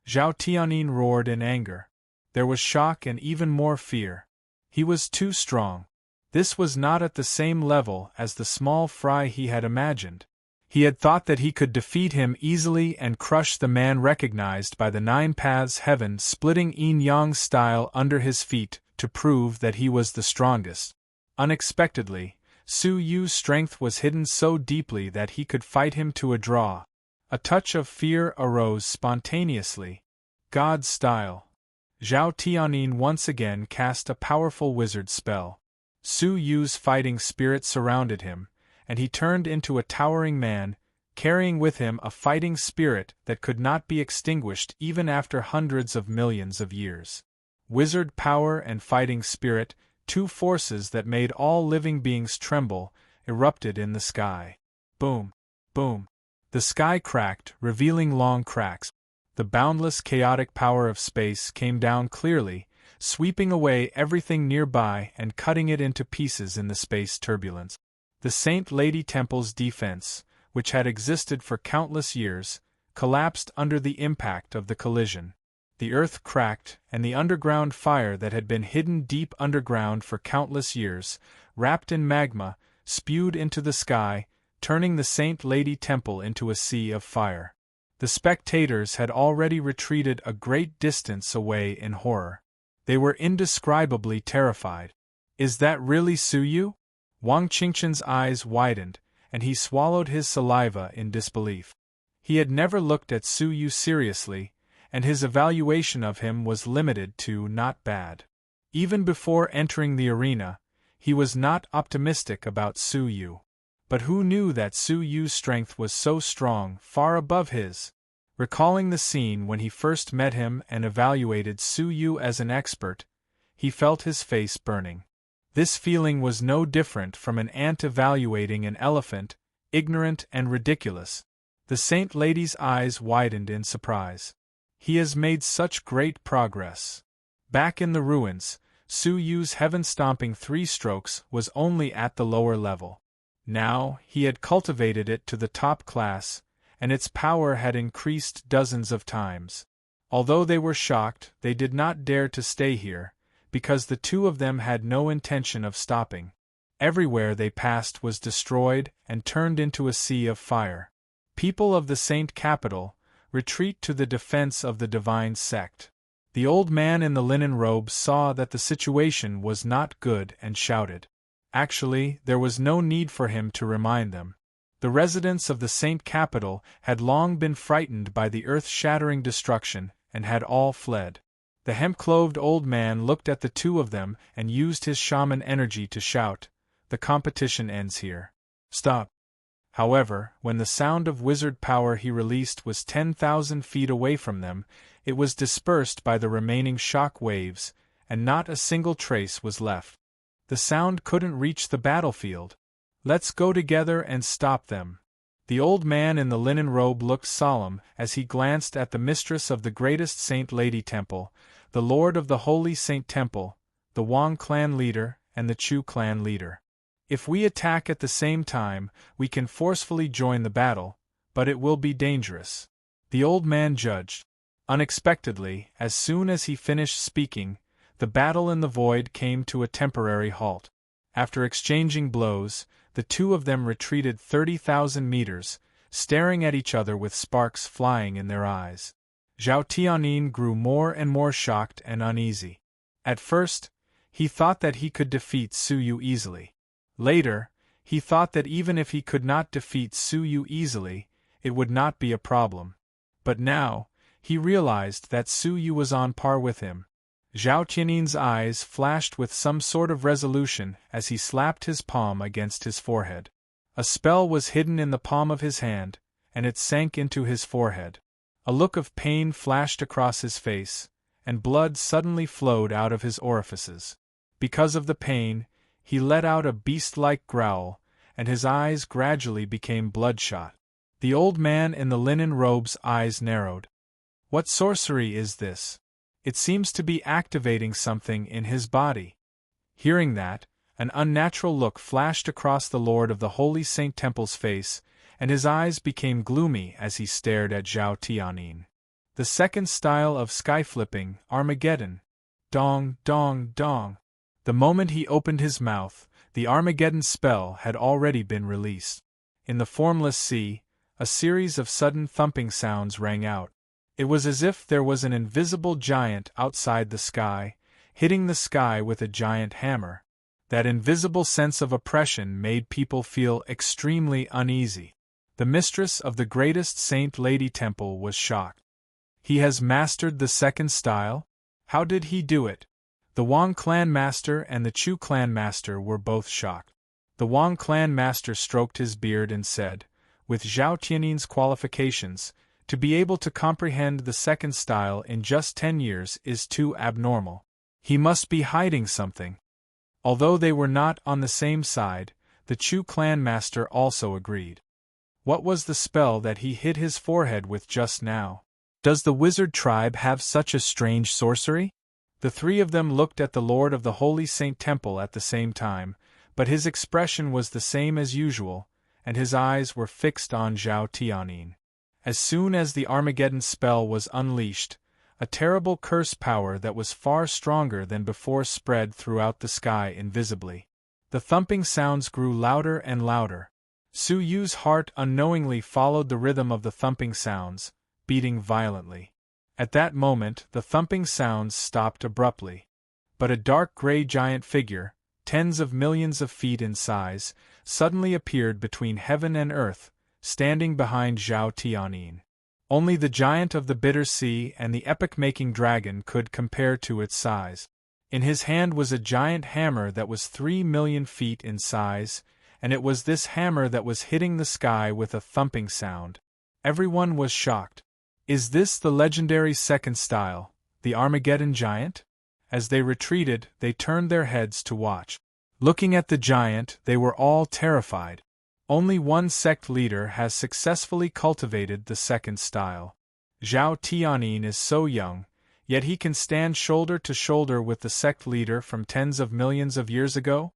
Zhao Tianyin roared in anger. There was shock and even more fear. He was too strong. This was not at the same level as the small fry he had imagined. He had thought that he could defeat him easily and crush the man recognized by the 9 paths heaven splitting yin-yang style under his feet to prove that he was the strongest. Unexpectedly, Su Yu's strength was hidden so deeply that he could fight him to a draw. A touch of fear arose spontaneously. God style. Zhao Tianyin once again cast a powerful wizard spell. Su Yu's fighting spirit surrounded him, and he turned into a towering man, carrying with him a fighting spirit that could not be extinguished even after hundreds of millions of years. Wizard power and fighting spirit, 2 forces that made all living beings tremble, erupted in the sky. Boom! Boom! The sky cracked, revealing long cracks. The boundless chaotic power of space came down clearly, sweeping away everything nearby and cutting it into pieces in the space turbulence. The Saint Lady Temple's defense, which had existed for countless years, collapsed under the impact of the collision. The earth cracked, and the underground fire that had been hidden deep underground for countless years, wrapped in magma, spewed into the sky, turning the Saint Lady Temple into a sea of fire. The spectators had already retreated a great distance away in horror. They were indescribably terrified. "Is that really Su Yu?" Wang Qingchen's eyes widened, and he swallowed his saliva in disbelief. He had never looked at Su Yu seriously, and his evaluation of him was limited to "not bad." Even before entering the arena, he was not optimistic about Su Yu. But who knew that Su Yu's strength was so strong, far above his? Recalling the scene when he first met him and evaluated Su Yu as an expert, he felt his face burning. This feeling was no different from an ant evaluating an elephant, ignorant and ridiculous. The Saint Lady's eyes widened in surprise. He has made such great progress. Back in the ruins, Su Yu's heaven-stomping 3 strokes was only at the lower level. Now, he had cultivated it to the top class, and its power had increased dozens of times. Although they were shocked, they did not dare to stay here, because the 2 of them had no intention of stopping. Everywhere they passed was destroyed and turned into a sea of fire. People of the Saint Capital, retreat to the defense of the divine sect. The old man in the linen robe saw that the situation was not good and shouted. Actually, there was no need for him to remind them. The residents of the Saint Capital had long been frightened by the earth-shattering destruction and had all fled. The hemp-clothed old man looked at the 2 of them and used his shaman energy to shout, "The competition ends here. Stop." However, when the sound of wizard power he released was 10,000 feet away from them, it was dispersed by the remaining shock waves, and not a single trace was left. The sound couldn't reach the battlefield. "Let's go together and stop them." The old man in the linen robe looked solemn as he glanced at the mistress of the greatest Saint Lady Temple, the lord of the Holy Saint Temple, the Wang clan leader, and the Chu clan leader. "If we attack at the same time, we can forcefully join the battle, but it will be dangerous," the old man judged. Unexpectedly, as soon as he finished speaking, the battle in the void came to a temporary halt. After exchanging blows, the 2 of them retreated 30,000 meters, staring at each other with sparks flying in their eyes. Zhao Tianyin grew more and more shocked and uneasy. At first, he thought that he could defeat Su Yu easily. Later, he thought that even if he could not defeat Su Yu easily, it would not be a problem. But now, he realized that Su Yu was on par with him. Zhao Tianyin's eyes flashed with some sort of resolution as he slapped his palm against his forehead. A spell was hidden in the palm of his hand, and it sank into his forehead. A look of pain flashed across his face, and blood suddenly flowed out of his orifices. Because of the pain, he let out a beast-like growl, and his eyes gradually became bloodshot. The old man in the linen robe's eyes narrowed. What sorcery is this? It seems to be activating something in his body. Hearing that, an unnatural look flashed across the Lord of the Holy Saint Temple's face, and his eyes became gloomy as he stared at Zhao Tianyin. The second style of sky-flipping, Armageddon. Dong, dong, dong. The moment he opened his mouth, the Armageddon spell had already been released. In the formless sea, a series of sudden thumping sounds rang out. It was as if there was an invisible giant outside the sky, hitting the sky with a giant hammer. That invisible sense of oppression made people feel extremely uneasy. The mistress of the greatest Saint Lady Temple was shocked. He has mastered the second style? How did he do it? The Wang clan master and the Chu clan master were both shocked. The Wang clan master stroked his beard and said, with Zhao Tianyin's qualifications, to be able to comprehend the second style in just 10 years is too abnormal. He must be hiding something. Although they were not on the same side, the Chu clan master also agreed. What was the spell that he hit his forehead with just now? Does the wizard tribe have such a strange sorcery? The 3 of them looked at the Lord of the Holy Saint Temple at the same time, but his expression was the same as usual, and his eyes were fixed on Zhao Tianyin. As soon as the Armageddon spell was unleashed, a terrible curse power that was far stronger than before spread throughout the sky invisibly. The thumping sounds grew louder and louder. Su Yu's heart unknowingly followed the rhythm of the thumping sounds, beating violently. At that moment, the thumping sounds stopped abruptly. But a dark gray giant figure, tens of millions of feet in size, suddenly appeared between heaven and earth, standing behind Zhao Tianyin. Only the giant of the bitter sea and the epic-making dragon could compare to its size. In his hand was a giant hammer that was 3,000,000 feet in size, and it was this hammer that was hitting the sky with a thumping sound. Everyone was shocked. Is this the legendary second style, the Armageddon giant? As they retreated, they turned their heads to watch. Looking at the giant, they were all terrified. Only one sect leader has successfully cultivated the second style. Zhao Tianyin is so young, yet he can stand shoulder to shoulder with the sect leader from tens of millions of years ago?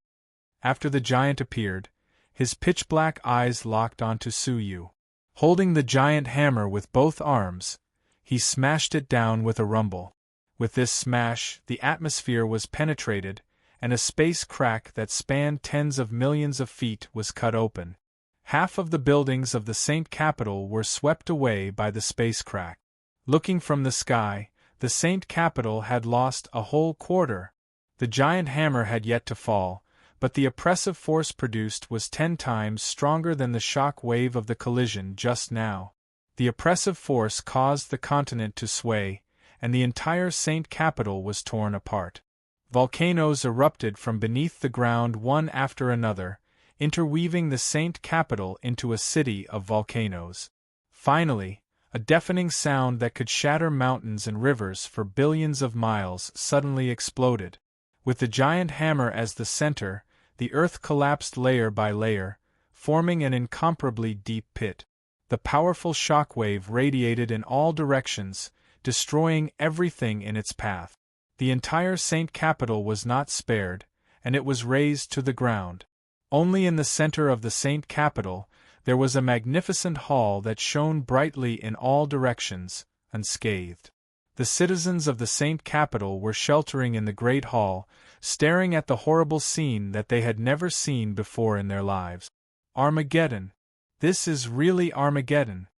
After the giant appeared, his pitch-black eyes locked onto Su Yu. Holding the giant hammer with both arms, he smashed it down with a rumble. With this smash, the atmosphere was penetrated, and a space crack that spanned tens of millions of feet was cut open. Half of the buildings of the Saint Capital were swept away by the space crack. Looking from the sky, the Saint Capital had lost a whole quarter. The giant hammer had yet to fall, but the oppressive force produced was 10 times stronger than the shock wave of the collision just now. The oppressive force caused the continent to sway, and the entire Saint Capital was torn apart. Volcanoes erupted from beneath the ground one after another, interweaving the Saint Capital into a city of volcanoes. Finally, a deafening sound that could shatter mountains and rivers for billions of miles suddenly exploded. With the giant hammer as the center, the earth collapsed layer by layer, forming an incomparably deep pit. The powerful shockwave radiated in all directions, destroying everything in its path. The entire Saint Capital was not spared, and it was razed to the ground. Only in the center of the Saint Capital, there was a magnificent hall that shone brightly in all directions, unscathed. The citizens of the Saint Capital were sheltering in the great hall, staring at the horrible scene that they had never seen before in their lives. Armageddon! This is really Armageddon!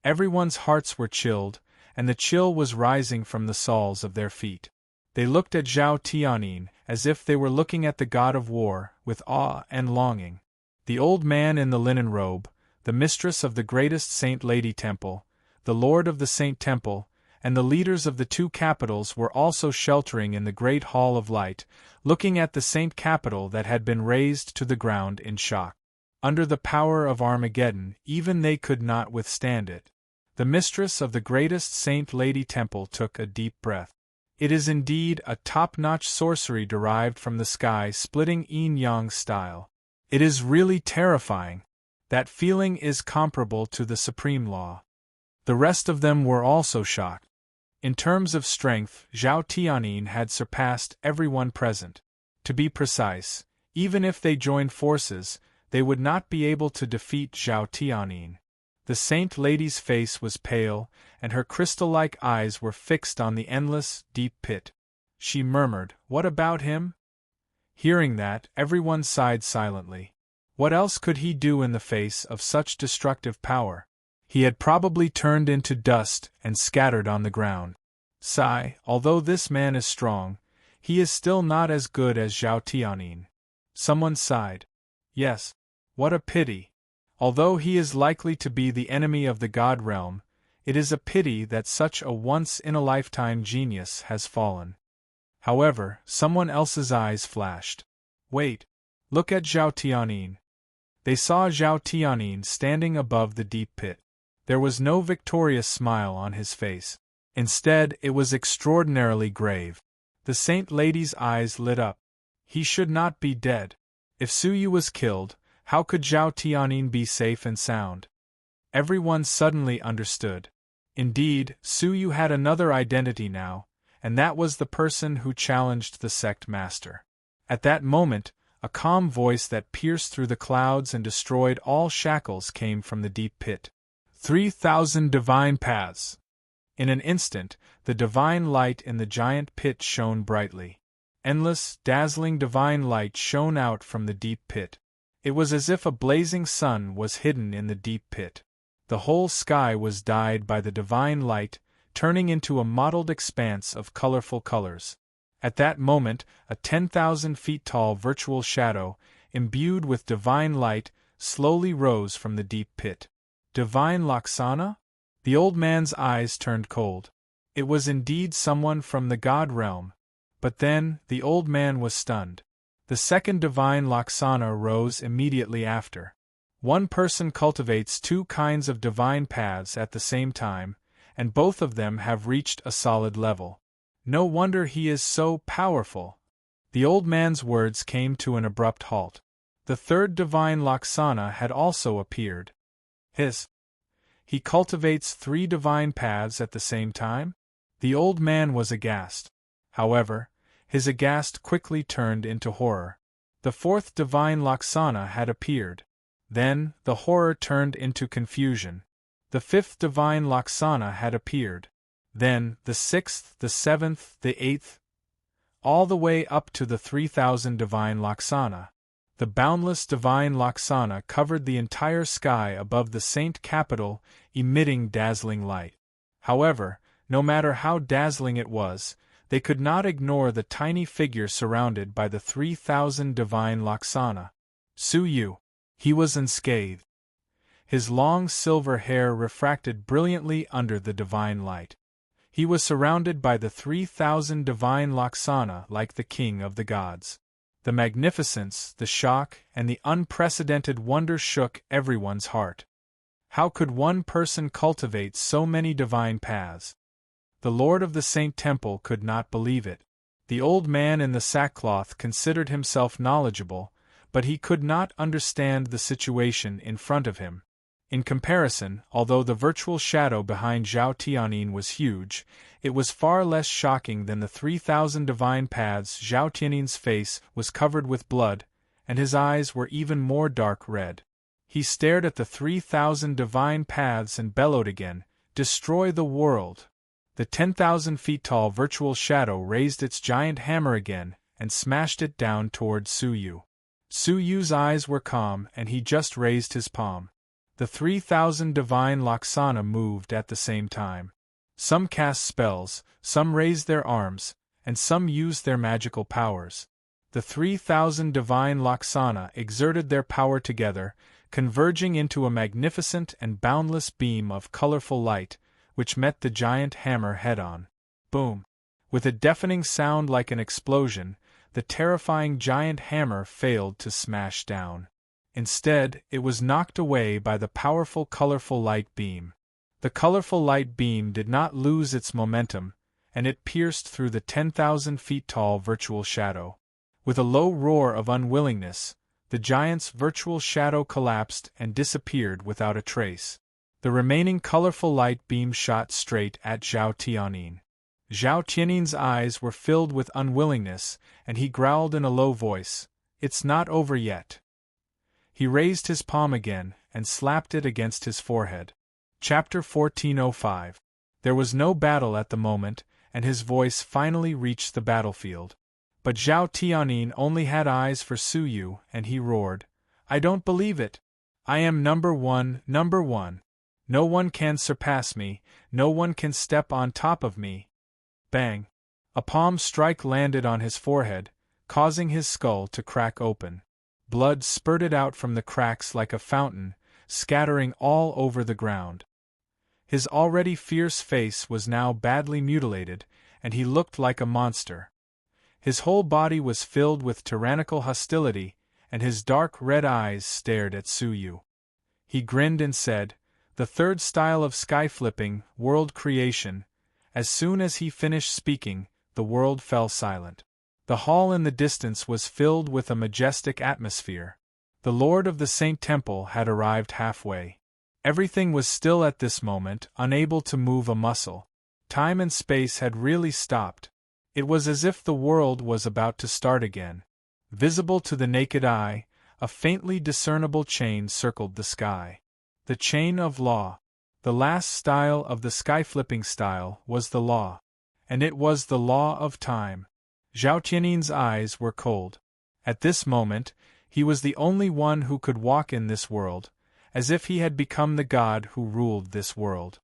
Everyone's hearts were chilled, and the chill was rising from the soles of their feet. They looked at Zhao Tianyin as if they were looking at the god of war, with awe and longing. The old man in the linen robe, the mistress of the greatest Saint Lady Temple, the lord of the Saint Temple, and the leaders of the two capitals were also sheltering in the great hall of light, looking at the Saint Capital that had been razed to the ground in shock. Under the power of Armageddon, even they could not withstand it. The mistress of the greatest Saint Lady Temple took a deep breath. It is indeed a top-notch sorcery derived from the sky-splitting yin-yang style. It is really terrifying. That feeling is comparable to the supreme law. The rest of them were also shocked. In terms of strength, Zhao Tianyin had surpassed everyone present. To be precise, even if they joined forces, they would not be able to defeat Zhao Tianyin. The Saint Lady's face was pale, and her crystal-like eyes were fixed on the endless, deep pit. She murmured, "What about him?" Hearing that, everyone sighed silently. What else could he do in the face of such destructive power? He had probably turned into dust and scattered on the ground. Sigh, although this man is strong, he is still not as good as Zhao Tianyin. Someone sighed. Yes. What a pity. Although he is likely to be the enemy of the god realm, it is a pity that such a once-in-a-lifetime genius has fallen. However, someone else's eyes flashed. Wait, look at Zhao Tianyin. They saw Zhao Tianyin standing above the deep pit. There was no victorious smile on his face. Instead, it was extraordinarily grave. The Saint Lady's eyes lit up. He should not be dead. If Su Yu was killed, how could Zhao Tianyin be safe and sound? Everyone suddenly understood. Indeed, Su Yu had another identity now, and that was the person who challenged the sect master. At that moment, a calm voice that pierced through the clouds and destroyed all shackles came from the deep pit. 3,000 divine paths! In an instant, the divine light in the giant pit shone brightly. Endless, dazzling divine light shone out from the deep pit. It was as if a blazing sun was hidden in the deep pit. The whole sky was dyed by the divine light, turning into a mottled expanse of colorful colors. At that moment, a 10,000 feet tall virtual shadow, imbued with divine light, slowly rose from the deep pit. Divine Laksana? The old man's eyes turned cold. It was indeed someone from the god realm. But then, the old man was stunned. The second divine Laksana rose immediately after. One person cultivates two kinds of divine paths at the same time, and both of them have reached a solid level. No wonder he is so powerful. The old man's words came to an abrupt halt. The third divine Laksana had also appeared. He cultivates three divine paths at the same time? The old man was aghast. However, his aghast quickly turned into horror. The fourth divine Laksana had appeared. Then, the horror turned into confusion. The fifth divine Laksana had appeared. Then, the sixth, the seventh, the eighth, all the way up to the 3,000 divine Laksana. The boundless divine Laksana covered the entire sky above the saint capital, emitting dazzling light. However, no matter how dazzling it was, they could not ignore the tiny figure surrounded by the 3,000 divine Laksana. Suyu. He was unscathed. His long silver hair refracted brilliantly under the divine light. He was surrounded by the 3,000 divine Laksana like the king of the gods. The magnificence, the shock, and the unprecedented wonder shook everyone's heart. How could one person cultivate so many divine paths? The lord of the Saint Temple could not believe it. The old man in the sackcloth considered himself knowledgeable, but he could not understand the situation in front of him. In comparison, although the virtual shadow behind Zhao Tianyin was huge, it was far less shocking than the 3,000 divine paths. Zhao Tianyin's face was covered with blood, and his eyes were even more dark red. He stared at the 3,000 divine paths and bellowed again, "Destroy the world!" The 10,000 feet tall virtual shadow raised its giant hammer again and smashed it down toward Suyu. Suyu's eyes were calm and he just raised his palm. The 3,000 divine Laksana moved at the same time. Some cast spells, some raised their arms, and some used their magical powers. The 3,000 divine Laksana exerted their power together, converging into a magnificent and boundless beam of colorful light, which met the giant hammer head-on. Boom! With a deafening sound like an explosion, the terrifying giant hammer failed to smash down. Instead, it was knocked away by the powerful colorful light beam. The colorful light beam did not lose its momentum, and it pierced through the 10,000 feet tall virtual shadow. With a low roar of unwillingness, the giant's virtual shadow collapsed and disappeared without a trace. The remaining colorful light beam shot straight at Zhao Tianyin. Zhao Tianyin's eyes were filled with unwillingness, and he growled in a low voice, "It's not over yet." He raised his palm again and slapped it against his forehead. Chapter 1405. There was no battle at the moment, and his voice finally reached the battlefield. But Zhao Tianyin only had eyes for Suyu, and he roared, "I don't believe it! I am number one, number one! No one can surpass me, no one can step on top of me!" Bang! A palm strike landed on his forehead, causing his skull to crack open. Blood spurted out from the cracks like a fountain, scattering all over the ground. His already fierce face was now badly mutilated, and he looked like a monster. His whole body was filled with tyrannical hostility, and his dark red eyes stared at Suyu. He grinned and said, "The third style of sky-flipping, world creation." As soon as he finished speaking, the world fell silent. The hall in the distance was filled with a majestic atmosphere. The Lord of the Saint Temple had arrived halfway. Everything was still at this moment, unable to move a muscle. Time and space had really stopped. It was as if the world was about to start again. Visible to the naked eye, a faintly discernible chain circled the sky. The chain of law. The last style of the sky-flipping style was the law. And it was the law of time. Zhao Tianyin's eyes were cold. At this moment, he was the only one who could walk in this world, as if he had become the god who ruled this world.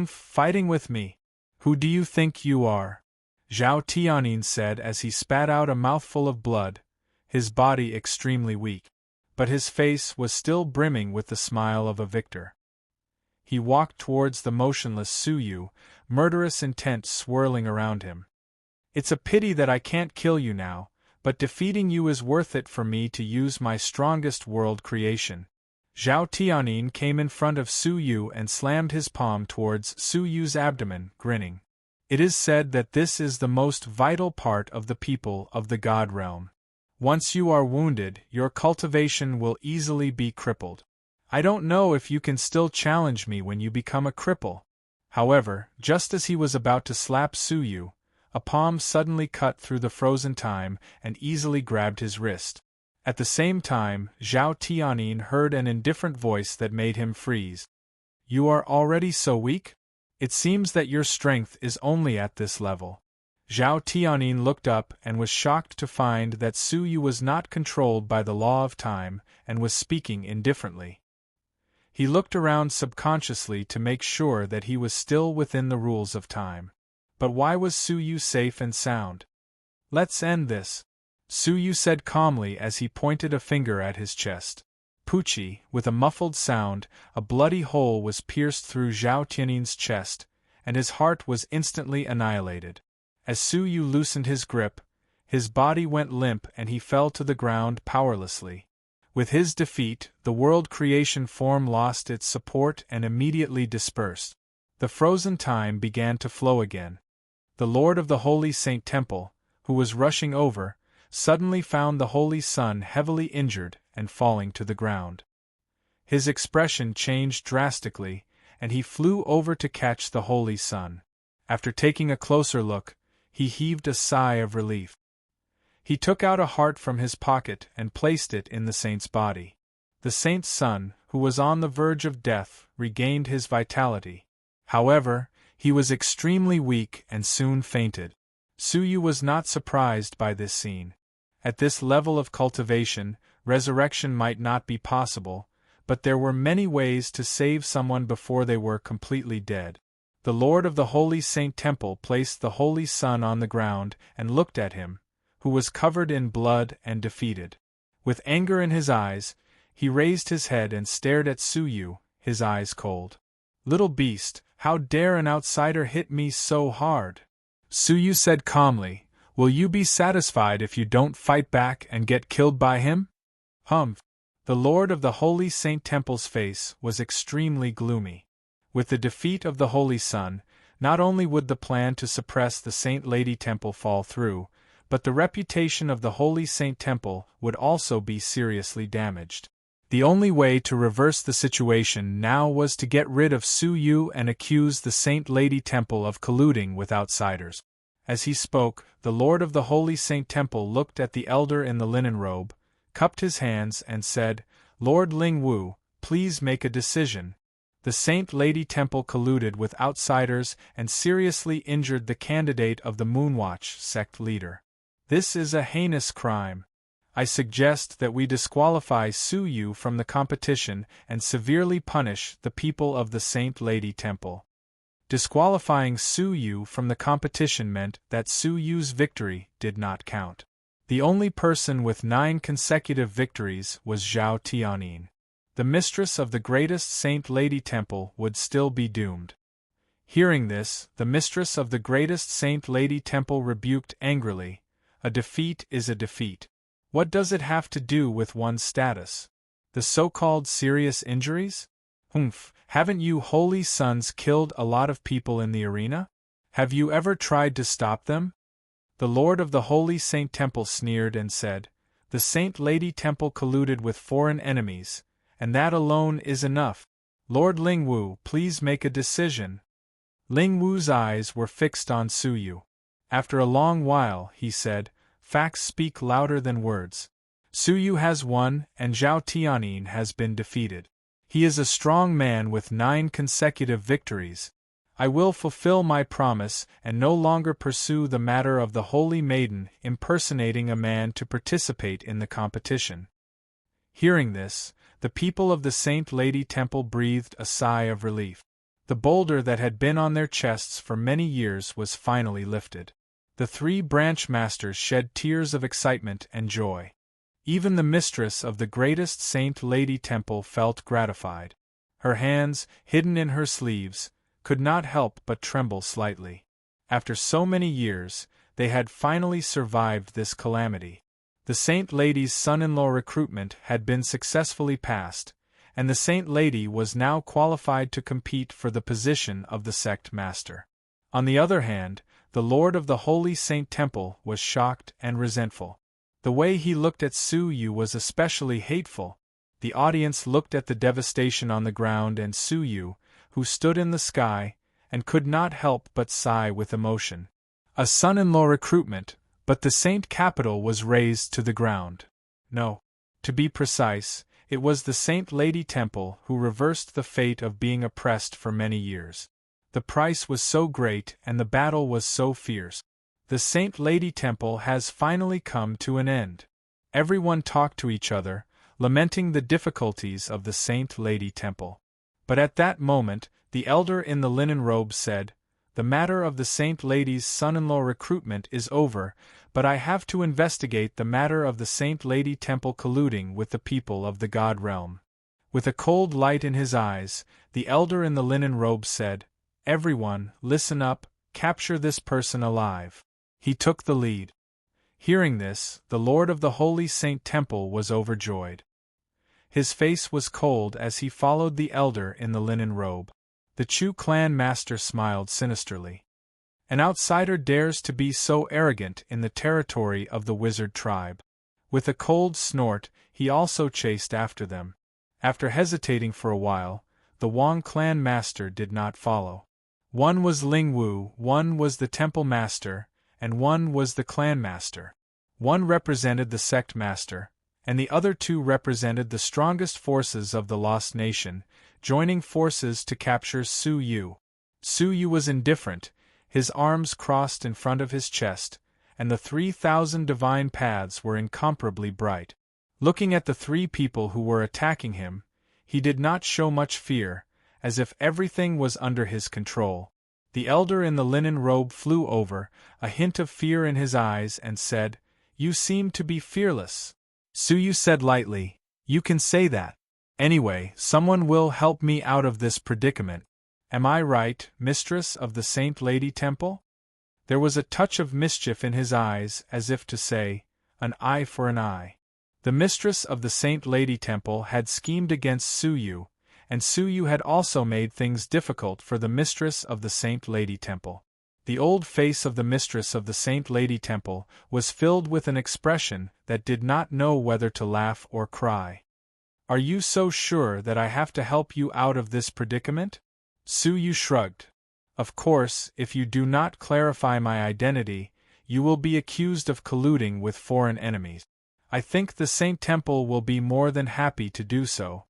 Fighting with me? Who do you think you are?" Zhao Tianyin said as he spat out a mouthful of blood, his body extremely weak. But his face was still brimming with the smile of a victor. He walked towards the motionless Suyu, murderous intent swirling around him. It's a pity that I can't kill you now, but defeating you is worth it for me to use my strongest world creation. Zhao Tianyin came in front of Su Yu and slammed his palm towards Su Yu's abdomen, grinning. It is said that this is the most vital part of the people of the God realm. Once you are wounded, your cultivation will easily be crippled. I don't know if you can still challenge me when you become a cripple. However, just as he was about to slap Su Yu, a palm suddenly cut through the frozen time and easily grabbed his wrist. At the same time, Zhao Tianyin heard an indifferent voice that made him freeze. You are already so weak? It seems that your strength is only at this level. Zhao Tianyin looked up and was shocked to find that Su Yu was not controlled by the law of time and was speaking indifferently. He looked around subconsciously to make sure that he was still within the rules of time. But why was Su Yu safe and sound? Let's end this, Su Yu said calmly as he pointed a finger at his chest. Poochie, with a muffled sound, a bloody hole was pierced through Zhao Tianyin's chest, and his heart was instantly annihilated. As Su Yu loosened his grip, his body went limp and he fell to the ground powerlessly. With his defeat, the world creation form lost its support and immediately dispersed. The frozen time began to flow again. The Lord of the Holy Saint Temple, who was rushing over, suddenly found the Holy Sun heavily injured and falling to the ground. His expression changed drastically, and he flew over to catch the Holy Sun. After taking a closer look, he heaved a sigh of relief. He took out a heart from his pocket and placed it in the saint's body. The saint's son, who was on the verge of death, regained his vitality. However, he was extremely weak and soon fainted. Su Yu was not surprised by this scene. At this level of cultivation, resurrection might not be possible, but there were many ways to save someone before they were completely dead. The Lord of the Holy Saint Temple placed the Holy Sun on the ground and looked at him, who was covered in blood and defeated. With anger in his eyes, he raised his head and stared at Su Yu, his eyes cold. Little beast, how dare an outsider hit me so hard? Su Yu said calmly, will you be satisfied if you don't fight back and get killed by him? Humph. The Lord of the Holy Saint Temple's face was extremely gloomy. With the defeat of the Holy Sun, not only would the plan to suppress the Saint Lady Temple fall through, but the reputation of the Holy Saint Temple would also be seriously damaged. The only way to reverse the situation now was to get rid of Su Yu and accuse the Saint Lady Temple of colluding with outsiders. As he spoke, the Lord of the Holy Saint Temple looked at the elder in the linen robe, cupped his hands and said, Lord Ling Wu, please make a decision. The Saint Lady Temple colluded with outsiders and seriously injured the candidate of the Moonwatch sect leader. This is a heinous crime. I suggest that we disqualify Su Yu from the competition and severely punish the people of the Saint Lady Temple. Disqualifying Su Yu from the competition meant that Su Yu's victory did not count. The only person with 9 consecutive victories was Zhao Tianyin. The mistress of the greatest Saint Lady Temple would still be doomed. Hearing this, the mistress of the greatest Saint Lady Temple rebuked angrily, a defeat is a defeat. What does it have to do with one's status? The so-called serious injuries? Humph, haven't you holy sons killed a lot of people in the arena? Have you ever tried to stop them? The Lord of the Holy Saint Temple sneered and said, the Saint Lady Temple colluded with foreign enemies, and that alone is enough. Lord Ling Wu, please make a decision. Ling Wu's eyes were fixed on Su Yu. After a long while, he said, facts speak louder than words. Su Yu has won and Zhao Tianyin has been defeated. He is a strong man with 9 consecutive victories. I will fulfill my promise and no longer pursue the matter of the Holy Maiden impersonating a man to participate in the competition. Hearing this, the people of the Saint Lady Temple breathed a sigh of relief. The boulder that had been on their chests for many years was finally lifted. The 3 branch masters shed tears of excitement and joy. Even the mistress of the greatest Saint Lady Temple felt gratified. Her hands, hidden in her sleeves, could not help but tremble slightly. After so many years, they had finally survived this calamity. The Saint Lady's son-in-law recruitment had been successfully passed, and the Saint Lady was now qualified to compete for the position of the sect master. On the other hand, the Lord of the Holy Saint Temple was shocked and resentful. The way he looked at Su Yu was especially hateful. The audience looked at the devastation on the ground and Su Yu, who stood in the sky, and could not help but sigh with emotion. A son-in-law recruitment, but the Saint Capital was razed to the ground. No. To be precise, it was the Saint Lady Temple who reversed the fate of being oppressed for many years. The price was so great and the battle was so fierce. The Saint Lady Temple has finally come to an end. Everyone talked to each other, lamenting the difficulties of the Saint Lady Temple. But at that moment, the elder in the linen robe said, "The matter of the Saint Lady's son-in-law recruitment is over, but I have to investigate the matter of the Saint Lady Temple colluding with the people of the God realm." With a cold light in his eyes, the elder in the linen robe said, "Everyone, listen up, capture this person alive." He took the lead. Hearing this, the Lord of the Holy Saint Temple was overjoyed. His face was cold as he followed the elder in the linen robe. The Chu clan master smiled sinisterly. An outsider dares to be so arrogant in the territory of the wizard tribe. With a cold snort, he also chased after them. After hesitating for a while, the Wang clan master did not follow. One was Ling Wu, one was the temple master, and one was the clan master. One represented the sect master, and the other two represented the strongest forces of the Lost Nation, joining forces to capture Su Yu. Su Yu was indifferent, his arms crossed in front of his chest, and the 3,000 divine paths were incomparably bright. Looking at the three people who were attacking him, he did not show much fear, as if everything was under his control. The elder in the linen robe flew over, a hint of fear in his eyes, and said, "You seem to be fearless." Su Yu said lightly, "You can say that. Anyway, someone will help me out of this predicament. Am I right, mistress of the Saint Lady Temple?" There was a touch of mischief in his eyes, as if to say, "An eye for an eye." The mistress of the Saint Lady Temple had schemed against Su Yu, and Su Yu had also made things difficult for the mistress of the Saint Lady Temple. The old face of the mistress of the Saint Lady Temple was filled with an expression that did not know whether to laugh or cry. "Are you so sure that I have to help you out of this predicament?" Su Yu shrugged. "Of course, if you do not clarify my identity, you will be accused of colluding with foreign enemies. I think the Saint Temple will be more than happy to do so."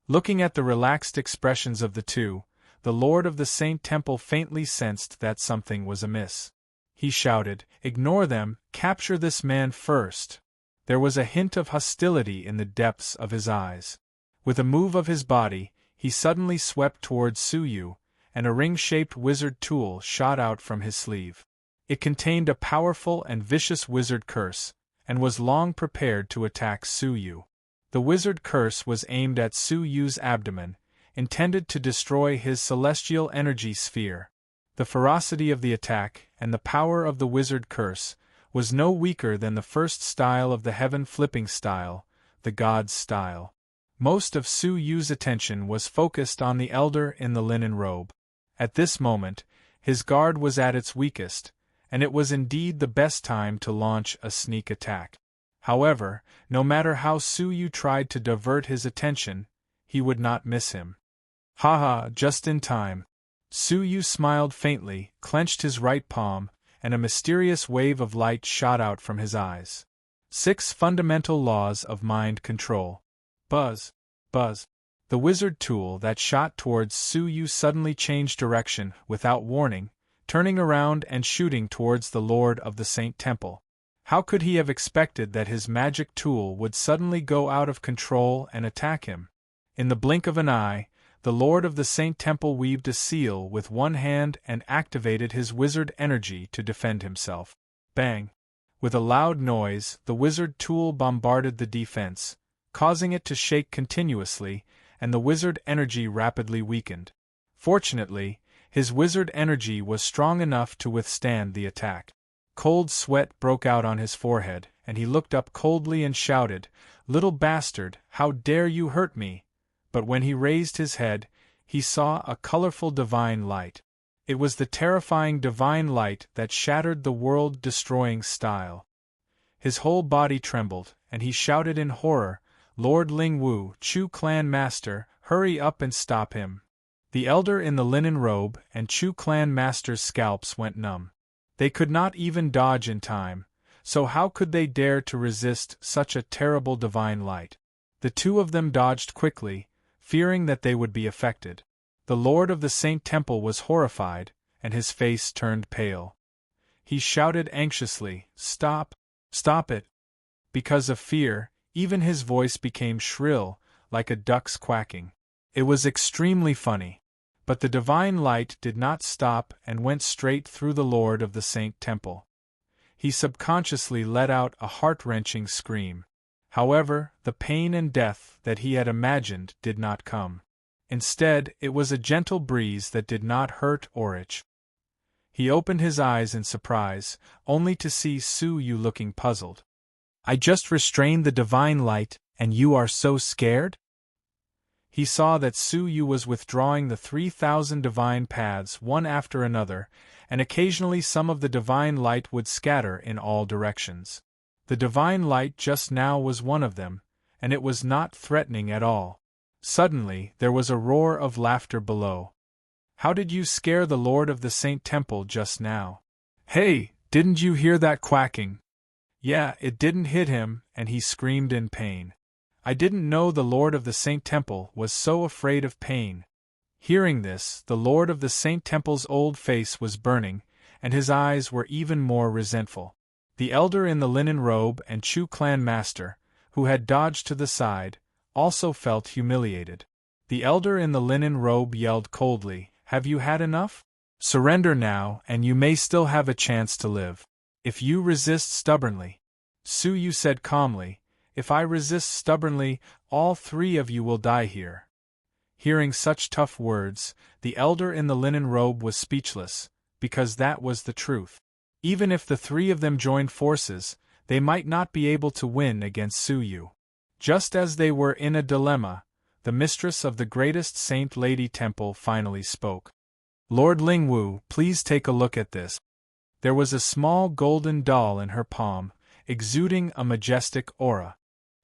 Looking at the relaxed expressions of the two, the Lord of the Saint Temple faintly sensed that something was amiss. He shouted, "Ignore them, capture this man first." There was a hint of hostility in the depths of his eyes. With a move of his body, he suddenly swept towards Su Yu, and a ring-shaped wizard tool shot out from his sleeve. It contained a powerful and vicious wizard curse, and was long prepared to attack Su Yu. The wizard curse was aimed at Su Yu's abdomen, intended to destroy his celestial energy sphere. The ferocity of the attack, and the power of the wizard curse, was no weaker than the first style of the heaven-flipping style, the God's style. Most of Su Yu's attention was focused on the elder in the linen robe. At this moment, his guard was at its weakest, and it was indeed the best time to launch a sneak attack. However, no matter how Su Yu tried to divert his attention, he would not miss him. "Ha ha, just in time." Su Yu smiled faintly, clenched his right palm, and a mysterious wave of light shot out from his eyes. 6 fundamental laws of mind control. Buzz, buzz. The wizard tool that shot towards Su Yu suddenly changed direction without warning, turning around and shooting towards the Lord of the Saint Temple. How could he have expected that his magic tool would suddenly go out of control and attack him? In the blink of an eye, the Lord of the Saint Temple weaved a seal with one hand and activated his wizard energy to defend himself. Bang! With a loud noise, the wizard tool bombarded the defense, causing it to shake continuously, and the wizard energy rapidly weakened. Fortunately, his wizard energy was strong enough to withstand the attack. Cold sweat broke out on his forehead, and he looked up coldly and shouted, "Little bastard, how dare you hurt me?" But when he raised his head, he saw a colorful divine light. It was the terrifying divine light that shattered the world-destroying style. His whole body trembled, and he shouted in horror, "Lord Lingwu, Chu clan master, hurry up and stop him." The elder in the linen robe and Chu clan master's scalps went numb. They could not even dodge in time, so how could they dare to resist such a terrible divine light? The two of them dodged quickly, fearing that they would be affected. The lord of the Saint Temple was horrified, and his face turned pale. He shouted anxiously, "Stop! Stop it!" Because of fear, even his voice became shrill, like a duck's quacking. It was extremely funny. But the divine light did not stop and went straight through the lord of the Saint Temple. He subconsciously let out a heart-wrenching scream. However, the pain and death that he had imagined did not come. Instead, it was a gentle breeze that did not hurt or itch. He opened his eyes in surprise, only to see Su Yu looking puzzled. "I just restrained the divine light, and you are so scared?" He saw that Su Yu was withdrawing the 3,000 divine paths one after another, and occasionally some of the divine light would scatter in all directions. The divine light just now was one of them, and it was not threatening at all. Suddenly, there was a roar of laughter below. "How did you scare the lord of the Saint Temple just now?" "Hey, didn't you hear that quacking?" "Yeah, it didn't hit him, and he screamed in pain. I didn't know the lord of the Saint Temple was so afraid of pain." Hearing this, the lord of the Saint Temple's old face was burning, and his eyes were even more resentful. The elder in the linen robe and Chu clan master, who had dodged to the side, also felt humiliated. The elder in the linen robe yelled coldly, "Have you had enough? Surrender now, and you may still have a chance to live. If you resist stubbornly," Su Yu said calmly, "if I resist stubbornly, all three of you will die here." Hearing such tough words, the elder in the linen robe was speechless, because that was the truth. Even if the three of them joined forces, they might not be able to win against Su Yu. Just as they were in a dilemma, the mistress of the greatest Saint Lady Temple finally spoke. "Lord Lingwu, please take a look at this." There was a small golden doll in her palm, exuding a majestic aura.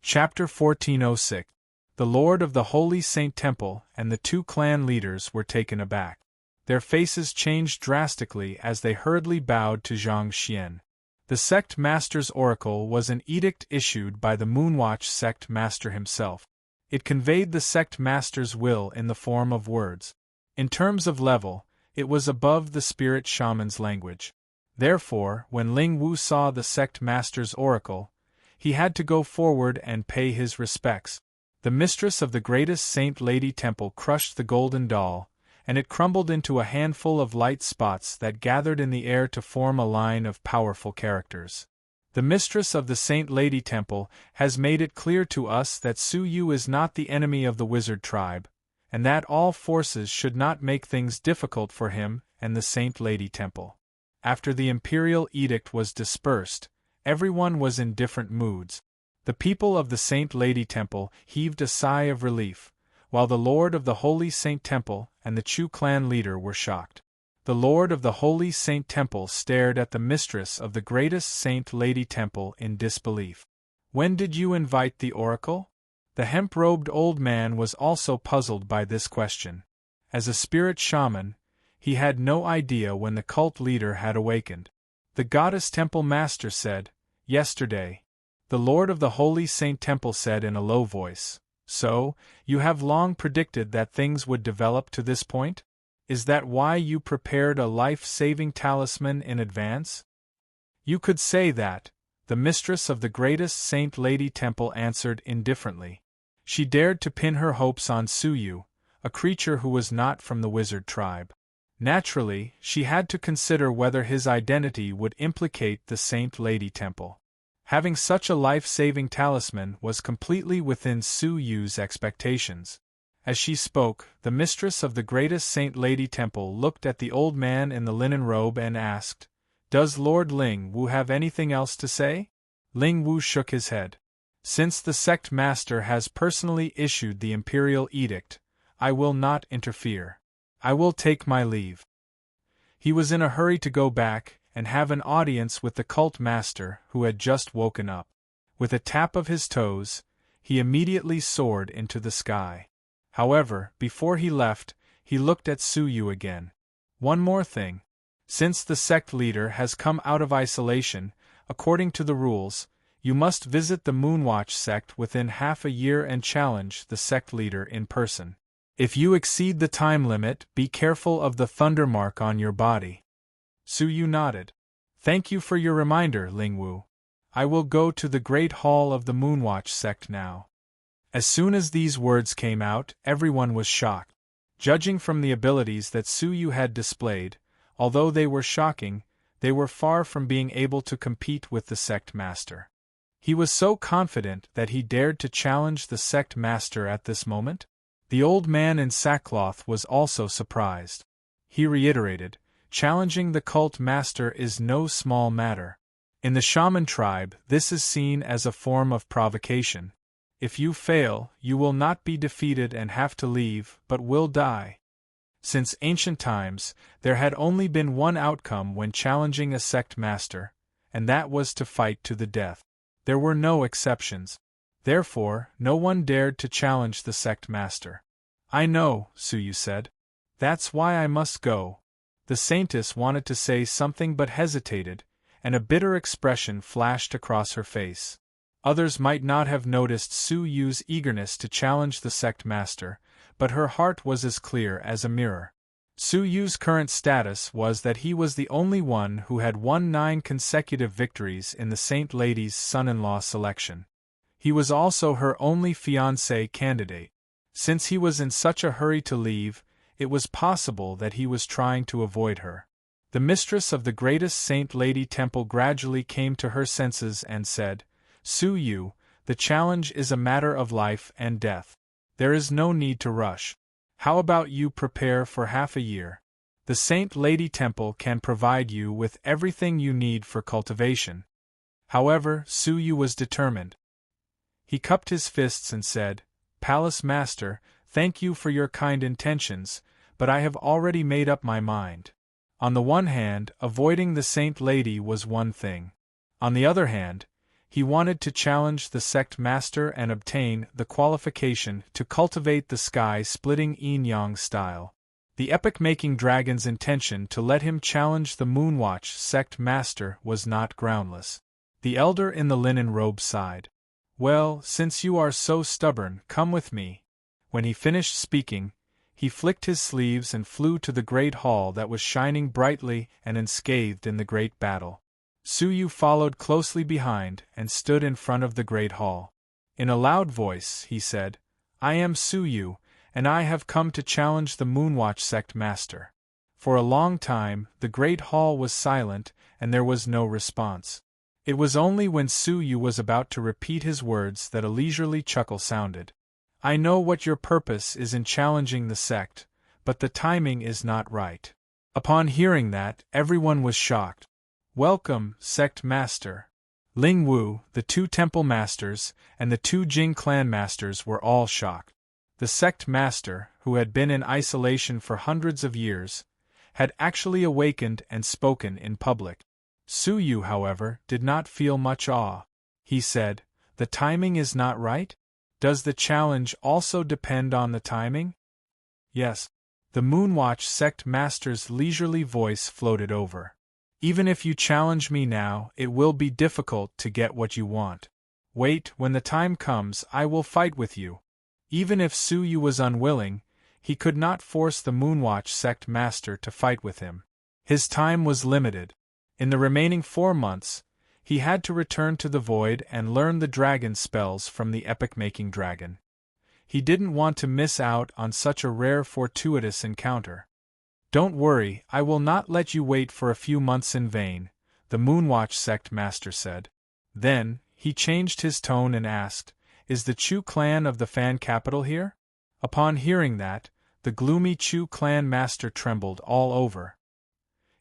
Chapter 1406. The Lord of the Holy Saint Temple and the two clan leaders were taken aback. Their faces changed drastically as they hurriedly bowed to Zhang Xian. The sect master's oracle was an edict issued by the Moonwatch sect master himself. It conveyed the sect master's will in the form of words. In terms of level, it was above the spirit shaman's language. Therefore, when Ling Wu saw the sect master's oracle, he had to go forward and pay his respects. The mistress of the greatest Saint Lady Temple crushed the golden doll, and it crumbled into a handful of light spots that gathered in the air to form a line of powerful characters. The mistress of the Saint Lady Temple has made it clear to us that Su Yu is not the enemy of the wizard tribe, and that all forces should not make things difficult for him and the Saint Lady Temple. After the imperial edict was dispersed, everyone was in different moods. The people of the Saint Lady Temple heaved a sigh of relief, while the Lord of the Holy Saint Temple and the Chu clan leader were shocked. The Lord of the Holy Saint Temple stared at the mistress of the greatest Saint Lady Temple in disbelief. "When did you invite the oracle?" The hemp-robed old man was also puzzled by this question. As a spirit shaman, he had no idea when the cult leader had awakened. The goddess temple master said, "Yesterday." The Lord of the Holy Saint Temple said in a low voice, "So, you have long predicted that things would develop to this point? Is that why you prepared a life-saving talisman in advance?" "You could say that," the mistress of the greatest Saint Lady Temple answered indifferently. She dared to pin her hopes on Su Yu, a creature who was not from the wizard tribe. Naturally, she had to consider whether his identity would implicate the Saint Lady Temple. Having such a life-saving talisman was completely within Su Yu's expectations. As she spoke, the mistress of the greatest Saint Lady Temple looked at the old man in the linen robe and asked, Does Lord Ling Wu have anything else to say? Ling Wu shook his head. Since the sect master has personally issued the imperial edict, I will not interfere. I will take my leave. He was in a hurry to go back and have an audience with the cult master who had just woken up. With a tap of his toes, he immediately soared into the sky. However, before he left, he looked at Su Yu again. One more thing. Since the sect leader has come out of isolation, according to the rules, you must visit the Moonwatch sect within half a year and challenge the sect leader in person. If you exceed the time limit, be careful of the thunder mark on your body. Su Yu nodded. Thank you for your reminder, Ling Wu. I will go to the Great Hall of the Moonwatch sect now. As soon as these words came out, everyone was shocked. Judging from the abilities that Su Yu had displayed, although they were shocking, they were far from being able to compete with the sect master. He was so confident that he dared to challenge the sect master at this moment? The old man in sackcloth was also surprised. He reiterated, challenging the cult master is no small matter. In the shaman tribe, this is seen as a form of provocation. If you fail, you will not be defeated and have to leave, but will die. Since ancient times, there had only been one outcome when challenging a sect master, and that was to fight to the death. There were no exceptions. Therefore, no one dared to challenge the sect master. I know, Su Yu said. That's why I must go. The saintess wanted to say something but hesitated, and a bitter expression flashed across her face. Others might not have noticed Su Yu's eagerness to challenge the sect master, but her heart was as clear as a mirror. Su Yu's current status was that he was the only one who had won 9 consecutive victories in the Saint Lady's son-in-law selection. He was also her only fiancé candidate. Since he was in such a hurry to leave, it was possible that he was trying to avoid her. The mistress of the greatest Saint Lady temple gradually came to her senses and said, Su Yu, the challenge is a matter of life and death. There is no need to rush. How about you prepare for half a year? The Saint Lady Temple can provide you with everything you need for cultivation. However, Su Yu was determined. He cupped his fists and said, Palace Master, thank you for your kind intentions, but I have already made up my mind. On the one hand, avoiding the Saint Lady was one thing. On the other hand, he wanted to challenge the sect master and obtain the qualification to cultivate the sky-splitting yin-yang style. The epic-making dragon's intention to let him challenge the Moonwatch sect master was not groundless. The elder in the linen robe sighed. Well, since you are so stubborn, come with me. When he finished speaking, he flicked his sleeves and flew to the great hall that was shining brightly and unscathed in the great battle. Su Yu followed closely behind and stood in front of the great hall. In a loud voice, he said, I am Su Yu, and I have come to challenge the Moonwatch sect master. For a long time, the great hall was silent, and there was no response. It was only when Su Yu was about to repeat his words that a leisurely chuckle sounded. I know what your purpose is in challenging the sect, but the timing is not right. Upon hearing that, everyone was shocked. Welcome, sect master. Ling Wu, the 2 temple masters, and the 2 Jing clan masters were all shocked. The sect master, who had been in isolation for hundreds of years, had actually awakened and spoken in public. Su Yu, however, did not feel much awe. He said, The timing is not right? Does the challenge also depend on the timing? Yes. The Moonwatch sect master's leisurely voice floated over. Even if you challenge me now, it will be difficult to get what you want. Wait, when the time comes, I will fight with you. Even if Su Yu was unwilling, he could not force the Moonwatch sect master to fight with him. His time was limited. In the remaining 4 months, he had to return to the void and learn the dragon spells from the epic-making dragon. He didn't want to miss out on such a rare fortuitous encounter. Don't worry, I will not let you wait for a few months in vain, the Moonwatch sect master said. Then, he changed his tone and asked, Is the Chu clan of the Fan capital here? Upon hearing that, the gloomy Chu clan master trembled all over.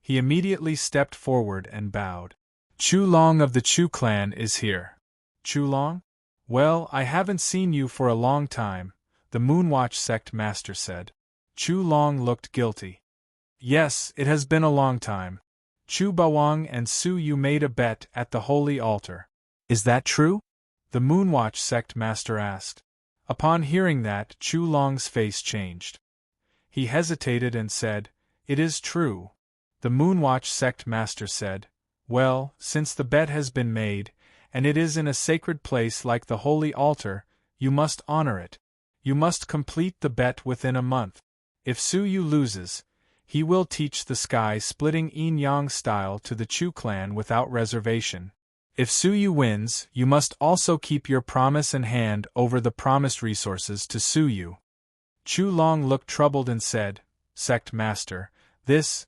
He immediately stepped forward and bowed. Chu Long of the Chu clan is here. Chu Long? Well, I haven't seen you for a long time, the Moonwatch sect master said. Chu Long looked guilty. Yes, it has been a long time. Chu Bawang and Su Yu made a bet at the holy altar. Is that true? The Moonwatch sect master asked. Upon hearing that, Chu Long's face changed. He hesitated and said, It is true. The Moonwatch sect master said, Well, since the bet has been made, and it is in a sacred place like the holy altar, you must honor it. You must complete the bet within a month. If Su Yu loses, he will teach the sky-splitting yin-yang style to the Chu clan without reservation. If Su Yu wins, you must also keep your promise and hand over the promised resources to Su Yu. Chu Long looked troubled and said, Sect Master, this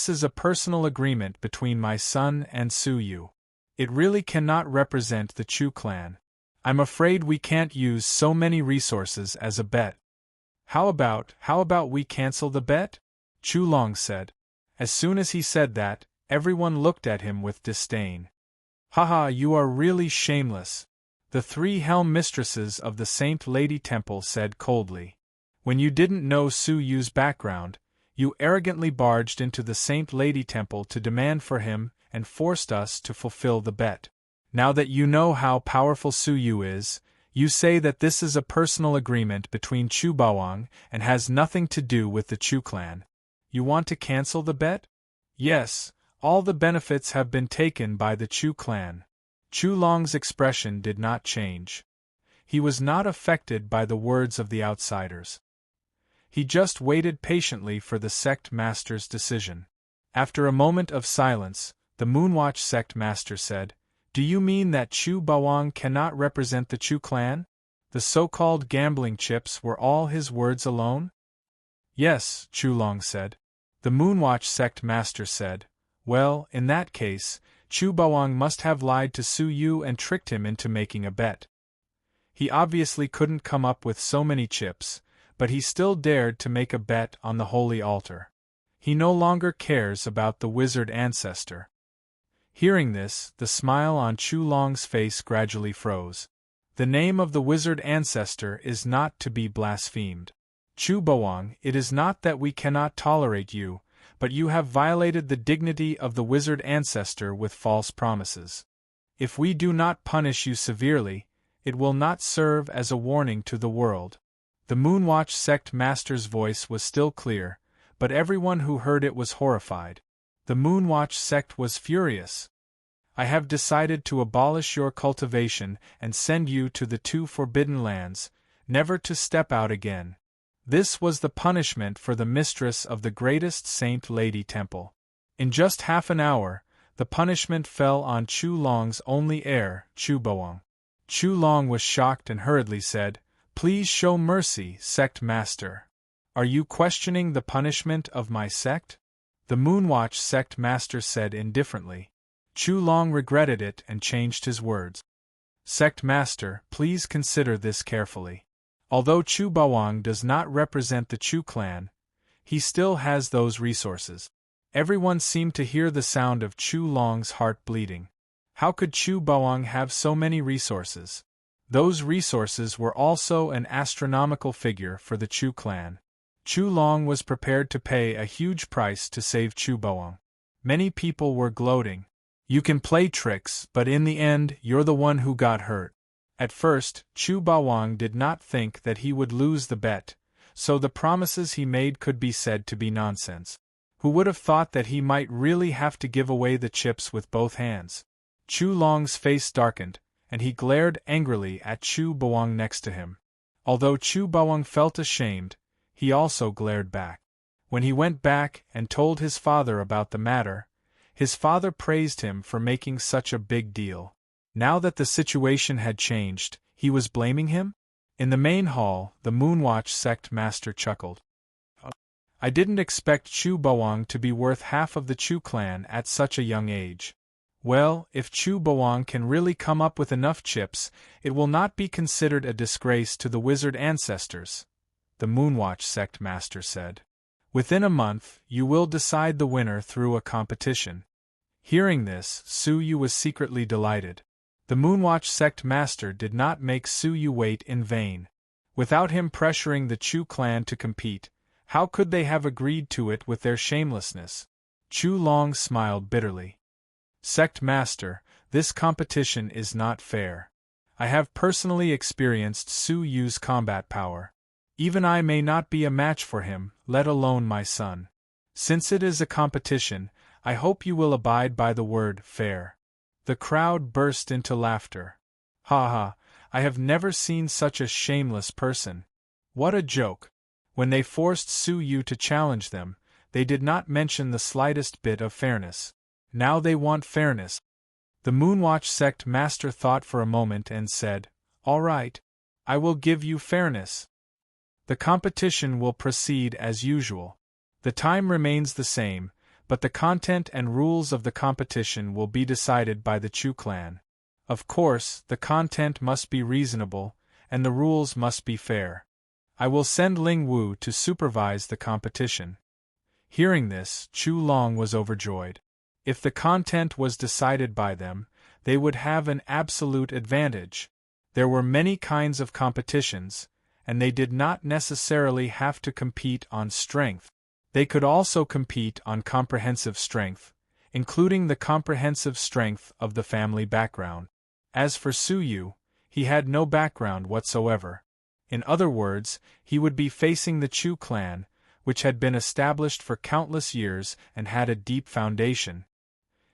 is a personal agreement between my son and Su Yu. It really cannot represent the Chu clan. I'm afraid we can't use so many resources as a bet. How about we cancel the bet? Chu Long said. As soon as he said that, everyone looked at him with disdain. Haha, you are really shameless, the 3 helm mistresses of the Saint Lady Temple said coldly. When you didn't know Su Yu's background, you arrogantly barged into the Saint Lady Temple to demand for him and forced us to fulfill the bet. Now that you know how powerful Su Yu is, you say that this is a personal agreement between Chu Bawang and has nothing to do with the Chu clan. You want to cancel the bet? Yes, all the benefits have been taken by the Chu clan. Chu Long's expression did not change. He was not affected by the words of the outsiders. He just waited patiently for the sect master's decision. After a moment of silence, the Moonwatch sect master said, Do you mean that Chu Bawang cannot represent the Chu clan? The so-called gambling chips were all his words alone? Yes, Chu Long said. The Moonwatch sect master said, Well, in that case, Chu Bawang must have lied to Su Yu and tricked him into making a bet. He obviously couldn't come up with so many chips, but he still dared to make a bet on the holy altar. He no longer cares about the wizard ancestor. Hearing this, the smile on Chu Long's face gradually froze. The name of the wizard ancestor is not to be blasphemed. Chu Bawang, it is not that we cannot tolerate you, but you have violated the dignity of the wizard ancestor with false promises. If we do not punish you severely, it will not serve as a warning to the world. The Moonwatch sect master's voice was still clear, but everyone who heard it was horrified. The Moonwatch sect was furious. I have decided to abolish your cultivation and send you to the 2 forbidden lands, never to step out again. This was the punishment for the mistress of the greatest Saint Lady Temple. In just half an hour, the punishment fell on Chu Long's only heir, Chu Bawang. Chu Long was shocked and hurriedly said, Please show mercy, sect master. Are you questioning the punishment of my sect? The Moonwatch sect master said indifferently. Chu Long regretted it and changed his words. Sect master, please consider this carefully. Although Chu Bawang does not represent the Chu clan, he still has those resources. Everyone seemed to hear the sound of Chu Long's heart bleeding. How could Chu Bawang have so many resources? Those resources were also an astronomical figure for the Chu clan. Chu Long was prepared to pay a huge price to save Chu Bawang. Many people were gloating. You can play tricks, but in the end, you're the one who got hurt. At first, Chu Bawang did not think that he would lose the bet, so the promises he made could be said to be nonsense. Who would have thought that he might really have to give away the chips with both hands? Chu Long's face darkened, and he glared angrily at Chu Bawang next to him. Although Chu Bawang felt ashamed, he also glared back. When he went back and told his father about the matter, his father praised him for making such a big deal. Now that the situation had changed, he was blaming him? In the main hall, the Moonwatch sect master chuckled. I didn't expect Chu Bawang to be worth half of the Chu clan at such a young age. Well, if Chu Bawang can really come up with enough chips, it will not be considered a disgrace to the wizard ancestors, the Moonwatch sect master said. Within a month, you will decide the winner through a competition. Hearing this, Su Yu was secretly delighted. The Moonwatch sect master did not make Su Yu wait in vain. Without him pressuring the Chu clan to compete, how could they have agreed to it with their shamelessness? Chu Long smiled bitterly. Sect master, this competition is not fair. I have personally experienced Su Yu's combat power. Even I may not be a match for him, let alone my son. Since it is a competition, I hope you will abide by the word fair. The crowd burst into laughter. Ha ha, I have never seen such a shameless person. What a joke! When they forced Su Yu to challenge them, they did not mention the slightest bit of fairness. Now they want fairness. The Moonwatch sect master thought for a moment and said, "All right, I will give you fairness. The competition will proceed as usual. The time remains the same, but the content and rules of the competition will be decided by the Chu clan. Of course, the content must be reasonable, and the rules must be fair. I will send Ling Wu to supervise the competition." Hearing this, Chu Long was overjoyed. If the content was decided by them, they would have an absolute advantage. There were many kinds of competitions, and they did not necessarily have to compete on strength. They could also compete on comprehensive strength, including the comprehensive strength of the family background. As for Su Yu, he had no background whatsoever. In other words, he would be facing the Chu clan, which had been established for countless years and had a deep foundation.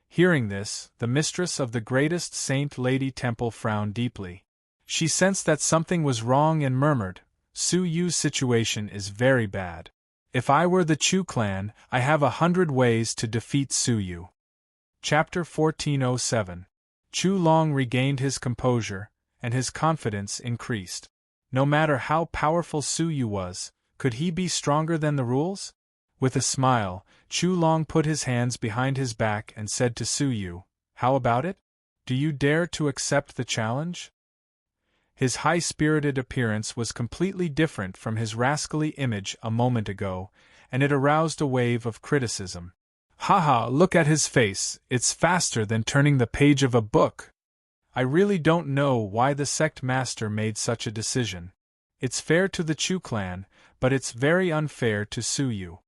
Hearing this, the mistress of the greatest Saint Lady Temple frowned deeply. She sensed that something was wrong and murmured, "Su Yu's situation is very bad. If I were the Chu clan, I have 100 ways to defeat Su Yu." Chapter 1407. Chu Long regained his composure, and his confidence increased. No matter how powerful Su Yu was, could he be stronger than the rules? With a smile, Chu Long put his hands behind his back and said to Su Yu, "How about it? Do you dare to accept the challenge?" His high-spirited appearance was completely different from his rascally image a moment ago, and it aroused a wave of criticism. "Haha, look at his face, it's faster than turning the page of a book. I really don't know why the sect master made such a decision. It's fair to the Chu clan, but it's very unfair to Su Yu.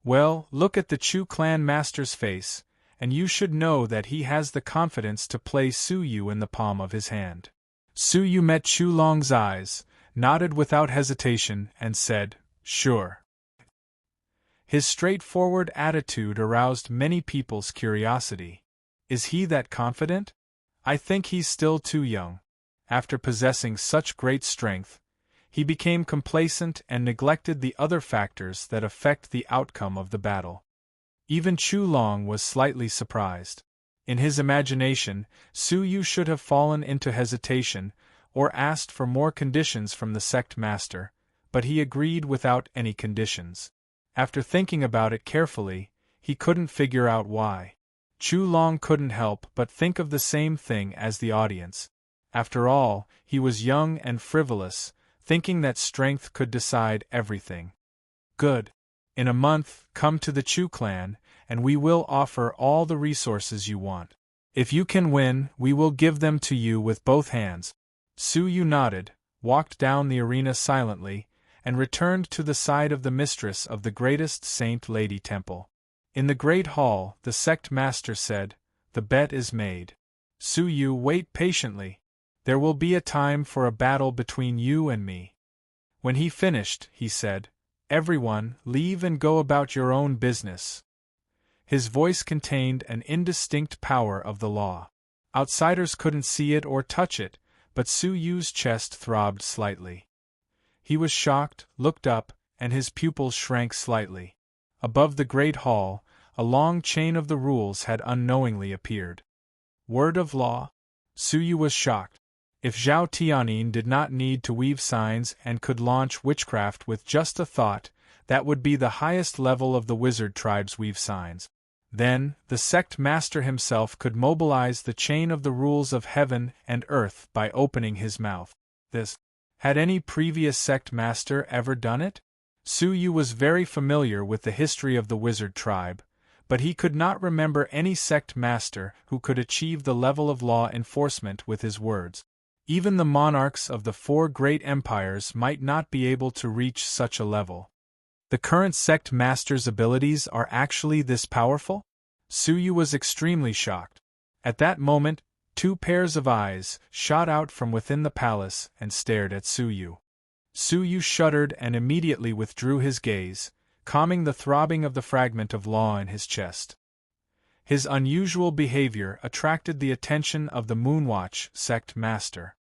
Well, look at the Chu clan master's face, and you should know that he has the confidence to play Su Yu in the palm of his hand." Su Yu met Chu Long's eyes, nodded without hesitation, and said, "Sure." His straightforward attitude aroused many people's curiosity. Is he that confident? I think he's still too young. After possessing such great strength, he became complacent and neglected the other factors that affect the outcome of the battle. Even Chu Long was slightly surprised. In his imagination, Su Yu should have fallen into hesitation, or asked for more conditions from the sect master, but he agreed without any conditions. After thinking about it carefully, he couldn't figure out why. Chu Long couldn't help but think of the same thing as the audience. After all, he was young and frivolous, thinking that strength could decide everything. "Good. In a month, come to the Chu clan, and we will offer all the resources you want. If you can win, we will give them to you with both hands." Su Yu nodded, walked down the arena silently, and returned to the side of the mistress of the greatest Saint Lady Temple. In the great hall, the sect master said, "The bet is made. Su Yu, wait patiently. There will be a time for a battle between you and me." When he finished, he said, "Everyone, leave and go about your own business." His voice contained an indistinct power of the law. Outsiders couldn't see it or touch it, but Su Yu's chest throbbed slightly. He was shocked, looked up, and his pupils shrank slightly. Above the great hall, a long chain of the rules had unknowingly appeared. Word of law? Su Yu was shocked. If Zhao Tianyin did not need to weave signs and could launch witchcraft with just a thought, that would be the highest level of the wizard tribe's weave signs. Then, the sect master himself could mobilize the chain of the rules of heaven and earth by opening his mouth. Had any previous sect master ever done it? Su Yu was very familiar with the history of the wizard tribe, but he could not remember any sect master who could achieve the level of law enforcement with his words. Even the monarchs of the 4 great empires might not be able to reach such a level. The current sect master's abilities are actually this powerful? Su Yu was extremely shocked. At that moment, 2 pairs of eyes shot out from within the palace and stared at Su Yu. Su Yu shuddered and immediately withdrew his gaze, calming the throbbing of the fragment of law in his chest. His unusual behavior attracted the attention of the Moonwatch sect master.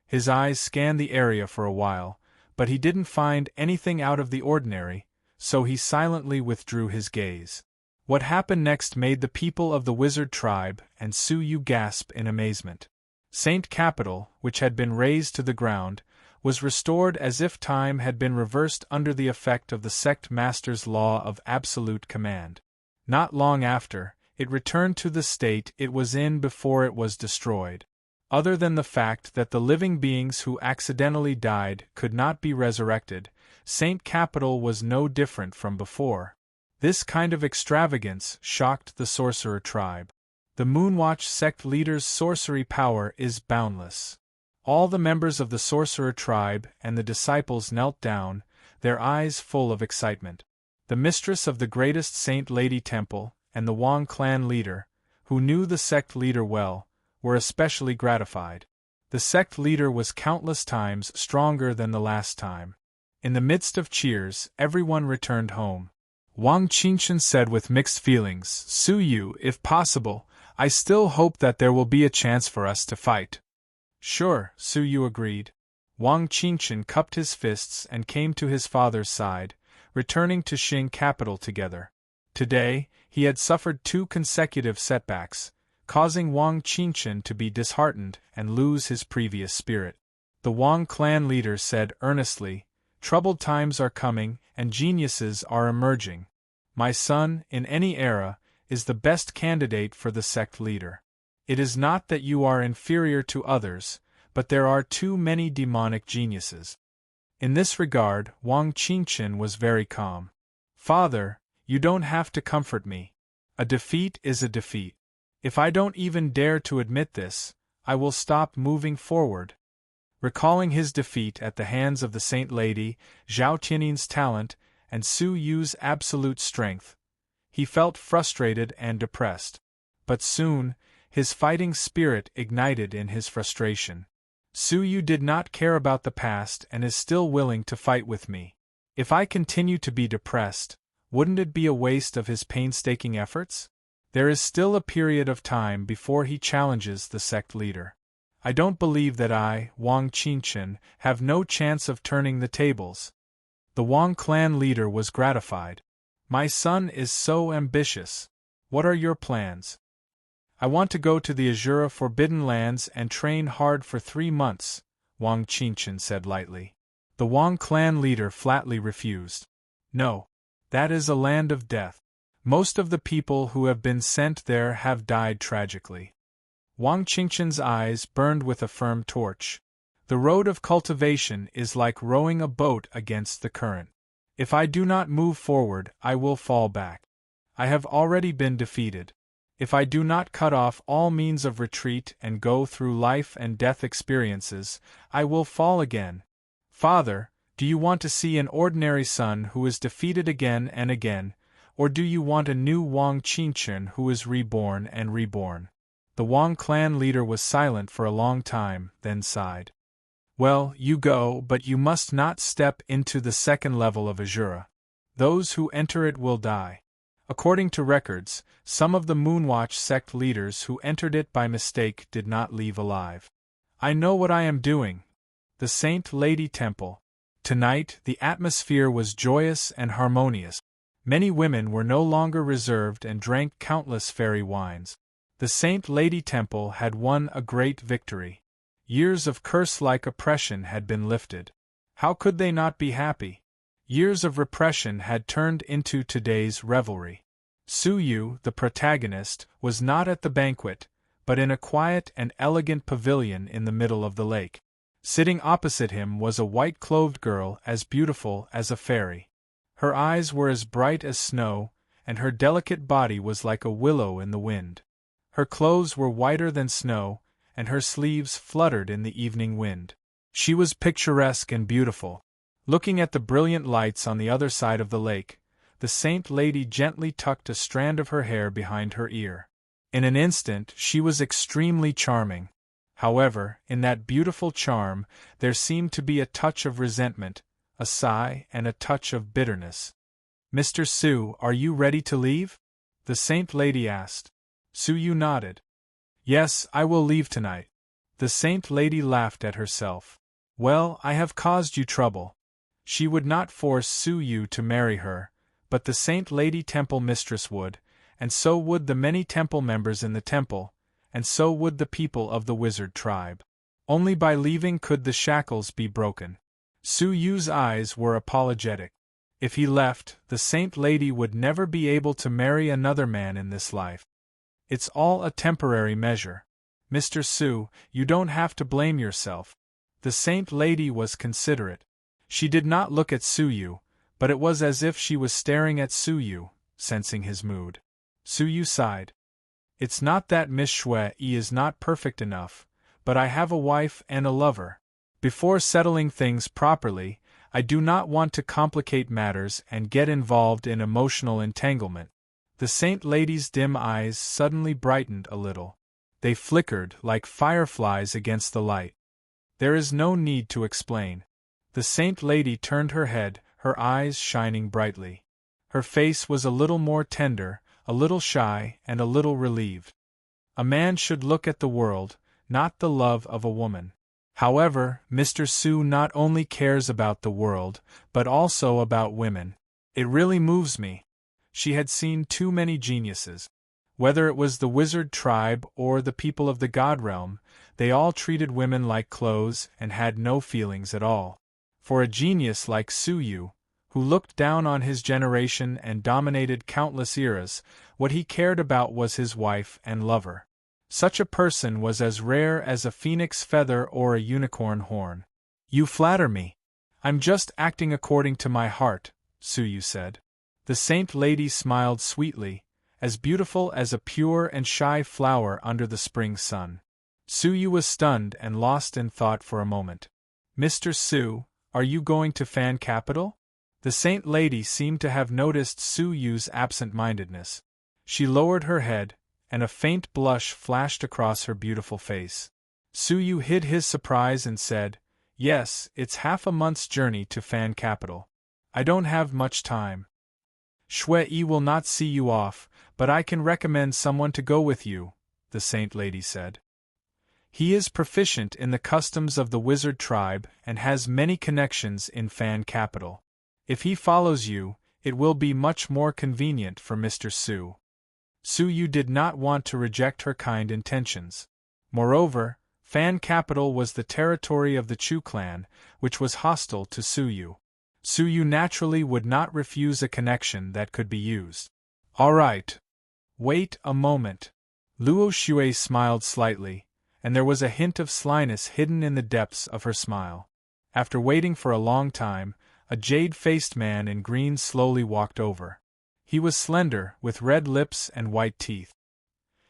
His eyes scanned the area for a while, but he didn't find anything out of the ordinary, so he silently withdrew his gaze. What happened next made the people of the wizard tribe and Su Yu gasp in amazement. Saint Capital, which had been razed to the ground, was restored as if time had been reversed under the effect of the sect master's law of absolute command. Not long after, it returned to the state it was in before it was destroyed. Other than the fact that the living beings who accidentally died could not be resurrected, Saint Capital was no different from before. This kind of extravagance shocked the sorcerer tribe. The Moonwatch sect leader's sorcery power is boundless. All the members of the sorcerer tribe and the disciples knelt down, their eyes full of excitement. The mistress of the greatest Saint Lady Temple, and the Wang clan leader, who knew the sect leader well, were especially gratified. The sect leader was countless times stronger than the last time. In the midst of cheers, everyone returned home. Wang Qingshan said with mixed feelings, "Su Yu, if possible, I still hope that there will be a chance for us to fight." "Sure," Su Yu agreed. Wang Qingshan cupped his fists and came to his father's side, returning to Xing capital together. Today, he had suffered 2 consecutive setbacks, causing Wang Qingshan to be disheartened and lose his previous spirit. The Wang clan leader said earnestly, "Troubled times are coming, and geniuses are emerging. My son, in any era, is the best candidate for the sect leader. It is not that you are inferior to others, but there are too many demonic geniuses." In this regard, Wang Qingshan was very calm. "Father, you don't have to comfort me. A defeat is a defeat. If I don't even dare to admit this, I will stop moving forward." Recalling his defeat at the hands of the Saint Lady, Zhao Tiannin's talent, and Su Yu's absolute strength, he felt frustrated and depressed. But soon, his fighting spirit ignited in his frustration. "Su Yu did not care about the past and is still willing to fight with me. If I continue to be depressed, wouldn't it be a waste of his painstaking efforts? There is still a period of time before he challenges the sect leader. I don't believe that I, Wang Qingshan, have no chance of turning the tables." The Wang clan leader was gratified. "My son is so ambitious. What are your plans?" "I want to go to the Azura Forbidden Lands and train hard for 3 months, Wang Qingshan said lightly. The Wang clan leader flatly refused. "No. That is a land of death. Most of the people who have been sent there have died tragically." Wang Qingshan's eyes burned with a firm torch. "The road of cultivation is like rowing a boat against the current. If I do not move forward, I will fall back. I have already been defeated. If I do not cut off all means of retreat and go through life and death experiences, I will fall again. Father, do you want to see an ordinary son who is defeated again and again, or do you want a new Wang Qingshan who is reborn and reborn?" The Wang clan leader was silent for a long time, then sighed. "Well, you go, but you must not step into the 2nd level of Azura. Those who enter it will die. According to records, some of the Moonwatch sect leaders who entered it by mistake did not leave alive. I know what I am doing." The Saint Lady Temple. Tonight, the atmosphere was joyous and harmonious. Many women were no longer reserved and drank countless fairy wines. The Saint Lady Temple had won a great victory. Years of curse-like oppression had been lifted. How could they not be happy? Years of repression had turned into today's revelry. Su Yu, the protagonist, was not at the banquet, but in a quiet and elegant pavilion in the middle of the lake. Sitting opposite him was a white-clothed girl as beautiful as a fairy. Her eyes were as bright as snow, and her delicate body was like a willow in the wind. Her clothes were whiter than snow, and her sleeves fluttered in the evening wind. She was picturesque and beautiful. Looking at the brilliant lights on the other side of the lake, the Saint Lady gently tucked a strand of her hair behind her ear. In an instant she was extremely charming. However, in that beautiful charm, there seemed to be a touch of resentment, a sigh, and a touch of bitterness. "Mr. Su, are you ready to leave?" the Saint Lady asked. Su Yu nodded. "Yes, I will leave tonight." The Saint Lady laughed at herself. "Well, I have caused you trouble." She would not force Su Yu to marry her, but the Saint Lady Temple Mistress would, and so would the many temple members in the temple, and so would the people of the wizard tribe. Only by leaving could the shackles be broken. Su Yu's eyes were apologetic. If he left, the Saint Lady would never be able to marry another man in this life. "It's all a temporary measure. Mr. Su, you don't have to blame yourself." The Saint Lady was considerate. She did not look at Su Yu, but it was as if she was staring at Su Yu, sensing his mood. Su Yu sighed. "It's not that Miss Shui is not perfect enough, but I have a wife and a lover. Before settling things properly, I do not want to complicate matters and get involved in emotional entanglement." The Saint Lady's dim eyes suddenly brightened a little. They flickered like fireflies against the light. "There is no need to explain." The Saint Lady turned her head, her eyes shining brightly. Her face was a little more tender, a little shy, and a little relieved. A man should look at the world, not the love of a woman. However, Mr. Su not only cares about the world, but also about women. It really moves me. She had seen too many geniuses. Whether it was the wizard tribe or the people of the god realm, they all treated women like clothes and had no feelings at all. For a genius like Su Yu, who looked down on his generation and dominated countless eras, what he cared about was his wife and lover. Such a person was as rare as a phoenix feather or a unicorn horn. "You flatter me. I'm just acting according to my heart," Su Yu said. The Saint Lady smiled sweetly, as beautiful as a pure and shy flower under the spring sun. Su Yu was stunned and lost in thought for a moment. "Mr. Su, are you going to Fan Capital?" The Saint Lady seemed to have noticed Su Yu's absent-mindedness. She lowered her head, and a faint blush flashed across her beautiful face. Su Yu hid his surprise and said, "Yes, it's half a month's journey to Fan Capital. I don't have much time. Shui will not see you off, but I can recommend someone to go with you," the Saint Lady said. "He is proficient in the customs of the wizard tribe and has many connections in Fan Capital. If he follows you, it will be much more convenient for Mr. Su." Su Yu did not want to reject her kind intentions. Moreover, Fan Capital was the territory of the Chu clan, which was hostile to Su Yu. Su Yu naturally would not refuse a connection that could be used. "All right. Wait a moment." Luo Xue smiled slightly, and there was a hint of slyness hidden in the depths of her smile. After waiting for a long time, a jade-faced man in green slowly walked over. He was slender, with red lips and white teeth.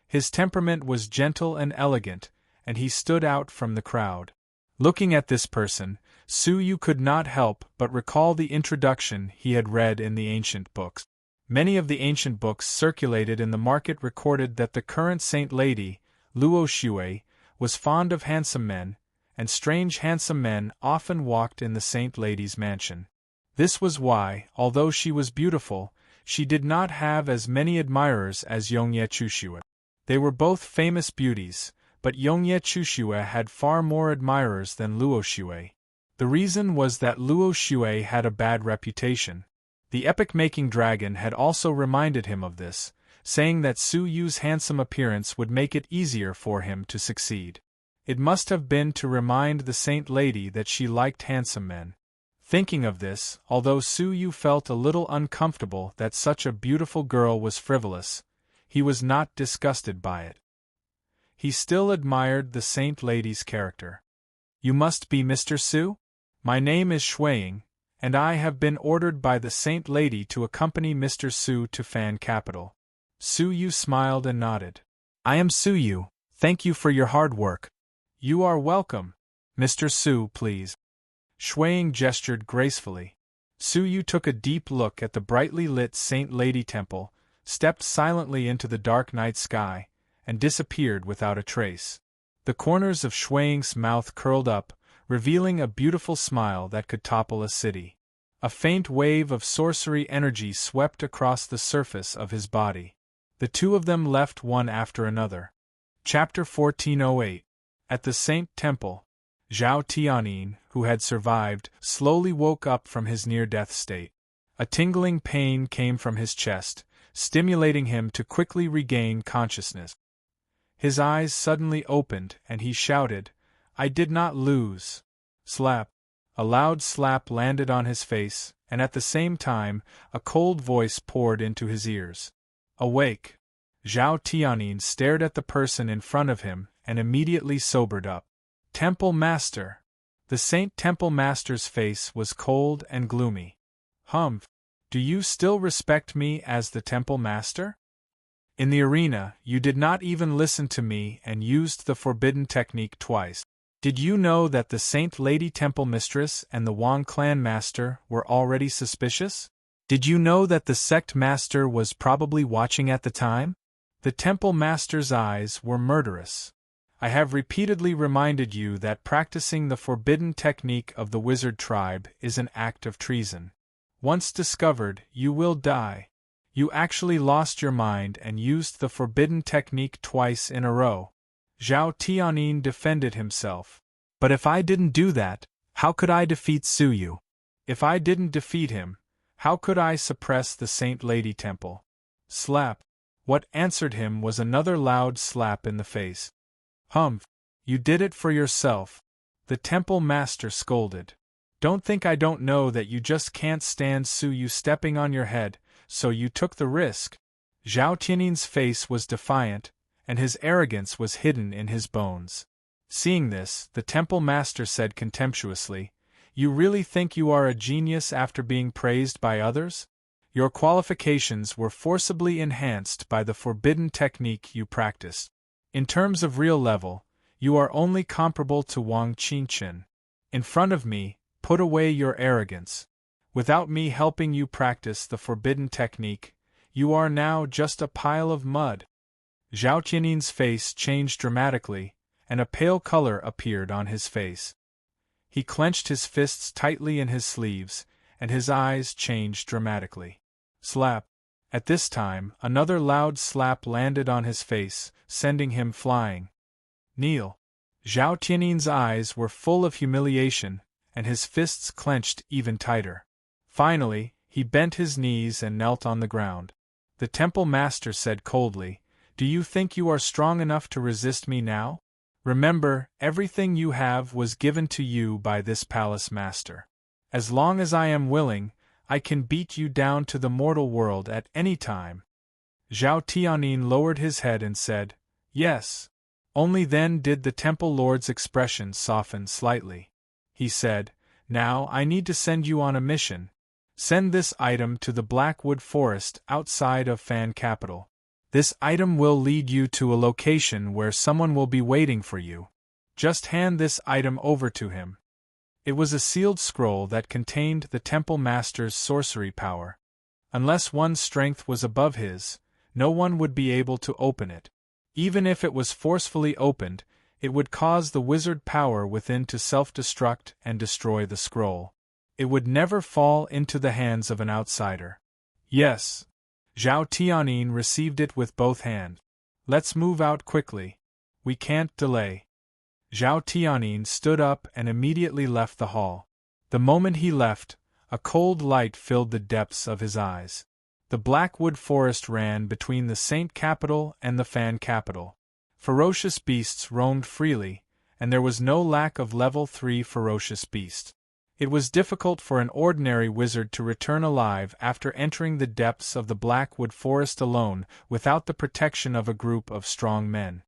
His temperament was gentle and elegant, and he stood out from the crowd. Looking at this person, Su Yu could not help but recall the introduction he had read in the ancient books. Many of the ancient books circulated in the market recorded that the current Saint Lady, Luo Xue, was fond of handsome men, and strange handsome men often walked in the Saint Lady's mansion. This was why, although she was beautiful, she did not have as many admirers as Yongye Chushue. They were both famous beauties, but Yongye Chushue had far more admirers than Luo Xue. The reason was that Luo Xue had a bad reputation. The epic-making dragon had also reminded him of this, saying that Su Yu's handsome appearance would make it easier for him to succeed. It must have been to remind the Saint Lady that she liked handsome men. Thinking of this, although Su Yu felt a little uncomfortable that such a beautiful girl was frivolous, he was not disgusted by it. He still admired the Saint Lady's character. You must be Mr. Su? My name is Shuiying, and I have been ordered by the Saint Lady to accompany Mr. Su to Fan Capital. Su Yu smiled and nodded. I am Su Yu, thank you for your hard work. You are welcome. Mr. Su, please. Shuiying gestured gracefully. Su Yu took a deep look at the brightly lit Saint Lady Temple, stepped silently into the dark night sky, and disappeared without a trace. The corners of Shuiying's mouth curled up, revealing a beautiful smile that could topple a city. A faint wave of sorcery energy swept across the surface of his body. The two of them left one after another. Chapter 1408. At the Saint Temple, Zhao Tianyin, who had survived, slowly woke up from his near-death state. A tingling pain came from his chest, stimulating him to quickly regain consciousness. His eyes suddenly opened and he shouted, I did not lose. Slap. A loud slap landed on his face, and at the same time, a cold voice poured into his ears. Awake. Zhao Tianyin stared at the person in front of him and immediately sobered up. Temple Master. The Saint Temple Master's face was cold and gloomy. Humph. Do you still respect me as the Temple Master? In the arena, you did not even listen to me and used the forbidden technique twice. Did you know that the Saint Lady Temple Mistress and the Wang Clan Master were already suspicious? Did you know that the Sect Master was probably watching at the time? The Temple Master's eyes were murderous. I have repeatedly reminded you that practicing the forbidden technique of the wizard tribe is an act of treason. Once discovered, you will die. You actually lost your mind and used the forbidden technique twice in a row. Zhao Tianyin defended himself. But if I didn't do that, how could I defeat Su Yu? If I didn't defeat him, how could I suppress the Saint Lady Temple? Slap. What answered him was another loud slap in the face. Humph. You did it for yourself. The Temple Master scolded. Don't think I don't know that you just can't stand Su Yu stepping on your head, so you took the risk. Zhao Tianyin's face was defiant, and his arrogance was hidden in his bones. Seeing this, the Temple Master said contemptuously, You really think you are a genius after being praised by others? Your qualifications were forcibly enhanced by the forbidden technique you practiced. In terms of real level, you are only comparable to Wang Qingchen. In front of me, put away your arrogance. Without me helping you practice the forbidden technique, you are now just a pile of mud. Zhao Tianyin's face changed dramatically, and a pale color appeared on his face. He clenched his fists tightly in his sleeves, and his eyes changed dramatically. Slap. At this time, another loud slap landed on his face, sending him flying. Kneel. Zhao Tianyin's eyes were full of humiliation, and his fists clenched even tighter. Finally, he bent his knees and knelt on the ground. The Temple Master said coldly, Do you think you are strong enough to resist me now? Remember, everything you have was given to you by this Palace Master. As long as I am willing, I can beat you down to the mortal world at any time. Zhao Tianyin lowered his head and said, Yes. Only then did the Temple Lord's expression soften slightly. He said, Now I need to send you on a mission. Send this item to the Blackwood Forest outside of Fan Capital. This item will lead you to a location where someone will be waiting for you. Just hand this item over to him. It was a sealed scroll that contained the Temple Master's sorcery power. Unless one's strength was above his, no one would be able to open it. Even if it was forcefully opened, it would cause the wizard power within to self-destruct and destroy the scroll. It would never fall into the hands of an outsider. Yes. Zhao Tianyin received it with both hands. Let's move out quickly. We can't delay. Zhao Tianyin stood up and immediately left the hall. The moment he left, a cold light filled the depths of his eyes. The Blackwood Forest ran between the Saint Capital and the Fan Capital. Ferocious beasts roamed freely, and there was no lack of level 3 ferocious beasts. It was difficult for an ordinary wizard to return alive after entering the depths of the Blackwood Forest alone without the protection of a group of strong men.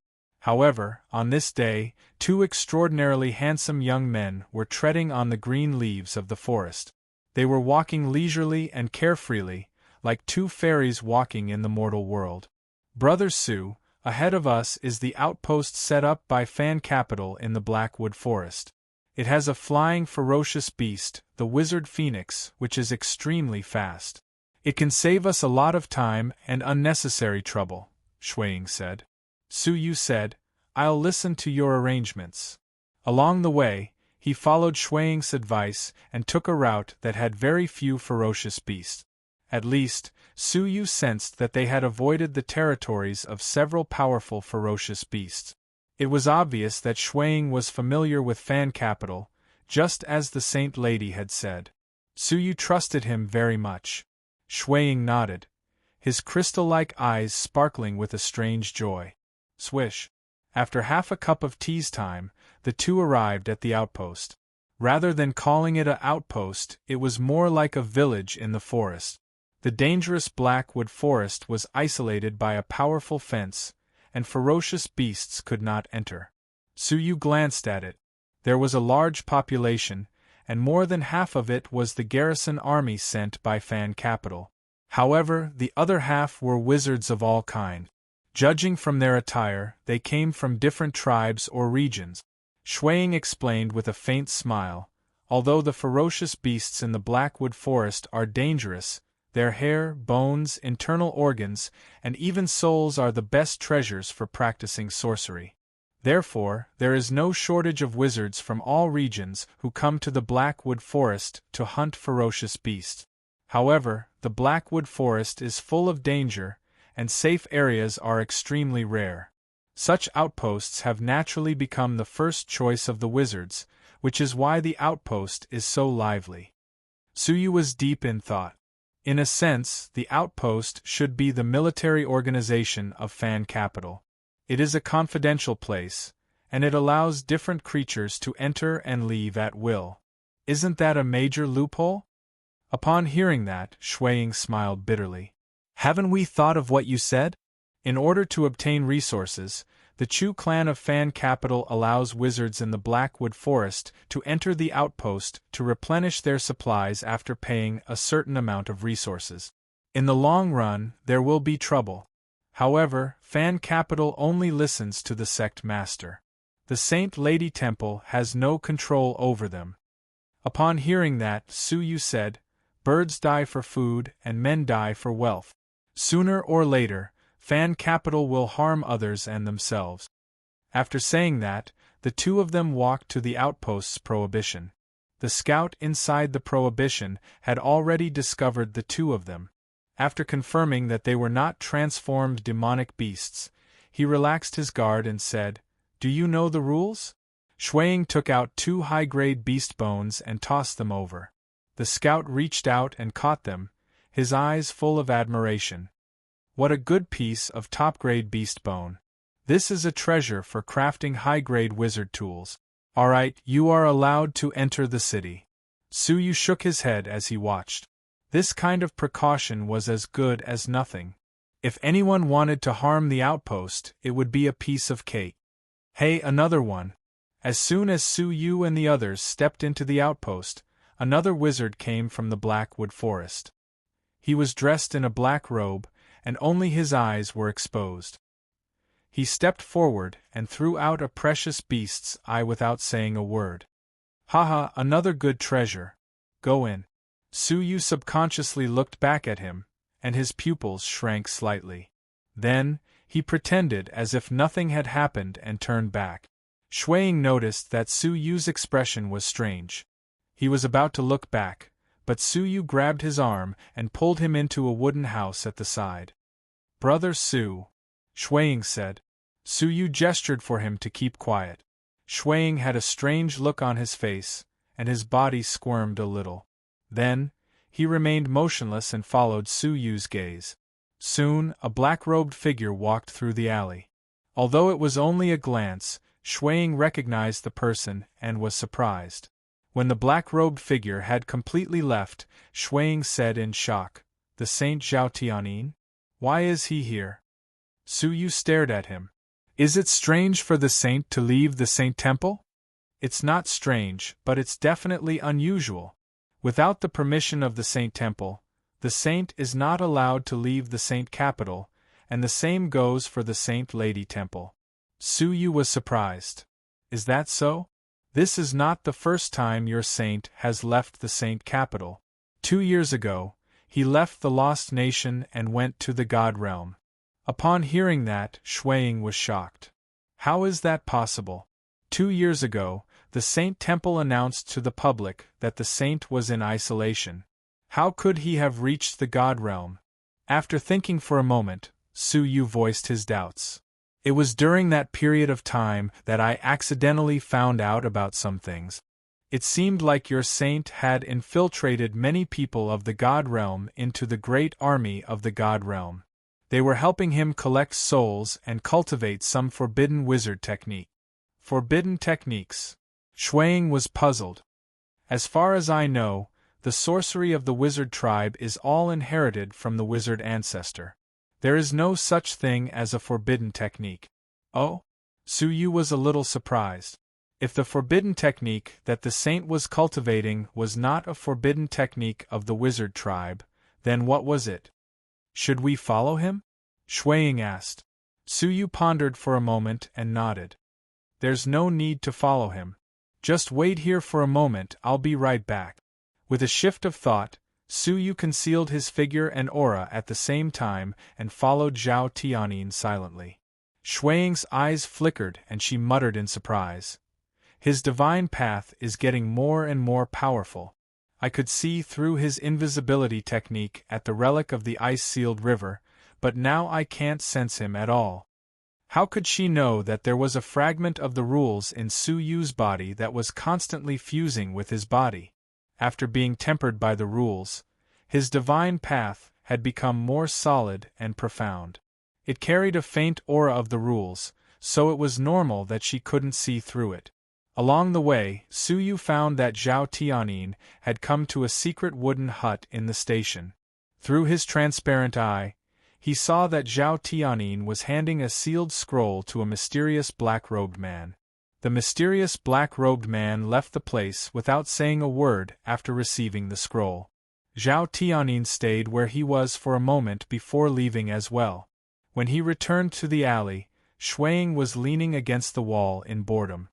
However, on this day, two extraordinarily handsome young men were treading on the green leaves of the forest. They were walking leisurely and carefreely, like two fairies walking in the mortal world. Brother Sue, ahead of us is the outpost set up by Fan Capital in the Blackwood Forest. It has a flying ferocious beast, the wizard phoenix, which is extremely fast. It can save us a lot of time and unnecessary trouble, Shuang said. Suyu said, I'll listen to your arrangements. Along the way, he followed Shuang's advice and took a route that had very few ferocious beasts. At least, Suyu sensed that they had avoided the territories of several powerful ferocious beasts. It was obvious that Shuang was familiar with Fan Capital, just as the Saint Lady had said. Suyu trusted him very much. Shuang nodded, his crystal-like eyes sparkling with a strange joy. Swish. After half a cup of tea's time, the two arrived at the outpost. Rather than calling it an outpost, it was more like a village in the forest. The dangerous Blackwood Forest was isolated by a powerful fence, and ferocious beasts could not enter. Suyu glanced at it. There was a large population, and more than half of it was the garrison army sent by Fan Capital. However, the other half were wizards of all kinds. Judging from their attire, they came from different tribes or regions. Shuang explained with a faint smile, although the ferocious beasts in the Blackwood Forest are dangerous, their hair, bones, internal organs, and even souls are the best treasures for practicing sorcery. Therefore, there is no shortage of wizards from all regions who come to the Blackwood Forest to hunt ferocious beasts. However, the Blackwood Forest is full of danger, and safe areas are extremely rare. Such outposts have naturally become the first choice of the wizards, which is why the outpost is so lively. Suyu was deep in thought. In a sense, the outpost should be the military organization of Fan Capital. It is a confidential place, and it allows different creatures to enter and leave at will. Isn't that a major loophole? Upon hearing that, Shuang smiled bitterly. Haven't we thought of what you said? In order to obtain resources, the Chu clan of Fan Capital allows wizards in the Blackwood Forest to enter the outpost to replenish their supplies after paying a certain amount of resources. In the long run, there will be trouble. However, Fan Capital only listens to the sect master. The Saint Lady Temple has no control over them. Upon hearing that, Suyu said, Birds die for food and men die for wealth. Sooner or later, Fan Capital will harm others and themselves. After saying that, the two of them walked to the outpost's prohibition. The scout inside the prohibition had already discovered the two of them. After confirming that they were not transformed demonic beasts, he relaxed his guard and said, Do you know the rules? Shuang took out 2 high-grade beast bones and tossed them over. The scout reached out and caught them, his eyes full of admiration. What a good piece of top-grade beast bone. This is a treasure for crafting high-grade wizard tools. All right, you are allowed to enter the city. Suyu shook his head as he watched. This kind of precaution was as good as nothing. If anyone wanted to harm the outpost, it would be a piece of cake. Hey, another one. As soon as Suyu and the others stepped into the outpost, another wizard came from the Blackwood Forest. He was dressed in a black robe, and only his eyes were exposed. He stepped forward and threw out a precious beast's eye without saying a word. Haha, another good treasure. Go in. Suyu subconsciously looked back at him, and his pupils shrank slightly. Then, he pretended as if nothing had happened and turned back. Shuang noticed that Suyu's expression was strange. He was about to look back, but Suyu grabbed his arm and pulled him into a wooden house at the side. Brother Su, Shuang said. Suyu gestured for him to keep quiet. Shuang had a strange look on his face, and his body squirmed a little. Then, he remained motionless and followed Suyu's gaze. Soon, a black-robed figure walked through the alley. Although it was only a glance, Shuang recognized the person and was surprised. When the black-robed figure had completely left, Shuang said in shock, The Saint Zhao Tianyin? Why is he here? Suyu stared at him. Is it strange for the saint to leave the saint temple? It's not strange, but it's definitely unusual. Without the permission of the saint temple, the saint is not allowed to leave the saint capital, and the same goes for the saint lady temple. Su Yu was surprised. Is that so? This is not the first time your saint has left the saint capital. 2 years ago, he left the lost nation and went to the god realm. Upon hearing that, Shuang was shocked. How is that possible? 2 years ago, the saint temple announced to the public that the saint was in isolation. How could he have reached the god realm? After thinking for a moment, Su Yu voiced his doubts. It was during that period of time that I accidentally found out about some things. It seemed like your saint had infiltrated many people of the god realm into the great army of the god realm. They were helping him collect souls and cultivate some forbidden wizard technique. Forbidden techniques. Shuang was puzzled. As far as I know, the sorcery of the wizard tribe is all inherited from the wizard ancestor. There is no such thing as a forbidden technique. Oh? Su Yu was a little surprised. If the forbidden technique that the saint was cultivating was not a forbidden technique of the wizard tribe, then what was it? Should we follow him? Shuang asked. Su Yu pondered for a moment and nodded. There's no need to follow him. Just wait here for a moment, I'll be right back. With a shift of thought, Su Yu concealed his figure and aura at the same time and followed Zhao Tianyin silently. Shuang's eyes flickered and she muttered in surprise. His divine path is getting more and more powerful. I could see through his invisibility technique at the relic of the ice-sealed river, but now I can't sense him at all. How could she know that there was a fragment of the rules in Su Yu's body that was constantly fusing with his body? After being tempered by the rules, his divine path had become more solid and profound. It carried a faint aura of the rules, so it was normal that she couldn't see through it. Along the way, Su Yu found that Zhao Tianyin had come to a secret wooden hut in the station. Through his transparent eye, he saw that Zhao Tianyin was handing a sealed scroll to a mysterious black-robed man. The mysterious black-robed man left the place without saying a word after receiving the scroll. Zhao Tianyin stayed where he was for a moment before leaving as well. When he returned to the alley, Shuang was leaning against the wall in boredom.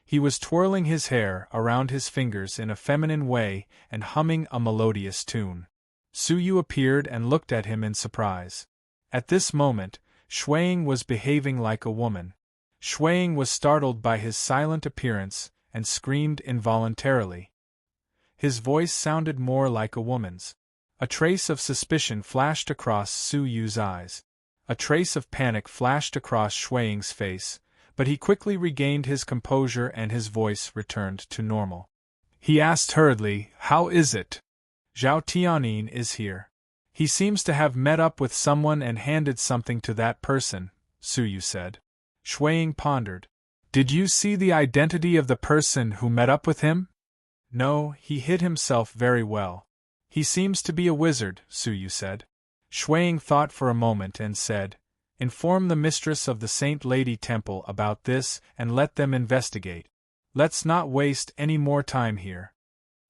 He was twirling his hair around his fingers in a feminine way and humming a melodious tune. Su Yu appeared and looked at him in surprise. At this moment, Shuang was behaving like a woman. Shuang was startled by his silent appearance and screamed involuntarily. His voice sounded more like a woman's. A trace of suspicion flashed across Su Yu's eyes. A trace of panic flashed across Shuang's face, but he quickly regained his composure and his voice returned to normal. He asked hurriedly, "How is it? Zhao Tianyin is here. He seems to have met up with someone and handed something to that person," Su Yu said. Shuang pondered. "Did you see the identity of the person who met up with him?" "No, he hid himself very well. He seems to be a wizard," Su Yu said. Shuang thought for a moment and said, "Inform the mistress of the Saint Lady Temple about this and let them investigate. Let's not waste any more time here."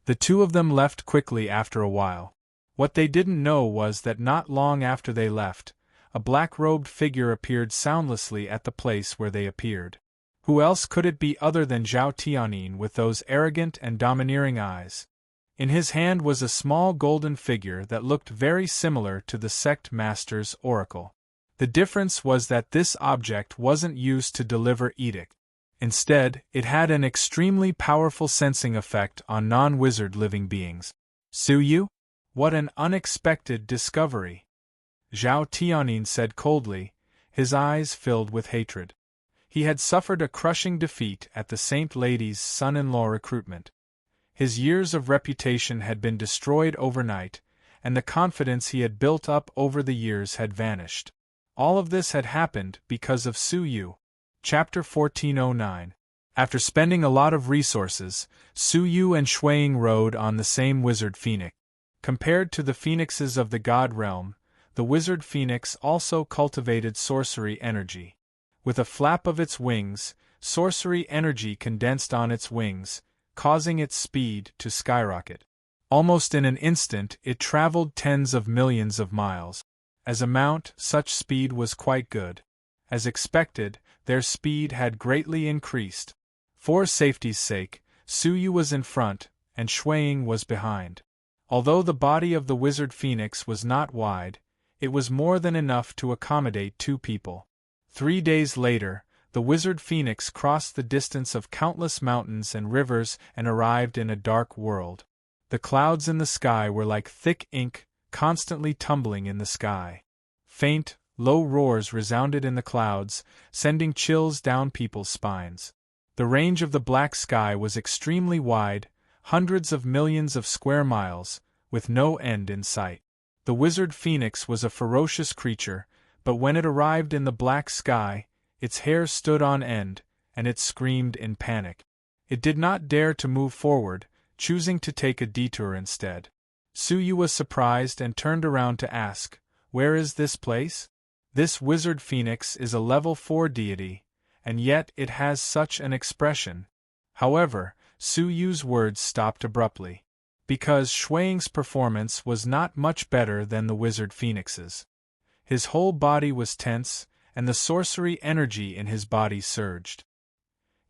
The two of them left quickly after a while. What they didn't know was that not long after they left, a black-robed figure appeared soundlessly at the place where they appeared. Who else could it be other than Zhao Tianyin with those arrogant and domineering eyes? In his hand was a small golden figure that looked very similar to the sect master's oracle. The difference was that this object wasn't used to deliver edict. Instead, it had an extremely powerful sensing effect on non-wizard living beings. "Su Yu? What an unexpected discovery!" Zhao Tianyin said coldly, his eyes filled with hatred. He had suffered a crushing defeat at the Saint Lady's son-in-law recruitment. His years of reputation had been destroyed overnight, and the confidence he had built up over the years had vanished. All of this had happened because of Su Yu. Chapter 1409. After spending a lot of resources, Su Yu and Shuang rode on the same wizard phoenix. Compared to the phoenixes of the god realm, the wizard phoenix also cultivated sorcery energy. With a flap of its wings, sorcery energy condensed on its wings, causing its speed to skyrocket. Almost in an instant it traveled tens of millions of miles. As a mount, such speed was quite good. As expected, their speed had greatly increased. For safety's sake, Suyu was in front, and Shuiying was behind. Although the body of the wizard phoenix was not wide, it was more than enough to accommodate 2 people. 3 days later, the wizard phoenix crossed the distance of countless mountains and rivers and arrived in a dark world. The clouds in the sky were like thick ink, constantly tumbling in the sky. Faint, low roars resounded in the clouds, sending chills down people's spines. The range of the black sky was extremely wide, hundreds of millions of square miles, with no end in sight. The wizard phoenix was a ferocious creature, but when it arrived in the black sky, its hair stood on end, and it screamed in panic. It did not dare to move forward, choosing to take a detour instead. Suyu was surprised and turned around to ask, "Where is this place?" This wizard phoenix is a level 4 deity, and yet it has such an expression. However, Suyu's words stopped abruptly. Because Shuiying's performance was not much better than the wizard phoenix's. His whole body was tense, and the sorcery energy in his body surged.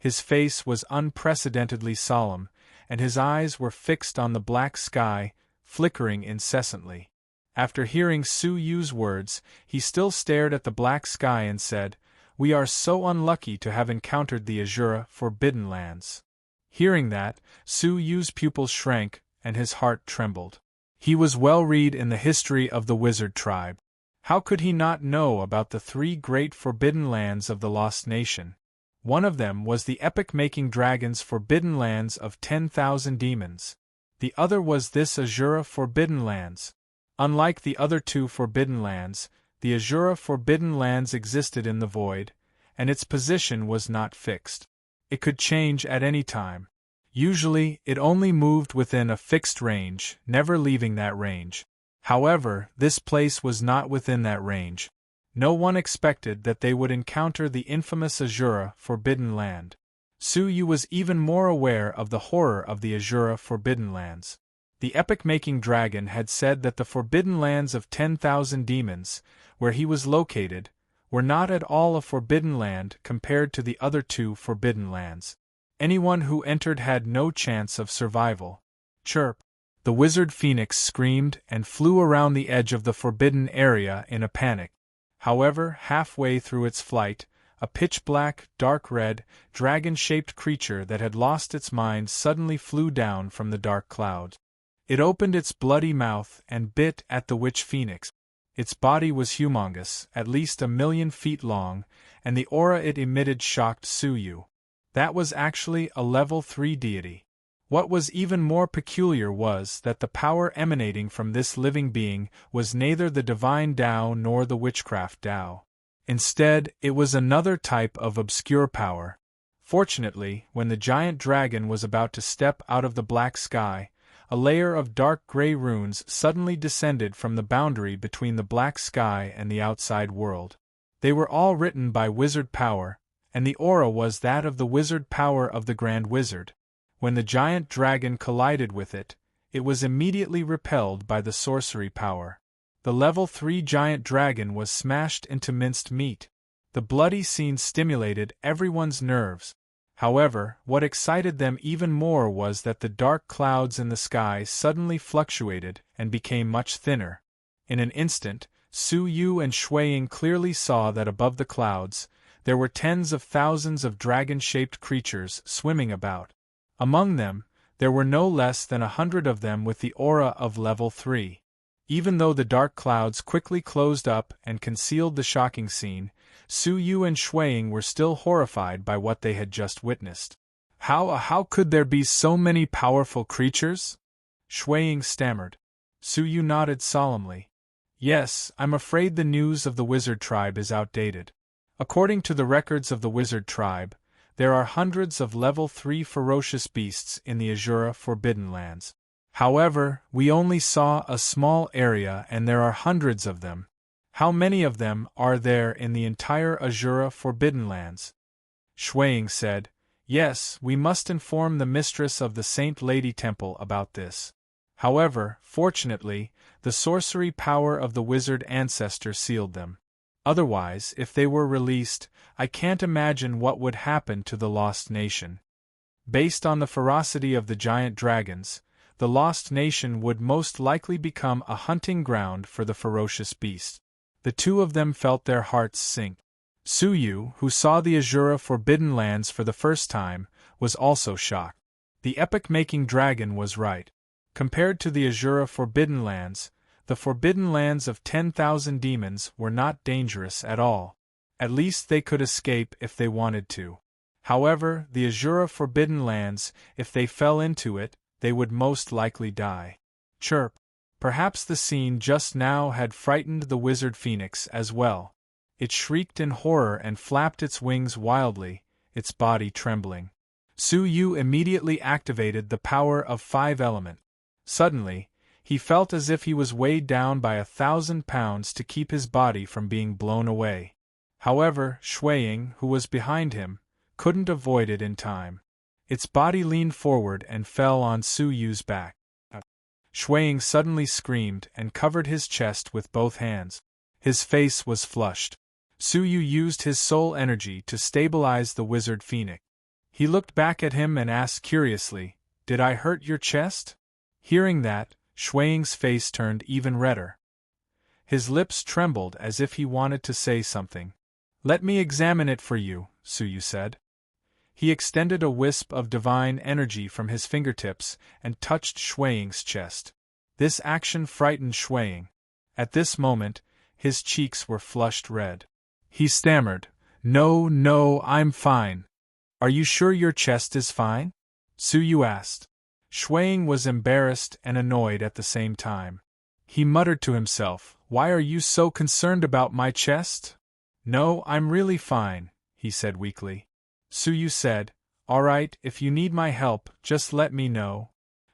His face was unprecedentedly solemn, and his eyes were fixed on the black sky, flickering incessantly. After hearing Suyu's words, he still stared at the black sky and said, "We are so unlucky to have encountered the Azura Forbidden Lands." Hearing that, Suyu's pupils shrank, and his heart trembled. He was well read in the history of the wizard tribe. How could he not know about the 3 great forbidden lands of the Lost Nation? One of them was the epic-making dragon's forbidden lands of 10,000 demons. The other was this Azura Forbidden Lands. Unlike the other 2 forbidden lands, the Azura Forbidden Lands existed in the void, and its position was not fixed. It could change at any time. Usually, it only moved within a fixed range, never leaving that range. However, this place was not within that range. No one expected that they would encounter the infamous Azura Forbidden Land. Suyu was even more aware of the horror of the Azura Forbidden Lands. The epic-making dragon had said that the Forbidden Lands of 10,000 demons, where he was located, were not at all a forbidden land compared to the other 2 forbidden lands. Anyone who entered had no chance of survival. Chirp! The wizard phoenix screamed and flew around the edge of the forbidden area in a panic. However, halfway through its flight, a pitch-black, dark-red, dragon-shaped creature that had lost its mind suddenly flew down from the dark clouds. It opened its bloody mouth and bit at the witch phoenix. Its body was humongous, at least 1,000,000 feet long, and the aura it emitted shocked Suyu. That was actually a level 3 deity. What was even more peculiar was that the power emanating from this living being was neither the divine Tao nor the witchcraft Tao. Instead, it was another type of obscure power. Fortunately, when the giant dragon was about to step out of the black sky, a layer of dark gray runes suddenly descended from the boundary between the black sky and the outside world. They were all written by wizard power, and the aura was that of the wizard power of the Grand Wizard. When the giant dragon collided with it, it was immediately repelled by the sorcery power. The level 3 giant dragon was smashed into minced meat. The bloody scene stimulated everyone's nerves. However, what excited them even more was that the dark clouds in the sky suddenly fluctuated and became much thinner. In an instant, Suyu and Shuiying clearly saw that above the clouds, there were tens of thousands of dragon-shaped creatures swimming about. Among them, there were no less than 100 of them with the aura of level 3. Even though the dark clouds quickly closed up and concealed the shocking scene, Suyu and Shuiying were still horrified by what they had just witnessed. How could there be so many powerful creatures?" Shuiying stammered. Suyu nodded solemnly. "Yes, I'm afraid the news of the wizard tribe is outdated. According to the records of the wizard tribe, there are hundreds of level 3 ferocious beasts in the Azura Forbidden Lands. However, we only saw a small area and there are hundreds of them. How many of them are there in the entire Azura Forbidden Lands? Shuang said, Yes, we must inform the mistress of the Saint Lady Temple about this. However, fortunately, the sorcery power of the wizard ancestor sealed them. Otherwise, if they were released, I can't imagine what would happen to the Lost Nation. Based on the ferocity of the giant dragons, the Lost Nation would most likely become a hunting ground for the ferocious beast. The two of them felt their hearts sink. Suyu, who saw the Azura Forbidden Lands for the first time, was also shocked. The epoch-making dragon was right. Compared to the Azura Forbidden Lands, the Forbidden Lands of 10,000 demons were not dangerous at all. At least they could escape if they wanted to. However, the Azura Forbidden Lands, if they fell into it, they would most likely die. Chirp. Perhaps the scene just now had frightened the wizard phoenix as well. It shrieked in horror and flapped its wings wildly, its body trembling. Suyu immediately activated the power of 5 element. Suddenly, he felt as if he was weighed down by 1,000 pounds to keep his body from being blown away. However, Shuang, who was behind him, couldn't avoid it in time. Its body leaned forward and fell on Suyu's back. Shuang suddenly screamed and covered his chest with both hands. His face was flushed. Suyu used his soul energy to stabilize the wizard phoenix. He looked back at him and asked curiously, Did I hurt your chest? Hearing that, Shuang's face turned even redder. His lips trembled as if he wanted to say something. Let me examine it for you, Suyu said. He extended a wisp of divine energy from his fingertips and touched Shuang's chest. This action frightened Shuang. At this moment, his cheeks were flushed red. He stammered, No, I'm fine. Are you sure your chest is fine? Suyu asked. Shuang was embarrassed and annoyed at the same time. He muttered to himself, Why are you so concerned about my chest? No, I'm really fine, he said weakly. Suyu said, All right, if you need my help, just let me know.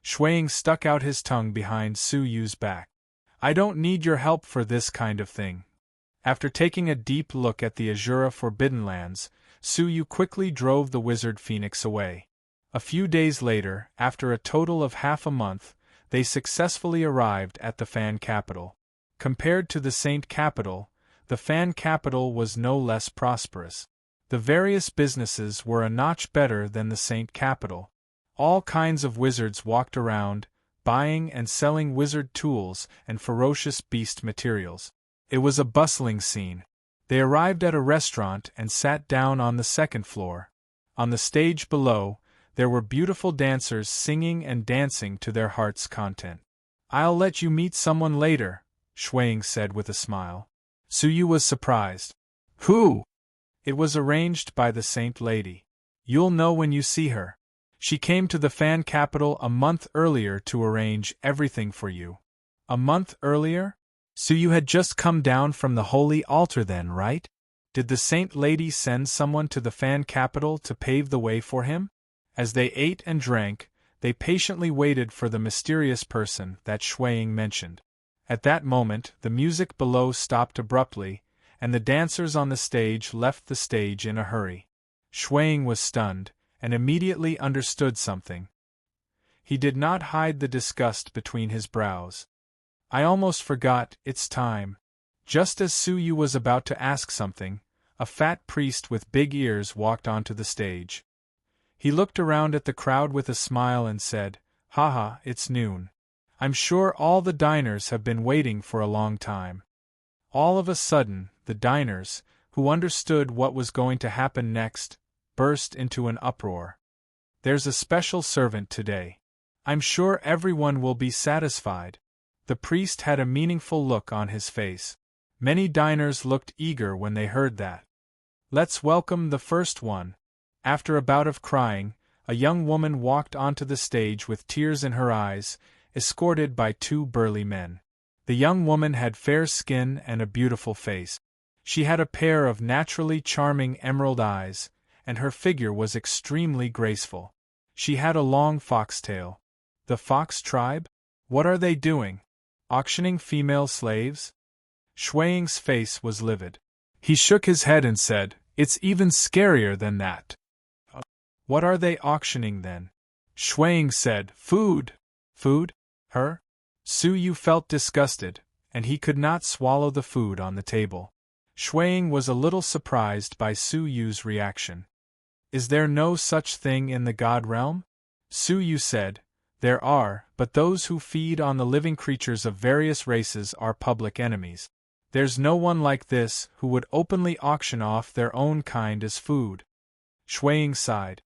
Shuang stuck out his tongue behind Suyu's back. I don't need your help for this kind of thing. After taking a deep look at the Azura Forbidden Lands, Suyu quickly drove the wizard phoenix away. A few days later, after a total of half a month, they successfully arrived at the Fan Capital. Compared to the Saint Capital, the Fan Capital was no less prosperous. The various businesses were a notch better than the Saint Capital. All kinds of wizards walked around, buying and selling wizard tools and ferocious beast materials. It was a bustling scene. They arrived at a restaurant and sat down on the second floor. On the stage below, there were beautiful dancers singing and dancing to their heart's content. I'll let you meet someone later, Shuang said with a smile. Suyu was surprised. Who? It was arranged by the Saint Lady. You'll know when you see her. She came to the Fan Capital a month earlier to arrange everything for you. A month earlier? Suyu had just come down from the holy altar then, right? Did the Saint Lady send someone to the Fan Capital to pave the way for him? As they ate and drank, they patiently waited for the mysterious person that Shuang mentioned. At that moment, the music below stopped abruptly, and the dancers on the stage left the stage in a hurry. Shuang was stunned, and immediately understood something. He did not hide the disgust between his brows. I almost forgot, it's time. Just as Suyu was about to ask something, a fat priest with big ears walked onto the stage. He looked around at the crowd with a smile and said, Haha, it's noon. I'm sure all the diners have been waiting for a long time. All of a sudden, the diners, who understood what was going to happen next, burst into an uproar. There's a special servant today. I'm sure everyone will be satisfied. The priest had a meaningful look on his face. Many diners looked eager when they heard that. Let's welcome the first one. After a bout of crying, a young woman walked onto the stage with tears in her eyes, escorted by 2 burly men. The young woman had fair skin and a beautiful face. She had a pair of naturally charming emerald eyes, and her figure was extremely graceful. She had a long foxtail. The fox tribe? What are they doing? Auctioning female slaves? Shuang's face was livid. He shook his head and said, "It's even scarier than that." "What are they auctioning then?" Shuang said, "Food." "Food? Her?" Suyu felt disgusted, and he could not swallow the food on the table. Shuang was a little surprised by Suyu's reaction. "Is there no such thing in the God realm?" Suyu said, "There are, but those who feed on the living creatures of various races are public enemies. There's no one like this who would openly auction off their own kind as food." Shuang sighed.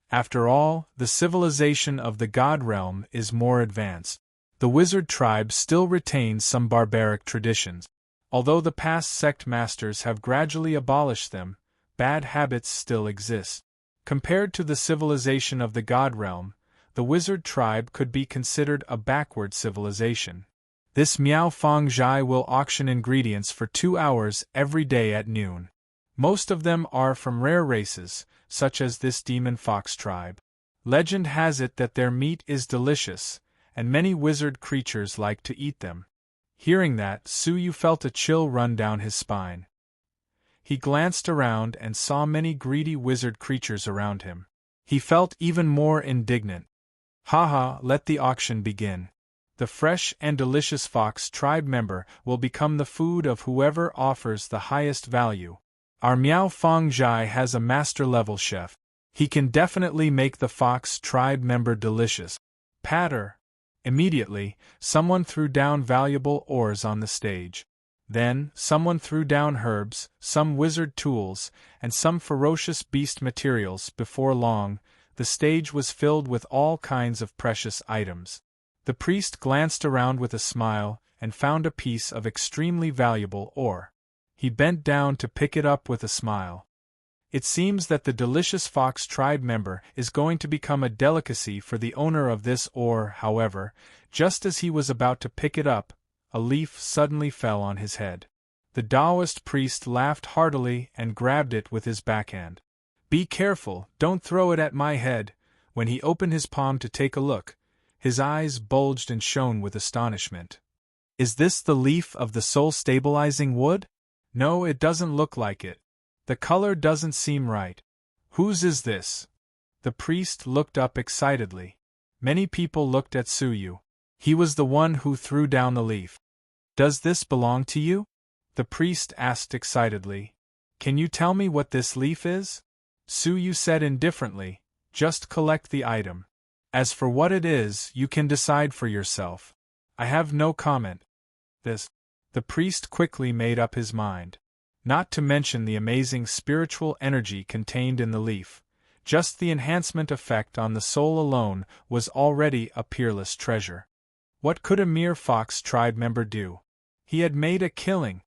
After all, the civilization of the God realm is more advanced. The wizard tribe still retains some barbaric traditions. Although the past sect masters have gradually abolished them, bad habits still exist. Compared to the civilization of the God realm, the wizard tribe could be considered a backward civilization. This Miao Feng Zhai will auction ingredients for 2 hours every day at noon. Most of them are from rare races, such as this demon fox tribe. Legend has it that their meat is delicious, and many wizard creatures like to eat them. Hearing that, Suyu felt a chill run down his spine. He glanced around and saw many greedy wizard creatures around him. He felt even more indignant. "Haha, let the auction begin. The fresh and delicious fox tribe member will become the food of whoever offers the highest value. Our Miao Feng Zhai has a master-level chef. He can definitely make the fox tribe member delicious. Patter!" Immediately, someone threw down valuable ores on the stage. Then, someone threw down herbs, some wizard tools, and some ferocious beast materials. Before long, the stage was filled with all kinds of precious items. The priest glanced around with a smile and found a piece of extremely valuable ore. He bent down to pick it up with a smile. It seems that the delicious fox tribe member is going to become a delicacy for the owner of this ore. However, just as he was about to pick it up, a leaf suddenly fell on his head. The Taoist priest laughed heartily and grabbed it with his backhand. "Be careful, don't throw it at my head." When he opened his palm to take a look, his eyes bulged and shone with astonishment. "Is this the leaf of the soul-stabilizing wood? No, it doesn't look like it. The color doesn't seem right. Whose is this?" The priest looked up excitedly. Many people looked at Suyu. He was the one who threw down the leaf. "Does this belong to you?" the priest asked excitedly. "Can you tell me what this leaf is?" Suyu said indifferently, "Just collect the item. As for what it is, you can decide for yourself. I have no comment." The priest quickly made up his mind. Not to mention the amazing spiritual energy contained in the leaf, just the enhancement effect on the soul alone was already a peerless treasure. What could a mere fox tribe member do? He had made a killing,